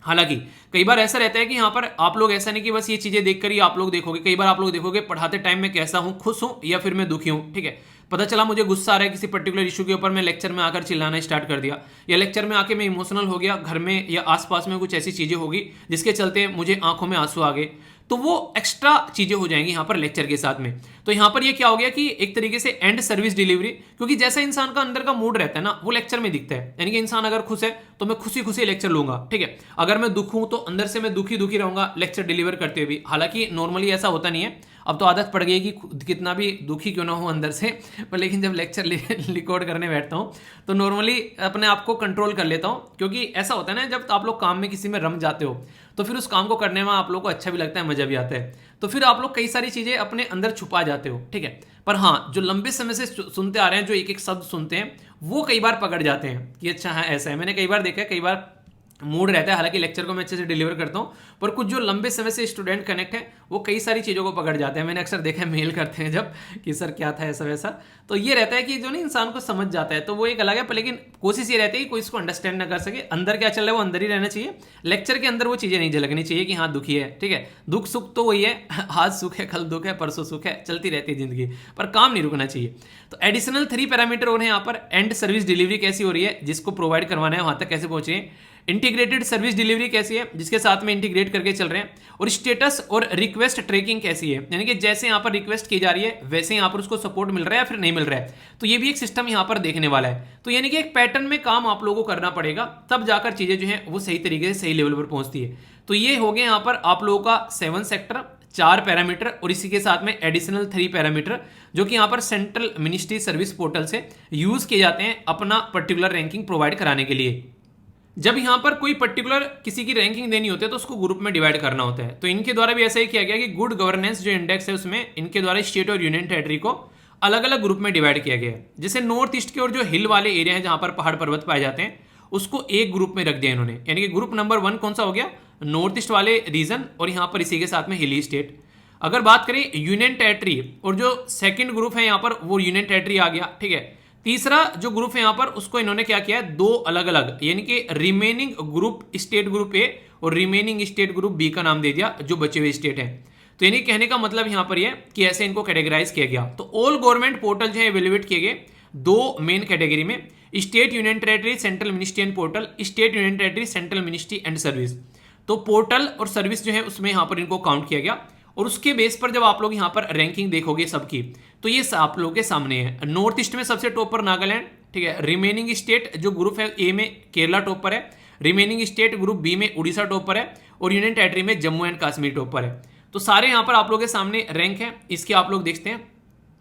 हालांकि कई बार ऐसा रहता है कि यहाँ पर आप लोग ऐसा नहीं कि बस ये चीजें देखकर ही आप लोग देखोगे, कई बार आप लोग देखोगे पढ़ाते टाइम में कैसा हूं, खुश हूं या फिर मैं दुखी हूं, ठीक है। पता चला मुझे गुस्सा आ रहा है किसी पर्टिकुलर इशू के ऊपर, मैं लेक्चर में आकर चिल्लाना स्टार्ट कर दिया, या लेक्चर में आके मैं इमोशनल हो गया, घर में या आसपास में कुछ ऐसी चीजें होगी जिसके चलते मुझे आंखों में आंसू आ गए, तो वो एक्स्ट्रा चीजें हो जाएंगी यहाँ पर लेक्चर के साथ में। तो यहाँ पर ये क्या हो गया कि एक तरीके से एंड सर्विस डिलीवरी, क्योंकि जैसा इंसान का अंदर का मूड रहता है ना वो लेक्चर में दिखता है। यानी कि इंसान अगर खुश है तो मैं खुशी खुशी लेक्चर लूंगा, ठीक है। अगर मैं दुख हूं तो अंदर से मैं दुखी दुखी रहूंगा लेक्चर डिलीवर करते हुए भी। हालांकि नॉर्मली ऐसा होता नहीं है, अब तो आदत पड़ गई कि कितना भी दुखी क्यों ना हो अंदर से, पर लेकिन जब लेक्चर रिकॉर्ड करने बैठता हूँ तो नॉर्मली अपने आप को कंट्रोल कर लेता हूँ। क्योंकि ऐसा होता है ना, जब आप लोग काम में किसी में रम जाते हो तो फिर उस काम को करने में आप लोग को अच्छा भी लगता है, मजा भी आता है, तो फिर आप लोग कई सारी चीजें अपने अंदर छुपा जाते हो, ठीक है। पर हाँ, जो लंबे समय से सुनते आ रहे हैं, जो एक एक शब्द सुनते हैं, वो कई बार पकड़ जाते हैं कि अच्छा हाँ ऐसा है। मैंने कई बार देखा है, कई बार मूड रहता है, हालांकि लेक्चर को मैं अच्छे से डिलीवर करता हूं, पर कुछ जो लंबे समय से स्टूडेंट कनेक्ट है वो कई सारी चीज़ों को पकड़ जाते हैं। मैंने अक्सर देखा है, मेल करते हैं जब कि सर क्या था ऐसा वैसा, तो ये रहता है कि जो नहीं इंसान को समझ जाता है तो वो एक अलग है, पर लेकिन कोशिश ये रहती है कि कोई इसको अंडरस्टैंड ना कर सके। अंदर क्या चल रहा है वो अंदर ही रहना चाहिए, लेक्चर के अंदर वो चीज़ें नहीं झलकनी चाहिए कि हाँ दुखी है, ठीक है। दुख सुख तो वही है, आज सुख है, कल दुख है, परसों सुख है, चलती रहती है जिंदगी, पर काम नहीं रुकना चाहिए। तो एडिशनल 3 पैरामीटर और हैं यहाँ पर। एंड सर्विस डिलीवरी कैसी हो रही है, जिसको प्रोवाइड करवाना है वहां तक कैसे पहुंच रही है। इंटीग्रेटेड सर्विस डिलीवरी कैसी है, जिसके साथ में इंटीग्रेट करके चल रहे हैं। और स्टेटस और रिक्वेस्ट ट्रैकिंग कैसी है, यानी कि जैसे यहाँ पर रिक्वेस्ट की जा रही है वैसे यहाँ पर उसको सपोर्ट मिल रहा है या फिर नहीं मिल रहा है, तो ये भी एक सिस्टम यहाँ पर देखने वाला है। तो यानी कि एक पैटर्न में काम आप लोगों को करना पड़ेगा, तब जाकर चीजें जो है वो सही तरीके से सही लेवल पर पहुंचती है। तो ये हो गया यहाँ पर आप लोगों का 7 सेक्टर, 4 पैरामीटर, और इसी के साथ में एडिशनल 3 पैरामीटर जो कि यहाँ पर सेंट्रल मिनिस्ट्री सर्विस पोर्टल से यूज किए जाते हैं अपना पर्टिकुलर रैंकिंग प्रोवाइड कराने के लिए। जब यहाँ पर कोई पर्टिकुलर किसी की रैंकिंग देनी होती है तो उसको ग्रुप में डिवाइड करना होता है। तो इनके द्वारा भी ऐसा ही किया गया कि गुड गवर्नेंस जो इंडेक्स है उसमें इनके द्वारा स्टेट और यूनियन टेरिटरी को अलग अलग ग्रुप में डिवाइड किया गया है। जैसे नॉर्थ ईस्ट के और जो हिल वाले एरिया है जहां पर पहाड़ पर्वत पाए जाते हैं उसको एक ग्रुप में रख दिया इन्होंने। यानी कि ग्रुप नंबर 1 कौन सा हो गया, नॉर्थ ईस्ट वाले रीजन, और यहाँ पर इसी के साथ में हिली स्टेट। अगर बात करें यूनियन टेरिटरी, और जो सेकेंड ग्रुप है यहाँ पर वो यूनियन टेरिटरी आ गया, ठीक है। तीसरा जो ग्रुप है यहाँ पर उसको इन्होंने क्या किया है, 2 अलग अलग, यानी कि remaining group state group A और रिमेनिंग स्टेट ग्रुप बी का नाम दे दिया, जो बचे हुए स्टेट हैं। तो यानी कहने का मतलब यहाँ पर यह कि ऐसे इनको कैटेगराइज किया गया। तो ऑल गवर्नमेंट पोर्टल जो है एवेल्युएट किए गए 2 मेन कैटेगरी में, state union territory central ministry and portal, state union territory central ministry and service. तो पोर्टल और सर्विस जो है उसमें यहाँ पर इनको काउंट किया गया, और उसके बेस पर जब आप लोग यहाँ पर रैंकिंग देखोगे सबकी, तो ये आप लोगों के सामने है। नॉर्थ ईस्ट में सबसे टॉप पर नागालैंड, ठीक है। रिमेनिंग स्टेट जो ग्रुप है ए में केरला टॉप पर है, रिमेनिंग स्टेट ग्रुप बी में उड़ीसा टॉप पर है, और यूनियन टेरिटरी में जम्मू एंड कश्मीर टॉप पर है। तो सारे यहाँ पर आप लोगों के सामने रैंक है, इसके आप लोग देखते हैं।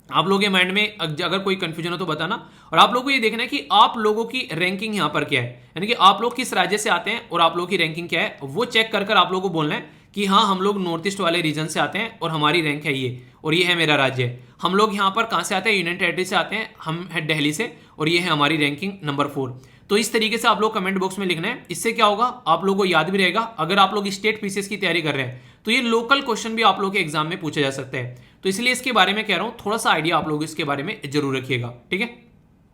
आप लोगों के माइंड में अगर कोई कंफ्यूजन हो तो बताना, और आप लोगों को ये देखना है कि आप लोगों की रैंकिंग यहाँ पर क्या है, यानी कि आप लोग किस राज्य से आते हैं और आप लोगों की रैंकिंग क्या है, वो चेक कर कर आप लोगों को बोलना है कि हाँ हम लोग नॉर्थ ईस्ट वाले रीजन से आते हैं और हमारी रैंक है ये, और ये है मेरा राज्य। हम लोग यहाँ पर कहाँ से आते हैं, यूनियन टेरिटरी से आते हैं, हम है दिल्ली से, और ये है हमारी रैंकिंग नंबर 4। तो इस तरीके से आप लोग कमेंट बॉक्स में लिखना है। इससे क्या होगा, आप लोगों को याद भी रहेगा। अगर आप लोग स्टेट पीसीएस की तैयारी कर रहे हैं तो ये लोकल क्वेश्चन भी आप लोग के एग्जाम में पूछा जा सकता है। तो इसलिए इसके बारे में कह रहा हूं, थोड़ा सा आइडिया आप लोग इसके बारे में जरूर रखिएगा, ठीक है।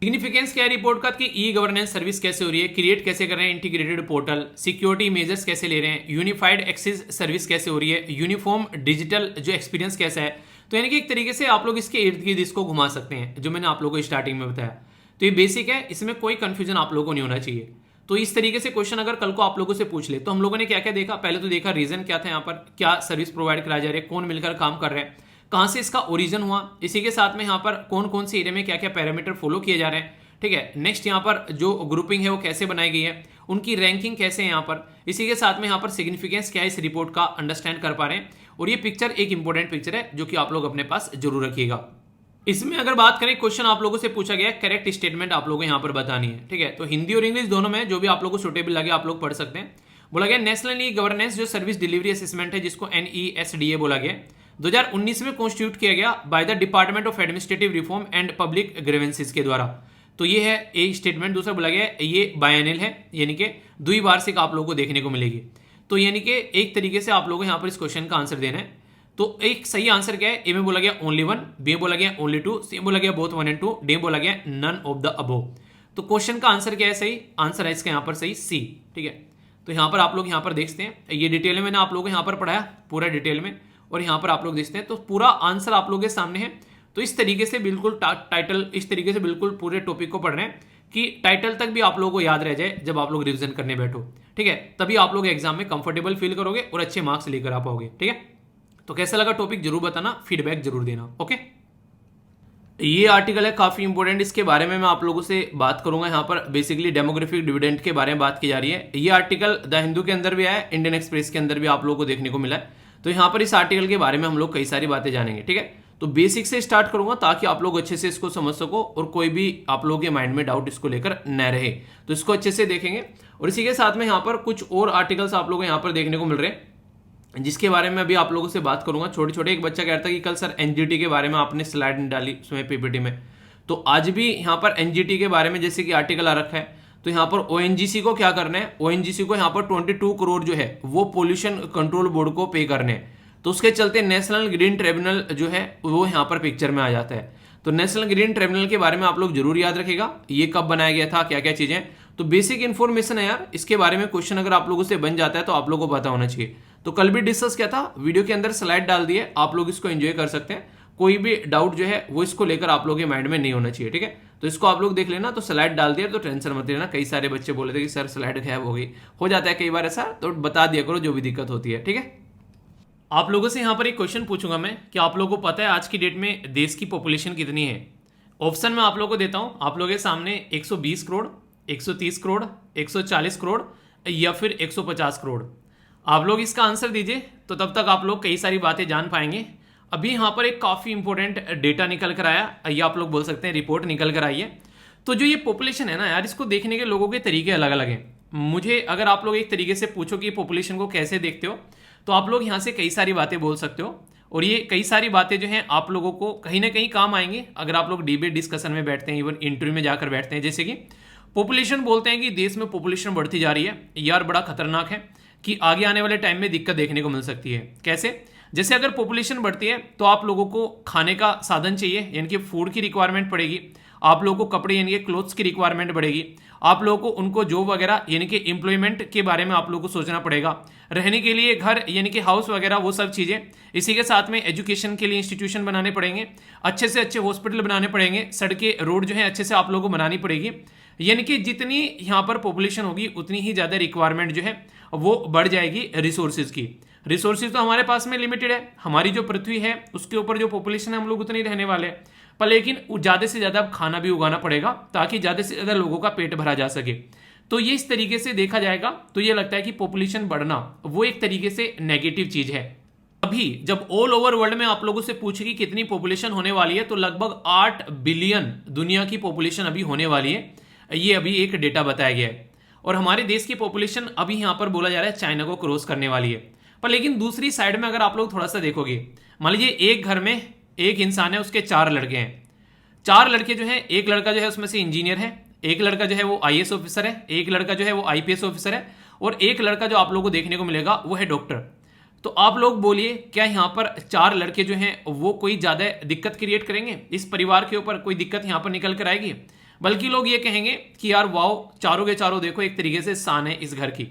सिग्निफिकेंस क्या है रिपोर्ट का, कि ई गवर्नेंस सर्विस कैसे हो रही है, क्रिएट कैसे कर रहे हैं इंटीग्रेटेड पोर्टल, सिक्योरिटी मेजर्स कैसे ले रहे हैं, यूनिफाइड एक्सेस सर्विस कैसे हो रही है, यूनिफॉर्म डिजिटल जो एक्सपीरियंस कैसा है। तो यानी कि एक तरीके से आप लोग इसके इर्द गिर्द इसको घुमा सकते हैं, जो मैंने आप लोगों को स्टार्टिंग में बताया। तो ये बेसिक है, इसमें कोई कंफ्यूजन आप लोगों को नहीं होना चाहिए। तो इस तरीके से क्वेश्चन अगर कल को आप लोगों से पूछ ले, तो हम लोगों ने क्या क्या देखा, पहले तो देखा रीजन क्या था, यहाँ पर क्या सर्विस प्रोवाइड कराया जा रहा है, कौन मिलकर काम कर रहे हैं, कहाँ से इसका ओरिजिन हुआ, इसी के साथ में यहाँ पर कौन कौन से एरिया में क्या क्या पैरामीटर फॉलो किए जा रहे हैं, ठीक है। नेक्स्ट यहाँ पर जो ग्रुपिंग है वो कैसे बनाई गई है, उनकी रैंकिंग कैसे है यहाँ पर, इसी के साथ में यहाँ पर सिग्निफिकेंस क्या है इस रिपोर्ट का अंडरस्टैंड कर पा रहे हैं। और ये पिक्चर एक इंपॉर्टेंट पिक्चर है जो कि आप लोग अपने पास जरूर रखिएगा। इसमें अगर बात करें, क्वेश्चन आप लोगों से पूछा गया है, करेक्ट स्टेटमेंट आप लोगों को यहाँ पर बतानी है, ठीक है। तो हिंदी और इंग्लिश दोनों में जो भी आप लोगों को सुटेबल लगे आप लोग पढ़ सकते हैं। बोला गया नेशनल ई गवर्नेंस जो सर्विस डिलीवरी असेसमेंट है, जिसको NESDA बोला गया, 2019 में कॉन्स्टिट्यूट किया गया by the department of administrative reform and public grievances के द्वारा। तो ये है एक स्टेटमेंट। दूसरा बोला गया ये बायएनुअल है, यानी कि द्विवार्षिक आप लोगों को देखने को मिलेगी। तो यानी कि एक तरीके से आप लोगों को यहाँ पर इस क्वेश्चन का आंसर देना है। तो एक सही आंसर क्या है, ए में बोला गया ओनली 1, बी में बोला गया ओनली 2, सी में बोला गया बोथ 1 and 2, डी में बोला गया नन ऑफ द अबोव। तो क्वेश्चन का आंसर क्या है, सही आंसर है इसका यहाँ पर सही सी, ठीक है। तो यहाँ पर आप लोग यहाँ पर देखते हैं, ये डिटेल में मैंने आप लोगों को यहाँ पर पढ़ाया पूरा डिटेल में, और यहाँ पर आप लोग देखते हैं तो पूरा आंसर आप लोगों के सामने है। तो इस तरीके से बिल्कुल टाइटल, इस तरीके से बिल्कुल पूरे टॉपिक को पढ़ रहे हैं कि टाइटल तक भी आप लोगों को याद रह जाए जब आप लोग रिवीजन करने बैठो, ठीक है। तभी आप लोग एग्जाम में कंफर्टेबल फील करोगे और अच्छे मार्क्स लेकर आ पाओगे, ठीक है। तो कैसा लगा टॉपिक जरूर बताना, फीडबैक जरूर देना। ओके, ये आर्टिकल है काफी इंपॉर्टेंट, इसके बारे में मैं आप लोगों से बात करूंगा। यहाँ पर बेसिकली डेमोग्राफिक डिविडेंड के बारे में बात की जा रही है। ये आर्टिकल द हिंदू के अंदर भी आया है, इंडियन एक्सप्रेस के अंदर भी आप लोगों को देखने को मिला है। तो यहाँ पर इस आर्टिकल के बारे में हम लोग कई सारी बातें जानेंगे। ठीक है, तो बेसिक से स्टार्ट करूंगा ताकि आप लोग अच्छे से इसको समझ सको और कोई भी आप लोगों के माइंड में डाउट इसको लेकर न रहे। तो इसको अच्छे से देखेंगे और इसी के साथ में यहाँ पर कुछ और आर्टिकल्स आप लोगों को यहाँ पर देखने को मिल रहे हैं जिसके बारे में अभी आप लोगों से बात करूंगा। छोटे छोटे, एक बच्चा कह रहा था कि कल सर एनजीटी के बारे में आपने स्लाइड नहीं डाली उसमें पीपीटी में, तो आज भी यहाँ पर एनजीटी के बारे में जैसे कि आर्टिकल आ रखा है। तो यहाँ पर ओएनजीसी को क्या करना है, ओएनजीसी को यहाँ पर 22 करोड़ जो है वो पोल्यूशन कंट्रोल बोर्ड को पे करने हैं। तो उसके चलते नेशनल ग्रीन ट्रिब्यूनल जो है वो यहाँ पर पिक्चर में आ जाता है। तो नेशनल ग्रीन ट्रिब्यूनल के बारे में आप लोग जरूर याद रखिएगा, ये कब बनाया गया था, क्या क्या चीजें। तो बेसिक इन्फॉर्मेशन है यार, इसके बारे में क्वेश्चन अगर आप लोगों से बन जाता है तो आप लोगों को पता होना चाहिए। तो कल भी डिस्कस किया था, वीडियो के अंदर स्लाइड डाल दिए, आप लोग इसको एंजॉय कर सकते हैं। कोई भी डाउट जो है वो इसको लेकर आप लोगों के माइंड में नहीं होना चाहिए। ठीक है, तो इसको आप लोग देख लेना। तो स्लाइड डाल दिया तो टेंशन मत लेना। कई सारे बच्चे बोले थे कि सर स्लाइड गायब हो गई, हो जाता है कई बार ऐसा, तो बता दिया करो जो भी दिक्कत होती है। ठीक है, आप लोगों से यहाँ पर एक क्वेश्चन पूछूंगा मैं कि आप लोगों को पता है आज की डेट में देश की पॉपुलेशन कितनी है। ऑप्शन मैं आप लोगों को देता हूँ, आप लोगों के सामने 120 करोड़, 130 करोड़, 140 करोड़ या फिर 150 करोड़। आप लोग इसका आंसर दीजिए, तो तब तक आप लोग कई सारी बातें जान पाएंगे। अभी यहाँ पर एक काफ़ी इंपॉर्टेंट डेटा निकल कर आया, या आप लोग बोल सकते हैं रिपोर्ट निकल कर आई है। तो जो ये पॉपुलेशन है ना यार, इसको देखने के लोगों के तरीके अलग अलग हैं। मुझे अगर आप लोग एक तरीके से पूछो कि पॉपुलेशन को कैसे देखते हो, तो आप लोग यहाँ से कई सारी बातें बोल सकते हो और ये कई सारी बातें जो हैं आप लोगों को कहीं ना कहीं काम आएंगे अगर आप लोग डिबेट डिस्कशन में बैठते हैं, इवन इंटरव्यू में जाकर बैठते हैं। जैसे कि पॉपुलेशन बोलते हैं कि देश में पॉपुलेशन बढ़ती जा रही है, यार बड़ा खतरनाक है कि आगे आने वाले टाइम में दिक्कत देखने को मिल सकती है। कैसे? जैसे अगर पॉपुलेशन बढ़ती है तो आप लोगों को खाने का साधन चाहिए, यानी कि फूड की रिक्वायरमेंट पड़ेगी। आप लोगों को कपड़े यानी कि क्लोथ्स की रिक्वायरमेंट बढ़ेगी। आप लोगों को उनको जॉब वगैरह यानी कि एम्प्लॉयमेंट के बारे में आप लोगों को सोचना पड़ेगा। रहने के लिए घर यानी कि हाउस वगैरह वो सब चीज़ें। इसी के साथ में एजुकेशन के लिए इंस्टीट्यूशन बनाने पड़ेंगे, अच्छे से अच्छे हॉस्पिटल बनाने पड़ेंगे, सड़कें रोड जो है अच्छे से आप लोगों को बनानी पड़ेगी। यानी कि जितनी यहाँ पर पॉपुलेशन होगी उतनी ही ज़्यादा रिक्वायरमेंट जो है वो बढ़ जाएगी रिसोर्सेज की। रिसोर्सेज तो हमारे पास में लिमिटेड है, हमारी जो पृथ्वी है उसके ऊपर जो पॉपुलेशन है हम लोग उतनी रहने वाले हैं, पर लेकिन ज़्यादा से ज़्यादा खाना भी उगाना पड़ेगा ताकि ज़्यादा से ज़्यादा लोगों का पेट भरा जा सके। तो ये इस तरीके से देखा जाएगा तो ये लगता है कि पॉपुलेशन बढ़ना वो एक तरीके से नेगेटिव चीज़ है। अभी जब ऑल ओवर वर्ल्ड में आप लोगों से पूछे कि कितनी पॉपुलेशन होने वाली है, तो लगभग 8 बिलियन दुनिया की पॉपुलेशन अभी होने वाली है। ये अभी एक डेटा बताया गया है और हमारे देश की पॉपुलेशन अभी यहाँ पर बोला जा रहा है चाइना को क्रॉस करने वाली है। पर लेकिन दूसरी साइड में अगर आप लोग थोड़ा सा देखोगे, मान लीजिए एक घर में एक इंसान है, उसके 4 लड़के हैं। 4 लड़के जो है, एक लड़का जो है उसमें से इंजीनियर है, एक लड़का जो है वो आईएएस ऑफिसर है, एक लड़का जो है वो आईपीएस ऑफिसर है और एक लड़का जो आप लोगों को देखने को मिलेगा वो है डॉक्टर। तो आप लोग बोलिए क्या यहाँ पर 4 लड़के जो हैं वो कोई ज़्यादा दिक्कत क्रिएट करेंगे इस परिवार के ऊपर? कोई दिक्कत यहाँ पर निकल कर आएगी? बल्कि लोग ये कहेंगे कि यार वाओ, चारों के चारों देखो एक तरीके से शान है इस घर की।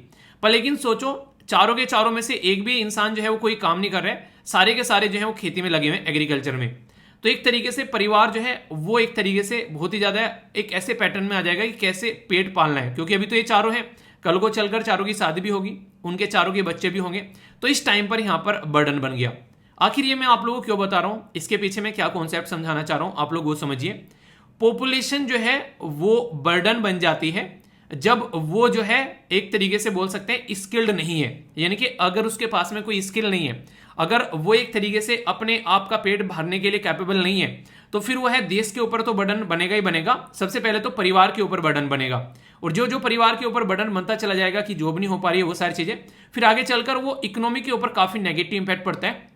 पर लेकिन सोचो, चारों के चारों में से एक भी इंसान जो है वो कोई काम नहीं कर रहा है, सारे के सारे जो है वो खेती में लगे हुए हैं, एग्रीकल्चर में। तो एक तरीके से परिवार जो है वो एक तरीके से बहुत ही ज़्यादा एक ऐसे पैटर्न में आ जाएगा कि कैसे पेट पालना है, क्योंकि अभी तो ये चारों हैं, कल को चलकर चारों की शादी भी होगी, उनके चारों के बच्चे भी होंगे। तो इस टाइम पर यहाँ पर बर्डन बन गया। आखिर ये मैं आप लोगों को क्यों बता रहा हूँ, इसके पीछे मैं क्या कॉन्सेप्ट समझाना चाह रहा हूँ, आप लोग वो समझिए। पॉपुलेशन जो है वो बर्डन बन जाती है जब वो जो है एक तरीके से बोल सकते हैं स्किल्ड नहीं है, यानी कि अगर उसके पास में कोई स्किल नहीं है, अगर वो एक तरीके से अपने आप का पेट भरने के लिए कैपेबल नहीं है, तो फिर वो है देश के ऊपर तो बर्डन बनेगा ही बनेगा। सबसे पहले तो परिवार के ऊपर बर्डन बनेगा, और जो जो परिवार के ऊपर बर्डन बनता चला जाएगा कि जॉब नहीं हो पा रही है, वो सारी चीजें फिर आगे चलकर वो इकोनॉमी के ऊपर काफी नेगेटिव इंपैक्ट पड़ता है।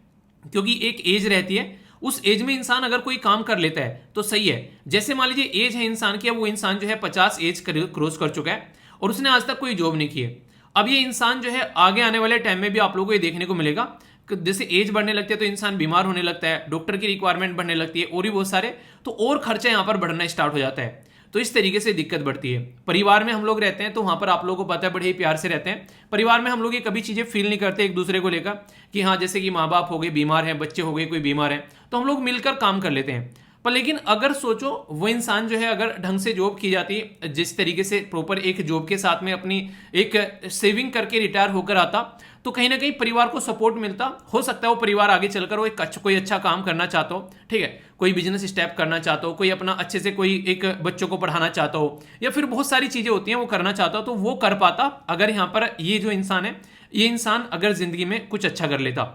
क्योंकि एक एज रहती है, उस एज में इंसान अगर कोई काम कर लेता है तो सही है। जैसे मान लीजिए एज है इंसान की, अब वो इंसान जो है 50 एज क्रॉस कर चुका है और उसने आज तक कोई जॉब नहीं की है। अब ये इंसान जो है आगे आने वाले टाइम में भी आप लोगों को ये देखने को मिलेगा कि जैसे एज बढ़ने लगती है तो इंसान बीमार होने लगता है, डॉक्टर की रिक्वायरमेंट बढ़ने लगती है और भी बहुत सारे, तो और खर्चा यहाँ पर बढ़ना स्टार्ट हो जाता है। तो इस तरीके से दिक्कत बढ़ती है। परिवार में हम लोग रहते हैं तो वहाँ पर आप लोगों को पता है बड़े ही प्यार से रहते हैं। परिवार में हम लोग ये कभी चीज़ें फील नहीं करते एक दूसरे को लेकर कि हाँ जैसे कि माँ बाप हो गए बीमार हैं, बच्चे हो गए कोई बीमार है, तो हम लोग मिलकर काम कर लेते हैं। पर लेकिन अगर सोचो वो इंसान जो है अगर ढंग से जॉब की जाती, जिस तरीके से प्रॉपर एक जॉब के साथ में अपनी एक सेविंग करके रिटायर होकर आता, तो कहीं ना कहीं परिवार को सपोर्ट मिलता। हो सकता है वो परिवार आगे चलकर वो कोई अच्छा काम करना चाहता हो, ठीक है, कोई बिजनेस स्टेप करना चाहता हो, कोई अपना अच्छे से कोई एक बच्चों को पढ़ाना चाहता हो, या फिर बहुत सारी चीजें होती हैं वो करना चाहता हो, तो वो कर पाता अगर यहाँ पर ये जो इंसान है, ये इंसान अगर जिंदगी में कुछ अच्छा कर लेता।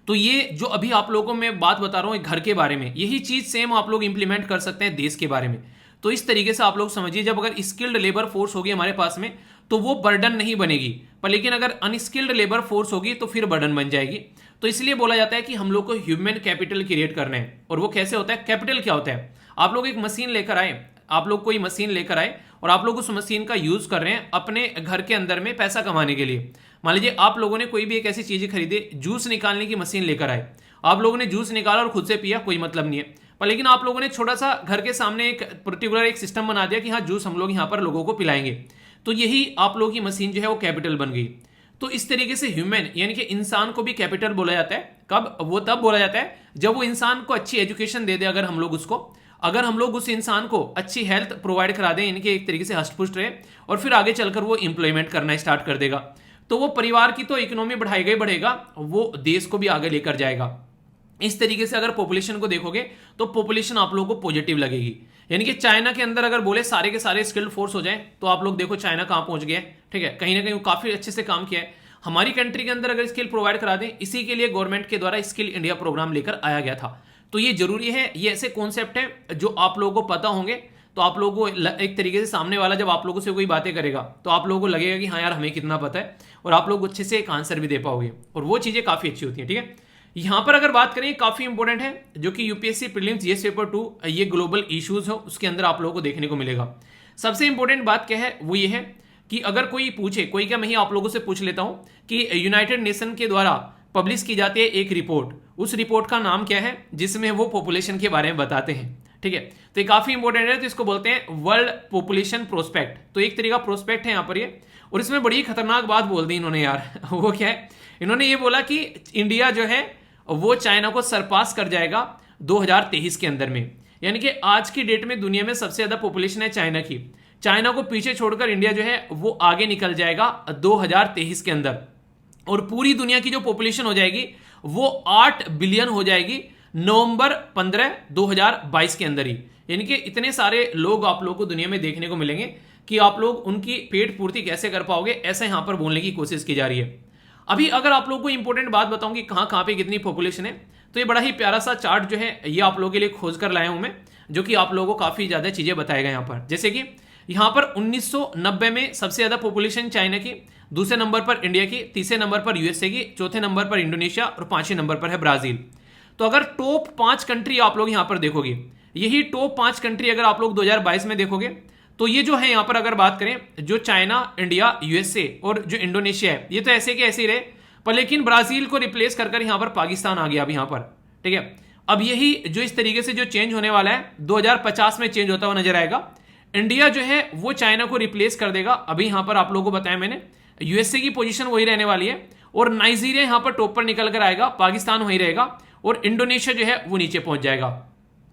तो ये जो अभी आप लोगों को मैं बात बता रहा हूं घर के बारे में, यही चीज सेम आप लोग इंप्लीमेंट कर सकते हैं देश के बारे में। तो इस तरीके से आप लोग समझिए, जब अगर स्किल्ड लेबर फोर्स होगी हमारे पास में तो वो बर्डन नहीं बनेगी, पर लेकिन अगर अनस्किल्ड लेबर फोर्स होगी तो फिर बर्डन बन जाएगी। तो इसलिए बोला जाता है कि हम लोग को ह्यूमन कैपिटल क्रिएट करना है। और वो कैसे होता है? कैपिटल क्या होता है? आप लोग एक मशीन लेकर आए, आप लोग कोई मशीन लेकर आए और आप लोग उस मशीन का यूज कर रहे हैं अपने घर के अंदर में पैसा कमाने के लिए। मान लीजिए आप लोगों ने कोई भी एक ऐसी चीज खरीदे, जूस निकालने की मशीन लेकर आए, आप लोगों ने जूस निकाला और खुद से पिया, कोई मतलब नहीं है, पर लेकिन आप लोगों ने छोटा सा घर के सामने एक पर्टिकुलर एक सिस्टम बना दिया कि हाँ जूस हम लोग यहाँ पर लोगों को पिलाएंगे, तो यही आप लोगों की मशीन जो है वो कैपिटल बन गई। तो इस तरीके से ह्यूमन यानी कि इंसान को भी कैपिटल बोला जाता है। कब? वो तब बोला जाता है जब वो इंसान को अच्छी एजुकेशन दे दे, अगर हम लोग उस इंसान को अच्छी हेल्थ प्रोवाइड करा दें, यानी कि एक तरीके से हष्ट-पुष्ट रहे, और फिर आगे चलकर वो इंप्लॉयमेंट करना स्टार्ट कर देगा, तो वो परिवार की तो इकोनॉमी बढ़ेगा, वो देश को भी आगे लेकर जाएगा। इस तरीके से अगर पॉपुलेशन को देखोगे तो पॉपुलेशन आप लोगों को पॉजिटिव लगेगी। यानी कि चाइना के अंदर अगर बोले सारे के सारे स्किल्ड फोर्स हो जाए, तो आप लोग देखो चाइना कहां पहुंच गया है, ठीक है, कहीं ना कहीं वो काफी अच्छे से काम किया है। हमारी कंट्री के अंदर अगर स्किल प्रोवाइड करा दें, इसी के लिए गवर्नमेंट के द्वारा स्किल इंडिया प्रोग्राम लेकर आया गया था। तो ये जरूरी है, ये ऐसे कॉन्सेप्ट है जो आप लोगों को पता होंगे, तो आप लोगों को एक तरीके से सामने वाला जब आप लोगों से कोई बातें करेगा तो आप लोगों को लगेगा कि हाँ यार हमें कितना पता है, और आप लोग अच्छे से एक आंसर भी दे पाओगे, और वो चीजें काफी अच्छी होती है। ठीक है, यहां पर अगर बात करें काफी इंपॉर्टेंट है, जो कि यूपीएससी प्रीलिम्स जीएस पेपर 2 ये ग्लोबल इश्यूज हो उसके अंदर आप लोगों को देखने को मिलेगा। सबसे इंपॉर्टेंट बात क्या है? वो ये है कि अगर कोई पूछे, कोई क्या, मैं ही आप लोगों से पूछ लेता हूं कि यूनाइटेड नेशन के द्वारा पब्लिश की जाती है एक रिपोर्ट, उस रिपोर्ट का नाम क्या है जिसमें वो पॉपुलेशन के बारे में बताते हैं? ठीक है, तो ये काफी इंपॉर्टेंट है, तो इसको बोलते हैं वर्ल्ड पॉपुलेशन प्रोस्पेक्ट। तो एक तरीका प्रोस्पेक्ट है यहाँ पर ये, और इसमें बड़ी खतरनाक बात बोल दी इन्होंने यार वो क्या है? इन्होंने ये बोला कि इंडिया जो है वो चाइना को सरपास कर जाएगा 2023 के अंदर में। यानी कि आज की डेट में दुनिया में सबसे ज्यादा पॉपुलेशन है चाइना की, चाइना को पीछे छोड़कर इंडिया जो है वो आगे निकल जाएगा 2023 के अंदर, और पूरी दुनिया की जो पॉपुलेशन हो जाएगी वो 8 बिलियन हो जाएगी नवंबर 15 2022 के अंदर ही। यानी कि इतने सारे लोग आप लोगों को दुनिया में देखने को मिलेंगे कि आप लोग उनकी पेट पूर्ति कैसे कर पाओगे, ऐसा यहां पर बोलने की कोशिश की जा रही है। अभी अगर आप लोगों को इंपॉर्टेंट बात बताऊं कि कहां पे कितनी पॉपुलेशन है, तो ये बड़ा ही प्यारा सा चार्ट जो है ये आप लोगों के लिए खोज कर लाया हूं मैं, जो कि आप लोगों को काफी ज्यादा चीजें बताएगा यहां पर। जैसे कि यहां पर 1990 में सबसे ज्यादा पॉपुलेशन चाइना की, दूसरे नंबर पर इंडिया की, तीसरे नंबर पर यूएसए की, चौथे नंबर पर इंडोनेशिया, और पांचवें नंबर पर है ब्राजील। तो अगर टॉप 5 कंट्री आप लोग यहां पर देखोगे, यही टॉप 5 कंट्री अगर आप लोग 2022 में देखोगे, तो ये जो है यहां पर अगर बात करें, जो चाइना, इंडिया, यूएसए और जो इंडोनेशिया है, ये तो ऐसे के ऐसे ही रहे, पर लेकिन ब्राजील को रिप्लेस कर यहां पर पाकिस्तान आ गया अब यहां पर। ठीक है, अब यही जो इस तरीके से जो चेंज होने वाला है 2050 में चेंज होता हुआ नजर आएगा। इंडिया जो है वो चाइना को रिप्लेस कर देगा। अभी यहां पर आप लोगों को बताया मैंने, यूएसए की पोजीशन वही रहने वाली है, और नाइजीरिया यहां पर टॉप पर निकल कर आएगा, पाकिस्तान वही रहेगा, और इंडोनेशिया जो है वो नीचे पहुंच जाएगा।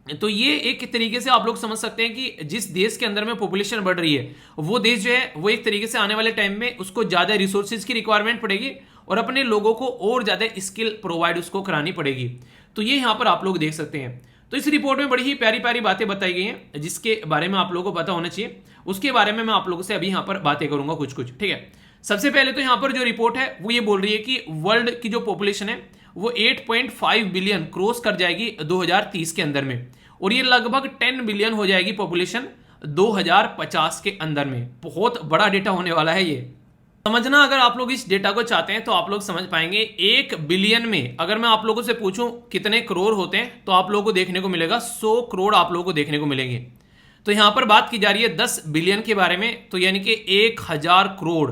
तो ये एक तरीके से आप लोग समझ सकते हैं कि जिस देश के अंदर में पॉपुलेशन बढ़ रही है, वो देश जो है वो एक तरीके से आने वाले टाइम में उसको ज्यादा रिसोर्सेज की रिक्वायरमेंट पड़ेगी, और अपने लोगों को और ज्यादा स्किल प्रोवाइड उसको करानी पड़ेगी। तो ये यहां पर आप लोग देख सकते हैं। तो इस रिपोर्ट में बड़ी ही प्यारी प्यारी बातें बताई गई हैं, जिसके बारे में आप लोगों को पता होना चाहिए, उसके बारे में मैं आप लोगों से अभी यहां पर बातें करूंगा कुछ कुछ। ठीक है, सबसे पहले तो यहां पर जो रिपोर्ट है वो ये बोल रही है कि वर्ल्ड की जो पॉपुलेशन है वो 8.5 बिलियन क्रॉस कर जाएगी 2030 के अंदर में, और ये लगभग 10 बिलियन हो जाएगी पॉपुलेशन 2050 के अंदर में। बहुत बड़ा डेटा होने वाला है ये समझना। अगर आप लोग इस डेटा को चाहते हैं तो आप लोग समझ पाएंगे। 1 बिलियन में अगर मैं आप लोगों से पूछूं कितने करोड़ होते हैं, तो आप लोगों को देखने को मिलेगा 100 करोड़ आप लोगों को देखने को मिलेंगे। तो यहां पर बात की जा रही है 10 बिलियन के बारे में, तो यानी कि 1000 करोड़।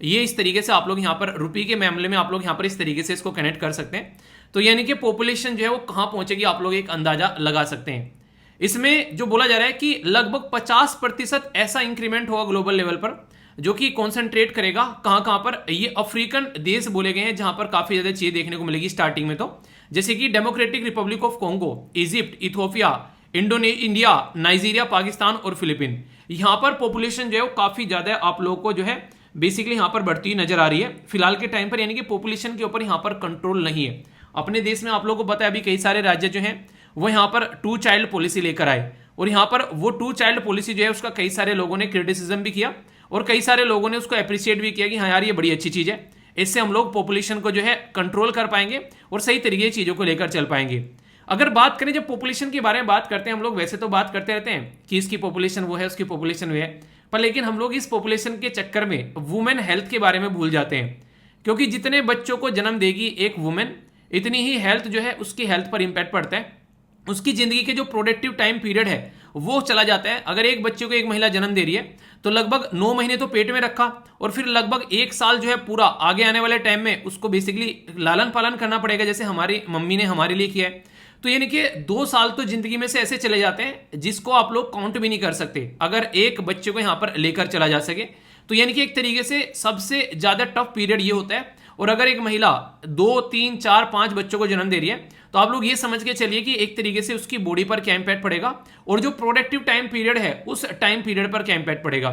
ये इस तरीके से आप लोग यहां पर रुपये के मामले में आप लोग यहां पर इस तरीके से इसको कनेक्ट कर सकते हैं। तो यानी कि पॉपुलेशन जो है वो कहां पहुंचेगी आप लोग एक अंदाजा लगा सकते हैं। इसमें जो बोला जा रहा है कि लगभग 50% ऐसा इंक्रीमेंट होगा ग्लोबल लेवल पर, जो कि कॉन्सेंट्रेट करेगा कहां पर, ये अफ्रीकन देश बोले गए हैं, जहां पर काफी ज्यादा चीजें देखने को मिलेगी स्टार्टिंग में। तो जैसे कि democratic Republic of Congo, Egypt, Ethiopia, India, Nigeria, Pakistan और फिलीपीन। यहां पर पॉपुलेशन जो है वो काफी ज्यादा आप लोगों को जो है बेसिकली यहां पर बढ़ती हुई नजर आ रही है फिलहाल के टाइम पर, यानी कि पॉपुलेशन के ऊपर यहां पर कंट्रोल नहीं है। अपने देश में आप लोगों को पता है अभी कई सारे राज्य जो हैं वो यहां पर 2 चाइल्ड पॉलिसी लेकर आए, और यहां पर वो 2 चाइल्ड पॉलिसी जो है उसका कई सारे लोगों ने क्रिटिसिज्म भी किया और कई सारे लोगों ने उसको अप्रिशिएट भी किया कि हाँ यार ये बड़ी अच्छी चीज है, इससे हम लोग पॉपुलेशन को जो है कंट्रोल कर पाएंगे और सही तरीके से चीजों को लेकर चल पाएंगे। अगर बात करें जब पॉपुलेशन के बारे में बात करते हैं हम लोग, वैसे तो बात करते रहते हैं कि इसकी पॉपुलेशन वो है, उसकी पॉपुलेशन वो है, पर लेकिन हम लोग इस पॉपुलेशन के चक्कर में वुमेन हेल्थ के बारे में भूल जाते हैं, क्योंकि जितने बच्चों को जन्म देगी एक वुमेन, इतनी ही हेल्थ जो है उसकी हेल्थ पर इंपैक्ट पड़ता है, उसकी जिंदगी के जो प्रोडक्टिव टाइम पीरियड है वो चला जाता है। अगर एक बच्चे को एक महिला जन्म दे रही है तो लगभग 9 महीने तो पेट में रखा और फिर लगभग 1 साल जो है पूरा आगे आने वाले टाइम में उसको बेसिकली लालन पालन करना पड़ेगा, जैसे हमारी मम्मी ने हमारे लिए किया है। तो यानी कि 2 साल तो जिंदगी में से ऐसे चले जाते हैं जिसको आप लोग काउंट भी नहीं कर सकते अगर एक बच्चे को यहां पर लेकर चला जा सके। तो यानी कि एक तरीके से सबसे ज्यादा टफ पीरियड ये होता है। और अगर एक महिला 2, 3, 4, 5 बच्चों को जन्म दे रही है तो आप लोग ये समझ के चलिए कि एक तरीके से उसकी बॉडी पर क्या इंपैक्ट पड़ेगा और जो प्रोडक्टिव टाइम पीरियड है उस टाइम पीरियड पर क्या इंपैक्ट पड़ेगा।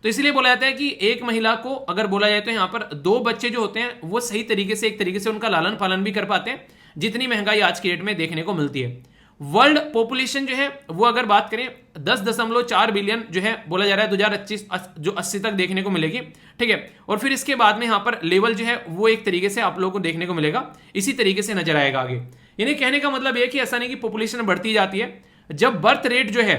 तो इसलिए बोला जाता है कि एक महिला को अगर बोला जाए तो यहाँ पर 2 बच्चे जो होते हैं वो सही तरीके से एक तरीके से उनका लालन पालन भी कर पाते हैं, जितनी महंगाई आज की डेट में देखने को मिलती है। वर्ल्ड पॉपुलेशन जो है वो अगर बात करें 10.4 बिलियन जो है बोला जा रहा है 2080 तक देखने को मिलेगी, ठीक है। और फिर इसके बाद में यहाँ पर लेवल जो है वो एक तरीके से आप लोगों को देखने को मिलेगा, इसी तरीके से नजर आएगा आगे। यानी कहने का मतलब यह कि ऐसा नहीं कि पॉपुलेशन बढ़ती जाती है, जब बर्थ रेट जो है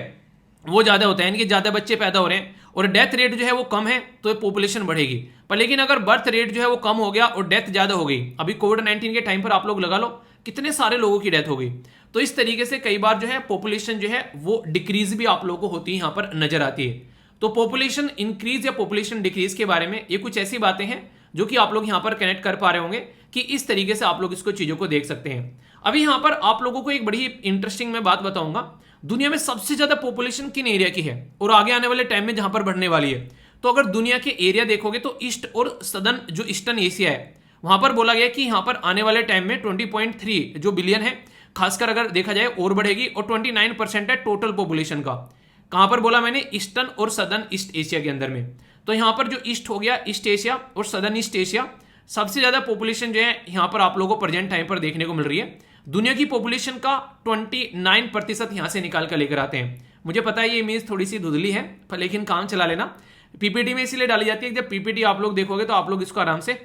वो ज्यादा होता है यानी कि ज्यादा बच्चे पैदा हो रहे हैं और डेथ रेट जो है वो कम है तो पॉपुलेशन बढ़ेगी। पर लेकिन अगर बर्थ रेट जो है वो कम हो गया और डेथ ज्यादा हो गई, अभी कोविड-19 के टाइम पर आप लोग लगा लो कितने सारे लोगों की डेथ हो गई, तो इस तरीके से कई बार जो है पॉपुलेशन जो है वो डिक्रीज भी आप लोगों को होती है यहां पर नजर आती है। तो पॉपुलेशन इंक्रीज या पॉपुलेशन डिक्रीज के बारे में ये कुछ ऐसी बातें हैं जो कि आप लोग यहां पर कनेक्ट कर पा रहे होंगे कि इस तरीके से आप लोग इसको चीजों को देख सकते हैं। अभी यहां पर आप लोगों को एक बड़ी इंटरेस्टिंग मैं बात बताऊंगा, दुनिया में सबसे ज्यादा पॉपुलेशन किन एरिया की है और आगे आने वाले टाइम में जहां पर बढ़ने वाली है। तो अगर दुनिया के एरिया देखोगे तो ईस्ट और सदर्न जो ईस्टर्न एशिया है वहां पर बोला गया कि यहां पर आने वाले टाइम में 20.3 जो बिलियन है, खासकर अगर देखा जाए और बढ़ेगी, और 29% है टोटल पॉपुलेशन का। कहां पर बोला मैंने? ईस्टर्न और सदर्न ईस्ट एशिया के अंदर में। तो यहां पर जो ईस्ट हो गया ईस्ट एशिया और सदर्न ईस्ट एशिया, सबसे ज्यादा पॉपुलेशन जो है यहां पर आप लोगों को प्रेजेंट टाइम पर देखने को मिल रही है। दुनिया की पॉपुलेशन का 29% यहां से निकाल कर लेकर आते हैं। मुझे पता है ये इमेज थोड़ी सी धुंधली है, पर लेकिन काम चला लेना। पीपीटी में इसीलिए डाली जाती है कि जब पीपीटी आप लोग देखोगे तो आप लोग इसको आराम से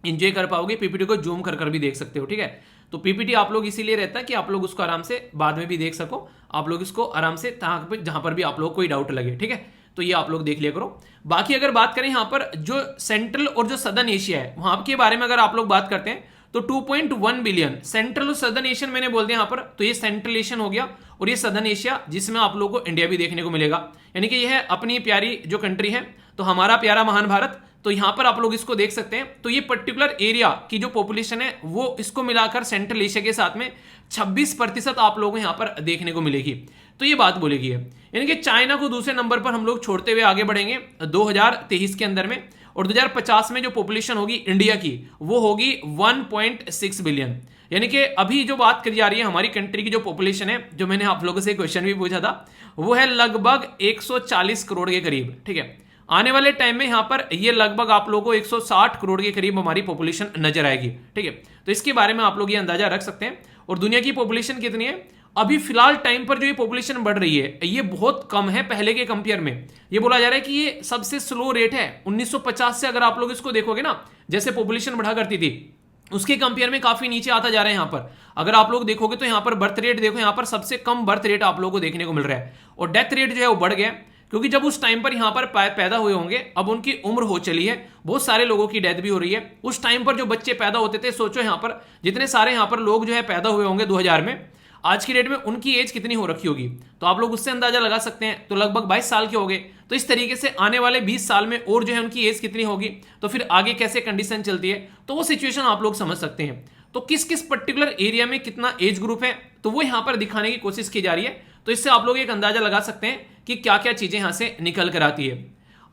एंजॉय कर पाओगे, पीपीटी को जूम कर भी देख सकते हो, ठीक है। तो पीपीटी आप लोग इसीलिए रहता है कि आप लोग उसको आराम से बाद में भी देख सको, आप लोग इसको आराम से जहां पर भी आप लोग कोई डाउट लगे, ठीक है। तो ये आप लोग देख लिया करो। बाकी अगर बात करें यहां पर जो सेंट्रल और जो सदर्न एशिया है वहां के बारे में अगर आप लोग बात करते हैं तो 2.1 बिलियन सेंट्रल और सदर्न एशियन मैंने बोल दिया यहां पर। तो ये सेंट्रल एशियन हो गया और ये सदर्न एशिया, जिसमें आप लोगों को इंडिया भी देखने को मिलेगा, यानी कि यह है अपनी प्यारी जो कंट्री है, तो हमारा प्यारा महान भारत। तो यहां पर आप लोग इसको देख सकते हैं। तो ये पर्टिकुलर एरिया की जो पॉपुलेशन है वो इसको मिलाकर सेंट्रल एशिया के साथ में 26% आप लोगों को यहां पर देखने को मिलेगी। तो ये बात बोलेगी है, यानी कि चाइना को दूसरे नंबर पर हम लोग छोड़ते हुए आगे बढ़ेंगे 2023 के अंदर में, और 2050 में जो पॉपुलेशन होगी इंडिया की वो होगी 1.6 बिलियन। यानी कि अभी जो बात करी जा रही है हमारी कंट्री की जो पॉपुलेशन है, जो मैंने आप लोगों से क्वेश्चन भी पूछा था, वो है लगभग 140 करोड़ के करीब, ठीक है। आने वाले टाइम में यहां पर ये लगभग आप लोगों को 160 करोड़ के करीब हमारी पॉपुलेशन नजर आएगी, ठीक है। तो इसके बारे में आप लोग ये अंदाजा रख सकते हैं। और दुनिया की पॉपुलेशन कितनी है अभी फिलहाल टाइम पर जो ये पॉपुलेशन बढ़ रही है ये बहुत कम है पहले के कंपेयर में। ये बोला जा रहा है कि ये सबसे स्लो रेट है 1950 से। अगर आप लोग इसको देखोगे ना, जैसे पॉपुलेशन बढ़ा करती थी उसके कंपेयर में काफी नीचे आता जा रहा है। यहां पर अगर आप लोग देखोगे तो यहां पर बर्थ रेट देखो, यहां पर सबसे कम बर्थ रेट आप लोगों को देखने को मिल रहा है, और डेथ रेट जो है वो बढ़ गया, क्योंकि जब उस टाइम पर यहां पर पैदा हुए होंगे, अब उनकी उम्र हो चली है, बहुत सारे लोगों की डेथ भी हो रही है। उस टाइम पर जो बच्चे पैदा होते थे, सोचो यहां पर जितने सारे यहां पर लोग जो है पैदा हुए होंगे 2000 में, आज की डेट में उनकी एज कितनी हो रखी होगी, तो आप लोग उससे अंदाजा लगा सकते हैं। तो लगभग 22 साल के हो गए। तो इस तरीके से आने वाले 20 साल में और जो है उनकी एज कितनी होगी, तो फिर आगे कैसे कंडीशन चलती है, तो वो सिचुएशन आप लोग समझ सकते हैं। तो किस किस पर्टिकुलर एरिया में कितना एज ग्रुप है, तो वो यहां पर दिखाने की कोशिश की जा रही है। तो इससे आप लोग एक अंदाजा लगा सकते हैं कि क्या क्या चीजें यहां से निकल कर आती है।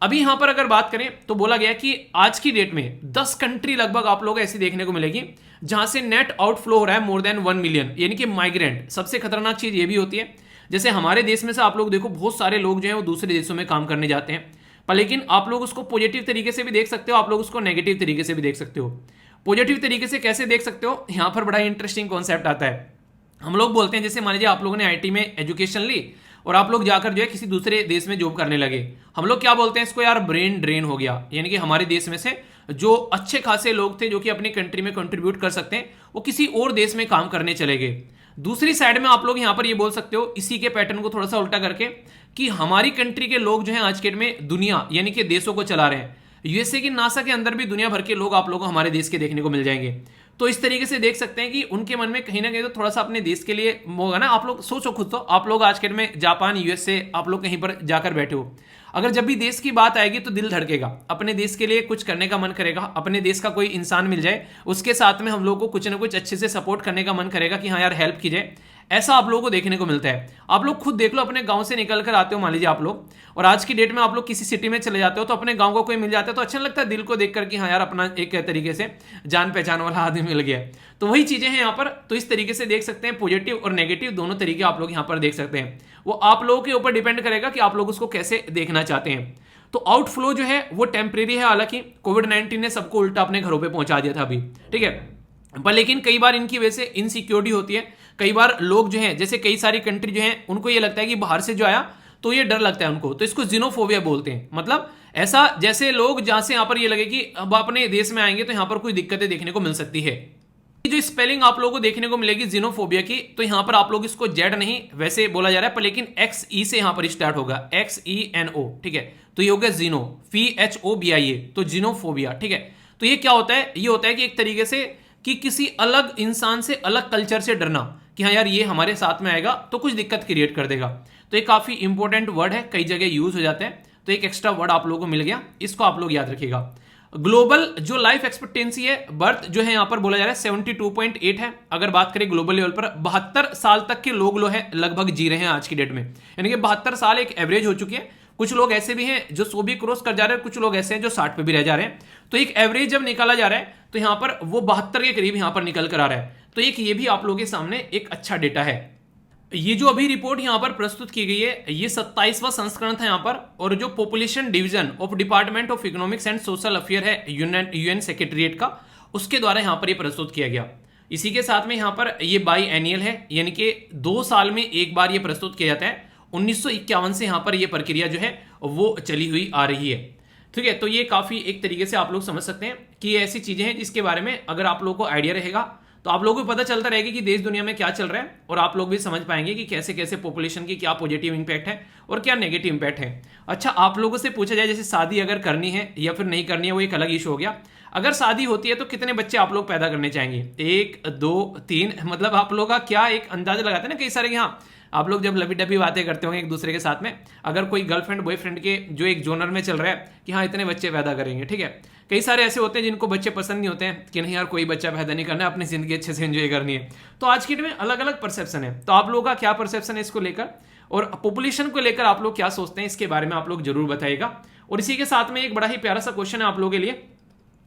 अभी यहां पर अगर बात करें तो बोला गया कि आज की डेट में 10 कंट्री लगभग आप लोगों को ऐसी देखने को मिलेगी जहां से नेट आउटफ्लो हो रहा है मोर देन 1 मिलियन, यानी कि माइग्रेंट। सबसे खतरनाक चीज ये भी होती है, जैसे हमारे देश में से आप लोग देखो बहुत सारे लोग जो है वो दूसरे देशों में काम करने जाते हैं, पर लेकिन आप लोग उसको पॉजिटिव तरीके से भी देख सकते हो, आप लोग उसको नेगेटिव तरीके से भी देख सकते हो। पॉजिटिव तरीके से कैसे देख सकते हो, यहां पर बड़ा इंटरेस्टिंग कॉन्सेप्ट आता है। हम लोग बोलते हैं जैसे मान लीजिए आप लोगों ने आईटी में एजुकेशन ली और आप लोग जाकर जो है किसी दूसरे देश में जॉब करने लगे, हम लोग क्या बोलते हैं इसको, यार ब्रेन ड्रेन हो गया, यानी कि हमारे देश में से जो अच्छे खासे लोग थे जो कि अपनी कंट्री में कंट्रीब्यूट कर सकते हैं वो किसी और देश में काम करने चले गए। दूसरी साइड में आप लोग यहां पर ये बोल सकते हो इसी के पैटर्न को थोड़ा सा उल्टा करके कि हमारी कंट्री के लोग जो है आज के डेट में दुनिया यानी कि देशों को चला रहे हैं। यूएसए की नासा के अंदर भी दुनिया भर के लोग आप लोगों को हमारे देश के देखने को मिल जाएंगे। तो इस तरीके से देख सकते हैं कि उनके मन में कहीं ना कहीं तो थोड़ा सा अपने देश के लिए होगा ना। आप लोग सोचो खुद, तो आप लोग आज के डेट में जापान यूएसए आप लोग कहीं पर जाकर बैठे हो, अगर जब भी देश की बात आएगी तो दिल धड़केगा, अपने देश के लिए कुछ करने का मन करेगा, अपने देश का कोई इंसान मिल जाए उसके साथ में हम लोग को कुछ ना कुछ अच्छे से सपोर्ट करने का मन करेगा कि हाँ यार हेल्प की जाए। ऐसा आप लोगों को देखने को मिलता है। आप लोग खुद देख लो, अपने गांव से निकल कर आते हो मान लीजिए आप लोग, और आज की डेट में आप लोग किसी सिटी में चले जाते हो तो अपने गांव को कोई मिल जाता है तो अच्छा लगता है दिल को देखकर कि हाँ यार अपना एक तरीके से जान पहचान वाला आदमी मिल गया। तो वही चीजें हैं यहाँ पर। तो इस तरीके से देख सकते हैं, पॉजिटिव और नेगेटिव दोनों तरीके आप लोग यहाँ पर देख सकते हैं। वो आप लोगों के ऊपर डिपेंड करेगा कि आप लोग उसको कैसे देखना चाहते हैं। तो आउटफ्लो जो है वो टेम्परेरी है, हालांकि कोविड-19 ने सबको उल्टा अपने घरों पे पहुंचा दिया था अभी, ठीक है, पर लेकिन कई बार इनकी वजह से इनसिक्योरिटी होती है। कई बार लोग जो हैं, जैसे कई सारी कंट्री जो हैं उनको ये लगता है कि बाहर से जो आया तो ये डर लगता है उनको, तो इसको जीनोफोबिया बोलते हैं। मतलब ऐसा जैसे लोग जहां से यहां पर ये लगे कि अब अपने देश में आएंगे तो यहां पर कोई दिक्कतें देखने को मिल सकती है। जो स्पेलिंग आप लोगों को देखने को मिलेगी जीनोफोबिया की, तो यहां पर आप लोग इसको जेड नहीं वैसे बोला जा रहा है, पर लेकिन XE से यहां पर स्टार्ट होगा, XENO, ठीक है। तो ये हो गया जीनो, PHOBIA, तो जीनोफोबिया, ठीक है। तो ये क्या होता है, ये होता है कि एक तरीके से कि किसी अलग इंसान से, अलग कल्चर से डरना कि हाँ यार ये हमारे साथ में आएगा तो कुछ दिक्कत क्रिएट कर देगा। तो ये काफी इंपॉर्टेंट वर्ड है, कई जगह यूज हो जाते हैं, तो एक एक्स्ट्रा वर्ड आप लोगों को मिल गया, इसको आप लोग याद रखिएगा। ग्लोबल जो लाइफ एक्सपेक्टेंसी है, बर्थ जो है यहां पर बोला जा रहा है 72.8 है। अगर बात करें ग्लोबल लेवल पर 72 साल तक के लोग लगभग जी रहे हैं आज की डेट में, यानी कि 72 साल एक एवरेज हो चुकी है। कुछ लोग ऐसे भी हैं जो 100 भी क्रॉस कर जा रहे हैं, कुछ लोग ऐसे हैं जो 60 पे भी रह जा रहे हैं। तो एक एवरेज जब निकाला जा रहा है तो यहां पर वो 72 के करीब यहां पर निकल कर आ रहा है। तो एक ये भी आप लोगों के सामने एक अच्छा डेटा है। ये जो अभी रिपोर्ट यहां पर प्रस्तुत की गई है ये 27वां संस्करण था यहां पर, और जो population division of department of economics and social affair है यूएन सेक्रेटरिएट का, उसके द्वारा यहां पर ये प्रस्तुत किया गया। इसी के साथ में यहां पर ये बाई एनियल है, यानी कि 2 साल में एक बार ये प्रस्तुत किया जाता है। 1951 से यहां पर ये प्रक्रिया जो है वो चली हुई आ रही है, ठीक है। तो ये काफी एक तरीके से आप लोग समझ सकते हैं कि ये ऐसी चीजें हैं जिसके बारे में अगर आप लोगों को आइडिया रहेगा तो आप लोगों को पता चलता रहेगा कि देश दुनिया में क्या चल रहा है, और आप लोग भी समझ पाएंगे कि कैसे कैसे पॉपुलेशन की क्या पॉजिटिव इंपैक्ट है और क्या नेगेटिव इंपैक्ट है। अच्छा, आप लोगों से पूछा जाए जैसे शादी अगर करनी है या फिर नहीं करनी है, वो एक अलग इशू हो गया। अगर शादी होती है तो कितने बच्चे आप लोग पैदा करने चाहेंगे, 1 2 3, मतलब आप लोग का क्या एक अंदाजा लगाते हैं ना कई सारे, हाँ आप लोग जब लवी डबी बातें करते होंगे एक दूसरे के साथ में, अगर कोई गर्लफ्रेंड बॉयफ्रेंड के जो एक जोनर में चल रहा है कि हाँ इतने बच्चे पैदा करेंगे, ठीक है। कई सारे ऐसे होते हैं जिनको बच्चे पसंद नहीं होते हैं कि नहीं यार कोई बच्चा पैदा नहीं करना है, अपनी जिंदगी अच्छे से एंजॉय करनी है। तो आज की डेट में अलग अलग परसेप्शन है, तो आप लोगों का क्या परसेप्शन है इसको लेकर, और पॉपुलेशन को लेकर आप लोग क्या सोचते हैं, इसके बारे में आप लोग जरूर बताइएगा। और इसी के साथ में एक बड़ा ही प्यारा सा क्वेश्चन है आप लोगों के लिए,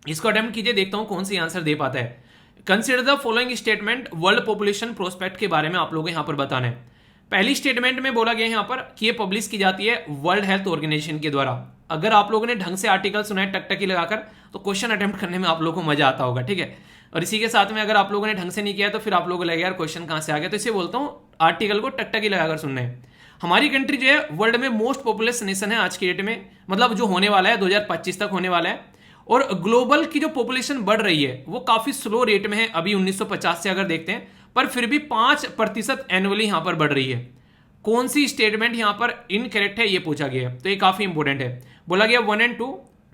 इसको अटेम्प्ट कीजिए, देखता हूं कौन सी आंसर दे पाता है। Consider the following statement world population prospect के बारे में आप लोगों को यहां पर बताना है। पहली स्टेटमेंट में बोला गया है यहां पर कि ये पब्लिश की जाती है वर्ल्ड हेल्थ ऑर्गेनाइजेशन के द्वारा। अगर आप लोगों ने ढंग से आर्टिकल सुना है टकटकी लगाकर तो क्वेश्चन अटेम्प्ट करने में आप लोगों को मजा आता होगा, ठीक है। और इसी के साथ में अगर आप लोगों ने ढंग से नहीं किया तो फिर आप लोगों को लगेगा यार क्वेश्चन कहां से आ गया, तो इसे बोलता हूं आर्टिकल को टकटकी लगाकर सुनना है। हमारी कंट्री जो है वर्ल्ड में मोस्ट पॉपुलस नेशन है आज की डेट में, मतलब जो होने वाला है 2025 तक होने वाला है। और ग्लोबल की जो पॉपुलेशन बढ़ रही है वो काफी स्लो रेट में है अभी 1950 से अगर देखते हैं, पर फिर भी 5% एनुअली यहां पर बढ़ रही है। कौन सी स्टेटमेंट यहां पर इनकरेक्ट है ये पूछा गया है, तो ये काफी इंपॉर्टेंट है। बोला गया 1 और 2,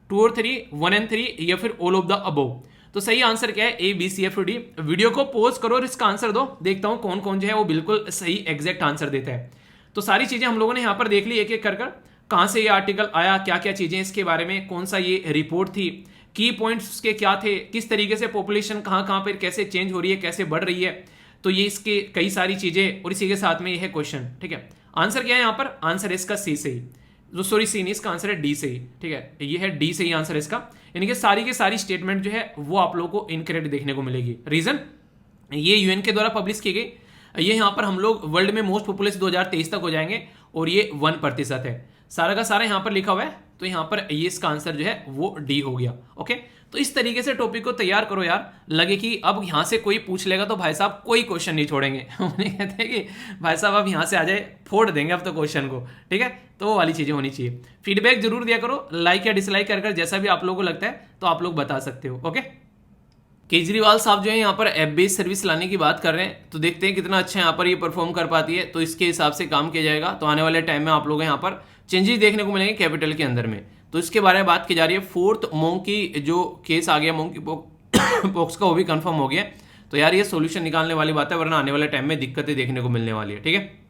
2 और 3, 1 और 3 या फिर ऑल ऑफ द अबव। तो सही आंसर क्या है, ABCFD। वीडियो को पॉज करो और इसका आंसर दो, देखता हूं कौन कौन जो है वो बिल्कुल सही एग्जैक्ट आंसर देता है। तो सारी चीजें हम लोगों ने यहां पर देख ली एक एक कर कहां से ये आर्टिकल आया, क्या क्या चीजें इसके बारे में, कौन सा ये रिपोर्ट थी, की पॉइंट्स उसके क्या थे, किस तरीके से पॉपुलेशन कहां पर कैसे चेंज हो रही है, कैसे बढ़ रही है, तो ये इसके कई सारी चीजें, और इसी के साथ में ये है क्वेश्चन, ठीक है। आंसर क्या है यहां पर, आंसर इसका सी सही। जो सॉरी सी नहीं, इसका आंसर है डी से ही, ठीक है, ये है डी से ही आंसर इसका। यानी कि सारी की सारी स्टेटमेंट जो है वो आप लोगों को इनकरेक्ट देखने को मिलेगी। रीजन, ये यूएन के द्वारा पब्लिश की गई, ये यहाँ पर हम लोग वर्ल्ड में मोस्ट पॉपुलेस 2023 तक हो जाएंगे और ये 1% है, सारा का सारा यहाँ पर लिखा हुआ है। तो यहाँ पर ये इसका आंसर जो है वो डी हो गया। ओके, तो इस तरीके से टॉपिक को तैयार करो यार, लगे कि अब यहाँ से कोई पूछ लेगा तो भाई साहब कोई क्वेश्चन नहीं छोड़ेंगे उन्हें कहते हैं कि भाई साहब अब यहाँ से आ जाए, फोड़ देंगे अब तो क्वेश्चन को, ठीक है। तो वो वाली चीजें होनी चाहिए। फीडबैक जरूर दिया करो, लाइक या डिसलाइक कर जैसा भी आप लोगों को लगता है तो आप लोग बता सकते हो। ओके, केजरीवाल साहब जो है यहाँ पर ऐप बेस्ड सर्विस लाने की बात कर रहे हैं, तो देखते हैं कितना अच्छा यहाँ पर ये परफॉर्म कर पाती है, तो इसके हिसाब से काम किया जाएगा। तो आने वाले टाइम में आप लोग यहाँ पर चेंजेस देखने को मिलेंगे कैपिटल के अंदर में। तो इसके बारे में बात की जा रही है। 4th मोंकी जो केस आ गया मोंकी पॉक्स का, वो भी कंफर्म हो गया। तो यार ये सोल्यूशन निकालने वाली बात है, वरना आने वाले टाइम में दिक्कतें देखने को मिलने वाली है, ठीक है।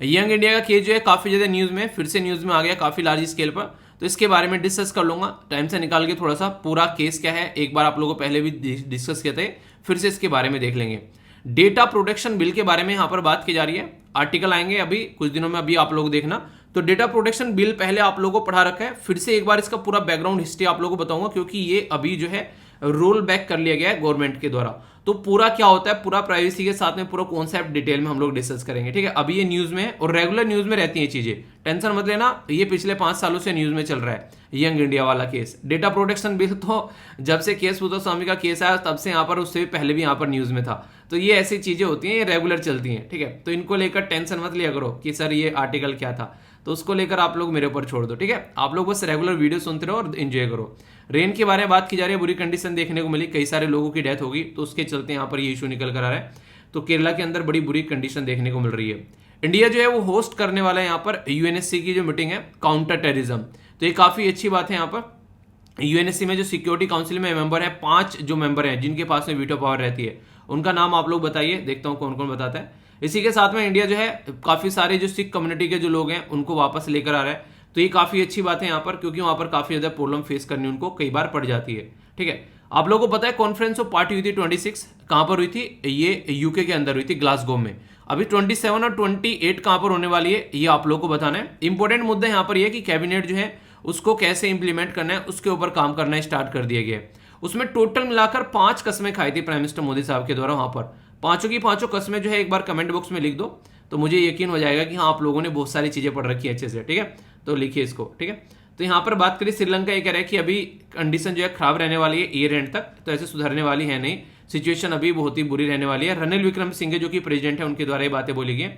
यंग इंडिया का केस जो है काफी ज्यादा न्यूज में, फिर से न्यूज में आ गया काफी लार्ज स्केल पर, तो इसके बारे में डिस्कस कर लूंगा टाइम से निकाल के थोड़ा सा। पूरा केस क्या है एक बार आप लोगों को पहले भी डिस्कस किए थे, फिर से इसके बारे में देख लेंगे। डेटा प्रोटेक्शन बिल के बारे में यहाँ पर बात की जा रही है, आर्टिकल आएंगे अभी कुछ दिनों में, अभी आप लोग देखना। तो डेटा प्रोटेक्शन बिल पहले आप लोगों को पढ़ा रखा है, फिर से एक बार इसका पूरा बैकग्राउंड हिस्ट्री आप लोगों को बताऊंगा, क्योंकि ये अभी जो है रोल बैक कर लिया गया है गवर्नमेंट के द्वारा। तो पूरा क्या होता है, पूरा प्राइवेसी के साथ में पूरा कॉन्सेप्ट डिटेल में हम लोग डिस्कस करेंगे, ठीक है। अभी ये न्यूज में है और रेगुलर न्यूज में रहती है चीजें, टेंशन मत लेना। ये पिछले 5 सालों से न्यूज में चल रहा है यंग इंडिया वाला केस। डेटा प्रोटेक्शन बिल तो जब से केस पुतौ स्वामी का केस आया तब से यहाँ पर, उससे भी पहले भी यहाँ पर न्यूज में था। तो ये ऐसी चीजें होती हैं, ये रेगुलर चलती हैं, ठीक है। तो इनको लेकर टेंशन मत लिया करो कि सर ये आर्टिकल क्या था, तो उसको लेकर आप लोग मेरे ऊपर छोड़ दो, ठीक है। आप लोग बस रेगुलर वीडियो सुनते रहो और एंजॉय करो। रेन के बारे में बात की जा रही है, बुरी कंडीशन देखने को मिली, कई सारे लोगों की डेथ होगी, तो उसके चलते यहाँ पर ये इशू निकल कर आ रहा है। तो केरला के अंदर बड़ी बुरी कंडीशन देखने को मिल रही है। इंडिया जो है वो होस्ट करने वाला है यहाँ पर यूएनएससी की जो मीटिंग है काउंटर टेररिज्म, तो ये काफी अच्छी बात है। यहाँ पर यूएनएससी में जो सिक्योरिटी काउंसिल में मेंबर है, 5 जो मेंबर हैं जिनके पास में वीटो पावर रहती है, उनका नाम आप लोग बताइए, देखता हूँ कौन कौन बताता है। इसी के साथ में इंडिया जो है काफी सारे जो सिख कम्युनिटी के जो लोग हैं उनको वापस लेकर आ रहा है, तो ये काफी अच्छी बात है यहाँ पर, क्योंकि वहां पर काफी ज्यादा प्रॉब्लम फेस करनी उनको कई बार पड़ जाती है, ठीक है। आप लोगों को पता है कॉन्फ्रेंस ऑफ पार्टी हुई थी 26, कहां पर हुई थी, ये यूके के अंदर हुई थी ग्लासगो में। अभी 27 और 28 कहां पर होने वाली है ये आप लोगों को बताना है। इंपॉर्टेंट मुद्दा यहाँ पर यह कि कैबिनेट जो है उसको कैसे इंप्लीमेंट करना है उसके ऊपर काम करना स्टार्ट कर दिया गया है। उसमें टोटल मिलाकर 5 कस्में खाई थी प्राइम मिनिस्टर मोदी साहब के द्वारा। वहां पर पांचों की पांचों कस्में जो है एक बार कमेंट बॉक्स में लिख दो, तो मुझे यकीन हो जाएगा कि हाँ आप लोगों ने बहुत सारी चीजें पढ़ रखी है अच्छे से, ठीक है। तो लिखिए इसको, ठीक है। तो यहाँ पर बात करें श्रीलंका, ये कह रहा है कि अभी कंडीशन जो है खराब रहने वाली है ईयर एंड तक, तो ऐसे सुधरने वाली है नहीं, सिचुएशन अभी बहुत ही बुरी रहने वाली है। रनिल विक्रमसिंघे जो कि प्रेसिडेंट है उनके द्वारा ये बातें बोली गई।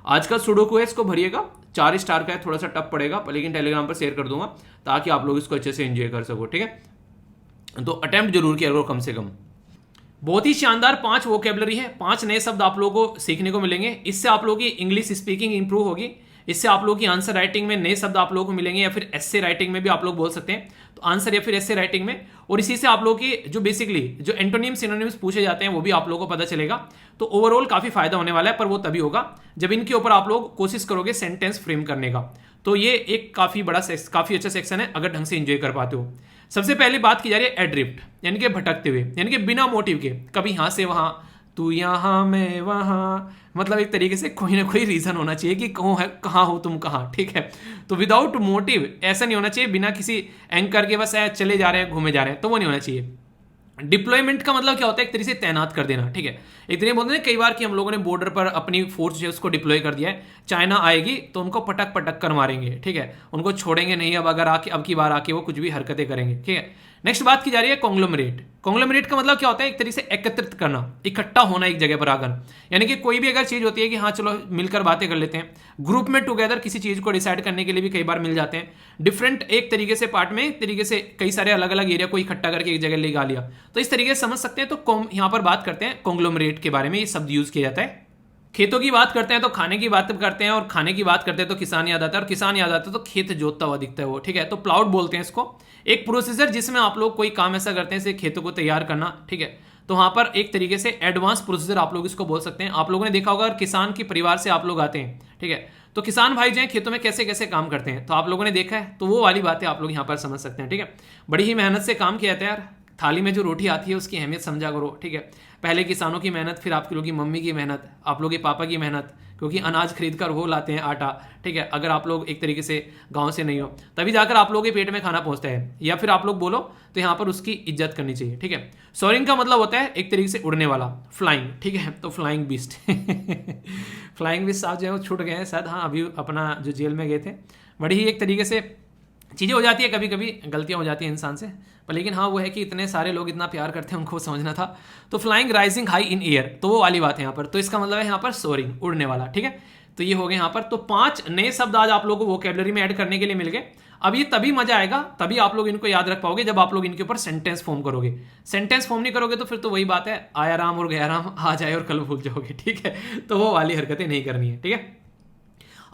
आज का सुडोकू है, इसको भरिएगा, 4 स्टार का है, थोड़ा सा टफ पड़ेगा, लेकिन टेलीग्राम पर शेयर कर दूंगा ताकि आप लोग इसको अच्छे से एंजॉय कर सको, ठीक है। तो अटेम्प्ट जरूर किया करो कम से कम। बहुत ही शानदार 5 वोकैबुलरी है, 5 नए शब्द आप लोगों को सीखने को मिलेंगे। इससे आप लोगों की इंग्लिश स्पीकिंग इंप्रूव होगी, इससे आप लोगों की आंसर राइटिंग में नए शब्द आप लोगों को मिलेंगे, या फिर एस्से राइटिंग में भी आप लोग बोल सकते हैं, तो आंसर या फिर एस्से राइटिंग में। और इसी से आप लोगों की जो बेसिकली जो एंटोनिम सिनोनिम्स पूछे जाते हैं वो भी आप लोगों को पता चलेगा। तो ओवरऑल काफी फायदा होने वाला है, पर वो तभी होगा जब इनके ऊपर आप लोग कोशिश करोगे सेंटेंस फ्रेम करने का। तो ये एक काफी बड़ा काफी अच्छा सेक्शन है अगर ढंग से एंजॉय कर पाते हो। सबसे पहले बात की जा रही है एड्रिफ्ट, यानी कि भटकते हुए, यानी कि बिना मोटिव के, कभी यहां से वहां, तू यहां मैं वहां, मतलब एक तरीके से कोई ना कोई रीजन होना चाहिए कि कहाँ हो तुम कहाँ, ठीक है। तो विदाउट मोटिव ऐसा नहीं होना चाहिए, बिना किसी एंकर के बस चले जा रहे हैं घूमे जा रहे हैं, तो वो नहीं होना चाहिए। डिप्लॉयमेंट का मतलब क्या होता है, एक तरीके से तैनात कर देना, ठीक है। एक तरीके बोलते हैं कई बार कि हम लोगों ने बॉर्डर पर अपनी फोर्स जो है उसको डिप्लॉय कर दिया है, चाइना आएगी तो उनको पटक पटक कर मारेंगे, ठीक है, उनको छोड़ेंगे नहीं, अब अगर आके अब की बार आके वो कुछ भी हरकतें करेंगे, ठीक है। नेक्स्ट बात की जा रही है कॉन्ग्लोमरेट। कॉन्ग्लोमरेट का मतलब क्या होता है, एक तरीके से एकत्रित करना, इकट्ठा होना एक जगह पर आकर, यानी कि कोई भी अगर चीज होती है कि हाँ चलो मिलकर बातें कर लेते हैं, ग्रुप में टुगेदर किसी चीज को डिसाइड करने के लिए भी कई बार मिल जाते हैं, डिफरेंट एक तरीके से पार्ट में, एक तरीके से कई सारे अलग अलग एरिया को इकट्ठा करके एक जगह लगा लिया, तो इस तरीके से समझ सकते हैं। तो यहाँ पर बात करते हैं कॉन्ग्लोमरेट के बारे में, ये शब्द यूज किया जाता है। खेतों की बात करते हैं तो खाने की बात करते हैं, और खाने की बात करते हैं तो किसान याद आता है, और किसान याद आता है तो खेत जोतता हुआ दिखता है वो, ठीक है। तो प्लाउड बोलते हैं इसको, एक प्रोसीजर जिसमें आप लोग कोई काम ऐसा करते हैं जैसे खेतों को तैयार करना, ठीक है। तो वहां पर एक तरीके से एडवांस प्रोसीजर आप लोग इसको बोल सकते हैं। आप लोगों ने देखा होगा किसान के परिवार से आप लोग आते हैं, ठीक है, तो किसान भाई जो है खेतों में कैसे कैसे काम करते हैं, तो आप लोगों ने देखा है, तो वो वाली बातें आप लोग यहाँ पर समझ सकते हैं, ठीक है। बड़ी ही मेहनत से काम किया जाता है यार, थाली में जो रोटी आती है उसकी अहमियत समझा करो, ठीक है। पहले किसानों की मेहनत, फिर आप लोगों की मम्मी की मेहनत, आप लोगों के पापा की मेहनत, क्योंकि अनाज खरीद कर वो लाते हैं आटा, ठीक है। अगर आप लोग एक तरीके से गांव से नहीं हो तभी जाकर आप लोगों के पेट में खाना पहुंचता है, या फिर आप लोग बोलो तो यहाँ पर उसकी इज्जत करनी चाहिए, ठीक है। सोरिंग का मतलब होता है एक तरीके से उड़ने वाला, फ्लाइंग, ठीक है। तो फ्लाइंग बीस्ट फ्लाइंग बीस्ट साहब जो है वो छूट गए हैं शायद, हाँ अभी अपना जो जेल में गए थे। बड़ी ही एक तरीके से चीज़ें हो जाती है, कभी कभी गलतियां हो जाती हैं इंसान से, पर लेकिन हाँ वो है कि इतने सारे लोग इतना प्यार करते हैं, उनको समझना था। तो flying rising high in air, तो वो वाली बात है यहाँ पर। तो इसका मतलब है यहाँ पर सोरिंग, उड़ने वाला, ठीक है। तो ये हो गए यहाँ पर। तो 5 नए शब्द आज आप लोगों को वोकैबुलरी में ऐड करने के लिए मिल गए। अब ये तभी मजा आएगा, तभी आप लोग इनको याद रख पाओगे जब आप लोग इनके ऊपर सेंटेंस फॉर्म करोगे। सेंटेंस फॉर्म नहीं करोगे तो फिर तो वही बात है, आया राम और गया राम, आ जाए और कल भूल जाओगे, ठीक है। तो वो वाली हरकतें नहीं करनी है, ठीक है।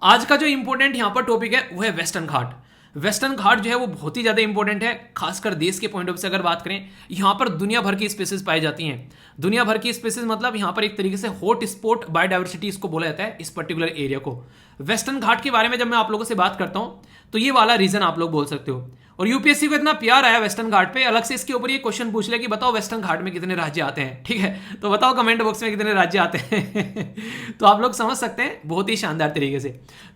आज का जो इंपॉर्टेंट यहाँ पर टॉपिक है वो है वेस्टर्न घाट। वेस्टर्न घाट जो है वो बहुत ही ज़्यादा इंपॉर्टेंट है, खासकर देश के पॉइंट ऑफ से अगर बात करें। यहाँ पर दुनिया भर की स्पीसीज पाई जाती हैं। दुनिया भर की स्पीसीज मतलब यहाँ पर एक तरीके से हॉट स्पॉट बायोडाइवर्सिटी इसको बोला जाता है, इस पर्टिकुलर एरिया को। वेस्टर्न घाट के बारे में जब मैं आप लोगों से बात करता हूँ तो ये वाला रीजन आप लोग बोल सकते हो। और यूपीएससी को इतना प्यार आया वेस्टर्न घाट पे, अलग से इसके ऊपर ये क्वेश्चन पूछ ले कि बताओ वेस्टर्न घाट में कितने राज्य आते हैं, ठीक है। तो बताओ कमेंट बॉक्स में कितने राज्य आते हैं तो आप लोग समझ सकते हैं बहुत ही शानदार तरीके से।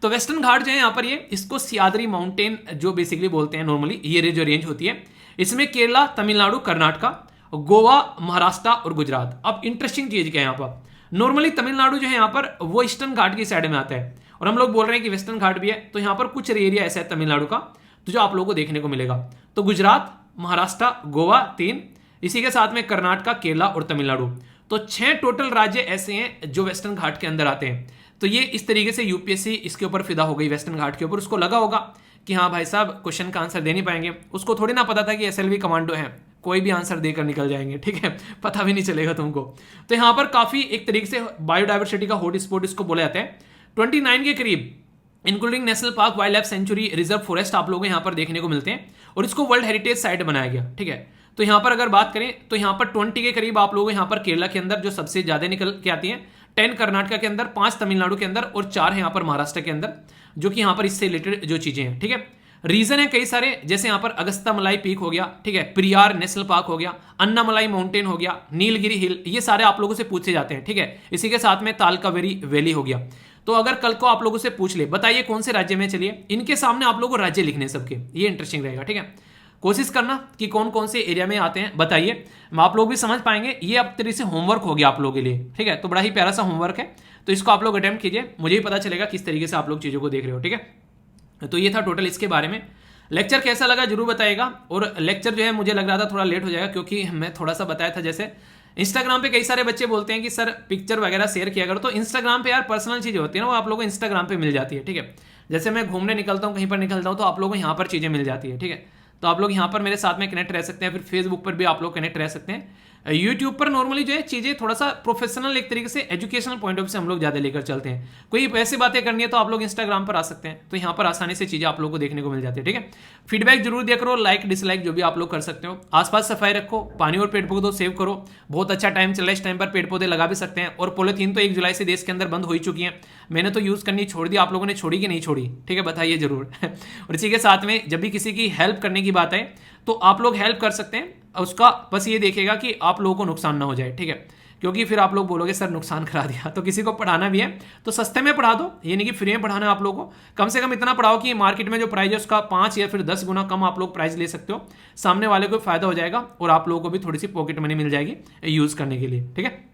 तो वेस्टर्न घाट जो है यहाँ पर ये, इसको सियादरी माउंटेन जो बेसिकली बोलते हैं नॉर्मली, ये जो रेंज होती है, इसमें केरला, तमिलनाडु, कर्नाटका, गोवा, महाराष्ट्र और गुजरात। अब इंटरेस्टिंग चीज क्या है यहाँ पर, नॉर्मली तमिलनाडु जो है यहाँ पर वो ईस्टर्न घाट की साइड में आता है, और हम लोग बोल रहे हैं कि वेस्टर्न घाट भी है। तो यहाँ पर कुछ एरिया ऐसा है तमिलनाडु का तो जो आप लोगों को देखने को मिलेगा। तो गुजरात, महाराष्ट्र, गोवा 3, इसी के साथ में कर्नाटका, केरला और तमिलनाडु। तो 6 टोटल राज्य ऐसे हैं जो वेस्टर्न घाट के अंदर आते हैं। तो ये इस तरीके से यूपीएससी इसके ऊपर फिदा हो गई, वेस्टर्न घाट के ऊपर। उसको लगा होगा कि हाँ भाई साहब क्वेश्चन का आंसर दे नहीं पाएंगे, उसको थोड़ी ना पता था कि एसएलवी कमांडो है, कोई भी आंसर देकर निकल जाएंगे, ठीक है, पता भी नहीं चलेगा तुमको। तो यहाँ पर काफी एक तरीके से बायोडाइवर्सिटी का हॉट स्पॉट इसको बोला जाता है। 29 के करीब including national park, wild life sanctuary, reserve forest आप लोगों को यहाँ पर देखने को मिलते हैं, और इसको वर्ल्ड हेरिटेज साइट बनाया गया, ठीक है। तो यहाँ पर अगर बात करें तो यहाँ पर 20 के करीब आप लोगों को यहाँ पर केरला के अंदर जो सबसे ज्यादा निकल के आती हैं, 10 कर्नाटका के अंदर, 5 तमिलनाडु के अंदर और 4 है यहाँ पर महाराष्ट्र के अंदर, जो कि यहाँ पर इससे रिलेटेड जो चीजें हैं, ठीक है। रीजन है कई सारे, जैसे यहाँ पर अगस्ता मलाई पीक हो गया, ठीक है, प्रियार नेशनल पार्क हो गया, अन्नामलाई माउंटेन हो गया, नीलगिरी हिल, ये सारे आप लोगों से पूछे जाते हैं, ठीक है। इसी के साथ में तालकावेरी वैली हो गया। तो अगर कल को आप लोगों से पूछ ले बताइए कौन से राज्य में, चलिए इनके सामने आप लोगों को राज्य लिखने सबके, ये इंटरेस्टिंग रहेगा, ठीक है। कोशिश करना कि कौन कौन से एरिया में आते हैं बताइए, आप लोग भी समझ पाएंगे। ये अब तरीके से होमवर्क हो गया आप लोगों के लिए, ठीक है। तो बड़ा ही प्यारा सा होमवर्क है, तो इसको आप लोग अटेम्प्ट कीजिए, मुझे भी पता चलेगा किस तरीके से आप लोग चीज़ों को देख रहे हो, ठीक है। तो ये था टोटल इसके बारे में। लेक्चर कैसा लगा जरूर बताइएगा। और लेक्चर जो है मुझे लग रहा था थोड़ा लेट हो जाएगा, क्योंकि मैं थोड़ा सा बताया था, जैसे इंस्टाग्राम पे कई सारे बच्चे बोलते हैं कि सर पिक्चर वगैरह शेयर किया करो। तो इंस्टाग्राम पे यार पर्सनल चीज़ें होती है ना, वो आप लोगों को इंस्टाग्राम पे मिल जाती है, ठीक है। जैसे मैं घूमने निकलता हूँ, कहीं पर निकलता हूँ, तो आप लोगों को यहाँ पर चीज़ें मिल जाती है, ठीक है। तो आप लोग यहाँ पर मेरे साथ में कनेक्ट रह सकते हैं, फिर फेसबुक पर भी आप लोग कनेक्ट रह सकते हैं। यूट्यूब पर नॉर्मली जो है चीज़ें थोड़ा सा प्रोफेशनल एक तरीके से एजुकेशनल पॉइंट ऑफ से हम लोग ज़्यादा लेकर चलते हैं। कोई ऐसी बातें करनी है तो आप लोग इंस्टाग्राम पर आ सकते हैं, तो यहाँ पर आसानी से चीज़ें आप लोगों को देखने को मिल जाती है, ठीक है। फीडबैक जरूर दिया करो, लाइक डिसलाइक जो भी आप लोग कर सकते हो। आसपास सफाई रखो, पानी और पेड़ पौधों सेव करो। बहुत अच्छा टाइम चल रहा है, इस टाइम पर पेड़ पौधे लगा भी सकते हैं। और पॉलीथीन तो 1 जुलाई से देश के अंदर बंद हो ही चुकी है, मैंने तो यूज़ करनी छोड़ दी, आप लोगों ने छोड़ी कि नहीं छोड़ी, ठीक है, बताइए जरूर। और इसी के साथ में जब भी किसी की हेल्प करने की बात है तो आप लोग हेल्प कर सकते हैं, उसका बस ये देखेगा कि आप लोगों को नुकसान ना हो जाए, ठीक है। क्योंकि फिर आप लोग बोलोगे सर नुकसान करा दिया। तो किसी को पढ़ाना भी है तो सस्ते में पढ़ा दो, ये नहीं कि फ्री में पढ़ाना है आप लोगों को। कम से कम इतना पढ़ाओ कि मार्केट में जो प्राइस है उसका 5 या फिर 10 गुना कम आप लोग प्राइस ले सकते हो, सामने वाले को फायदा हो जाएगा और आप लोगों को भी थोड़ी सी पॉकेट मनी मिल जाएगी यूज़ करने के लिए, ठीक है।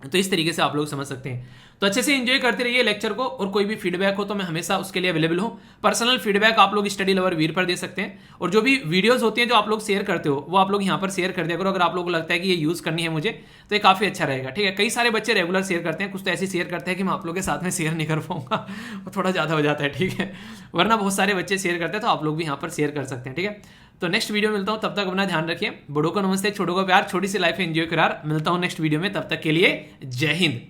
तो इस तरीके से आप लोग समझ सकते हैं। तो अच्छे से एंजॉय करते रहिए लेक्चर को, और कोई भी फीडबैक हो तो मैं हमेशा उसके लिए अवेलेबल हूँ। पर्सनल फीडबैक आप लोग स्टडी लवर वीर पर दे सकते हैं, और जो भी वीडियोस होती हैं जो आप लोग शेयर करते हो वो आप लोग यहाँ पर शेयर कर दिया करो। अगर आप लोगों को लगता है कि ये यूज़ करनी है मुझे तो ये काफ़ी अच्छा रहेगा, ठीक है। कई सारे बच्चे रेगुलर शेयर करते हैं, कुछ तो ऐसे शेयर करते हैं कि मैं आप लोगों के साथ में शेयर नहीं कर पाऊंगा, वो थोड़ा ज़्यादा हो जाता है, ठीक है। वरना बहुत सारे बच्चे शेयर करते हैं, तो आप लोग भी यहाँ पर शेयर कर सकते हैं, ठीक है। तो नेक्स्ट वीडियो मिलता हूँ, तब तक अपना ध्यान रखिए। बड़ों को नमस्ते, छोटों को प्यार, छोटी सी लाइफ एंजॉय करार। मिलता हूँ नेक्स्ट वीडियो में, तब तक के लिए जय हिंद।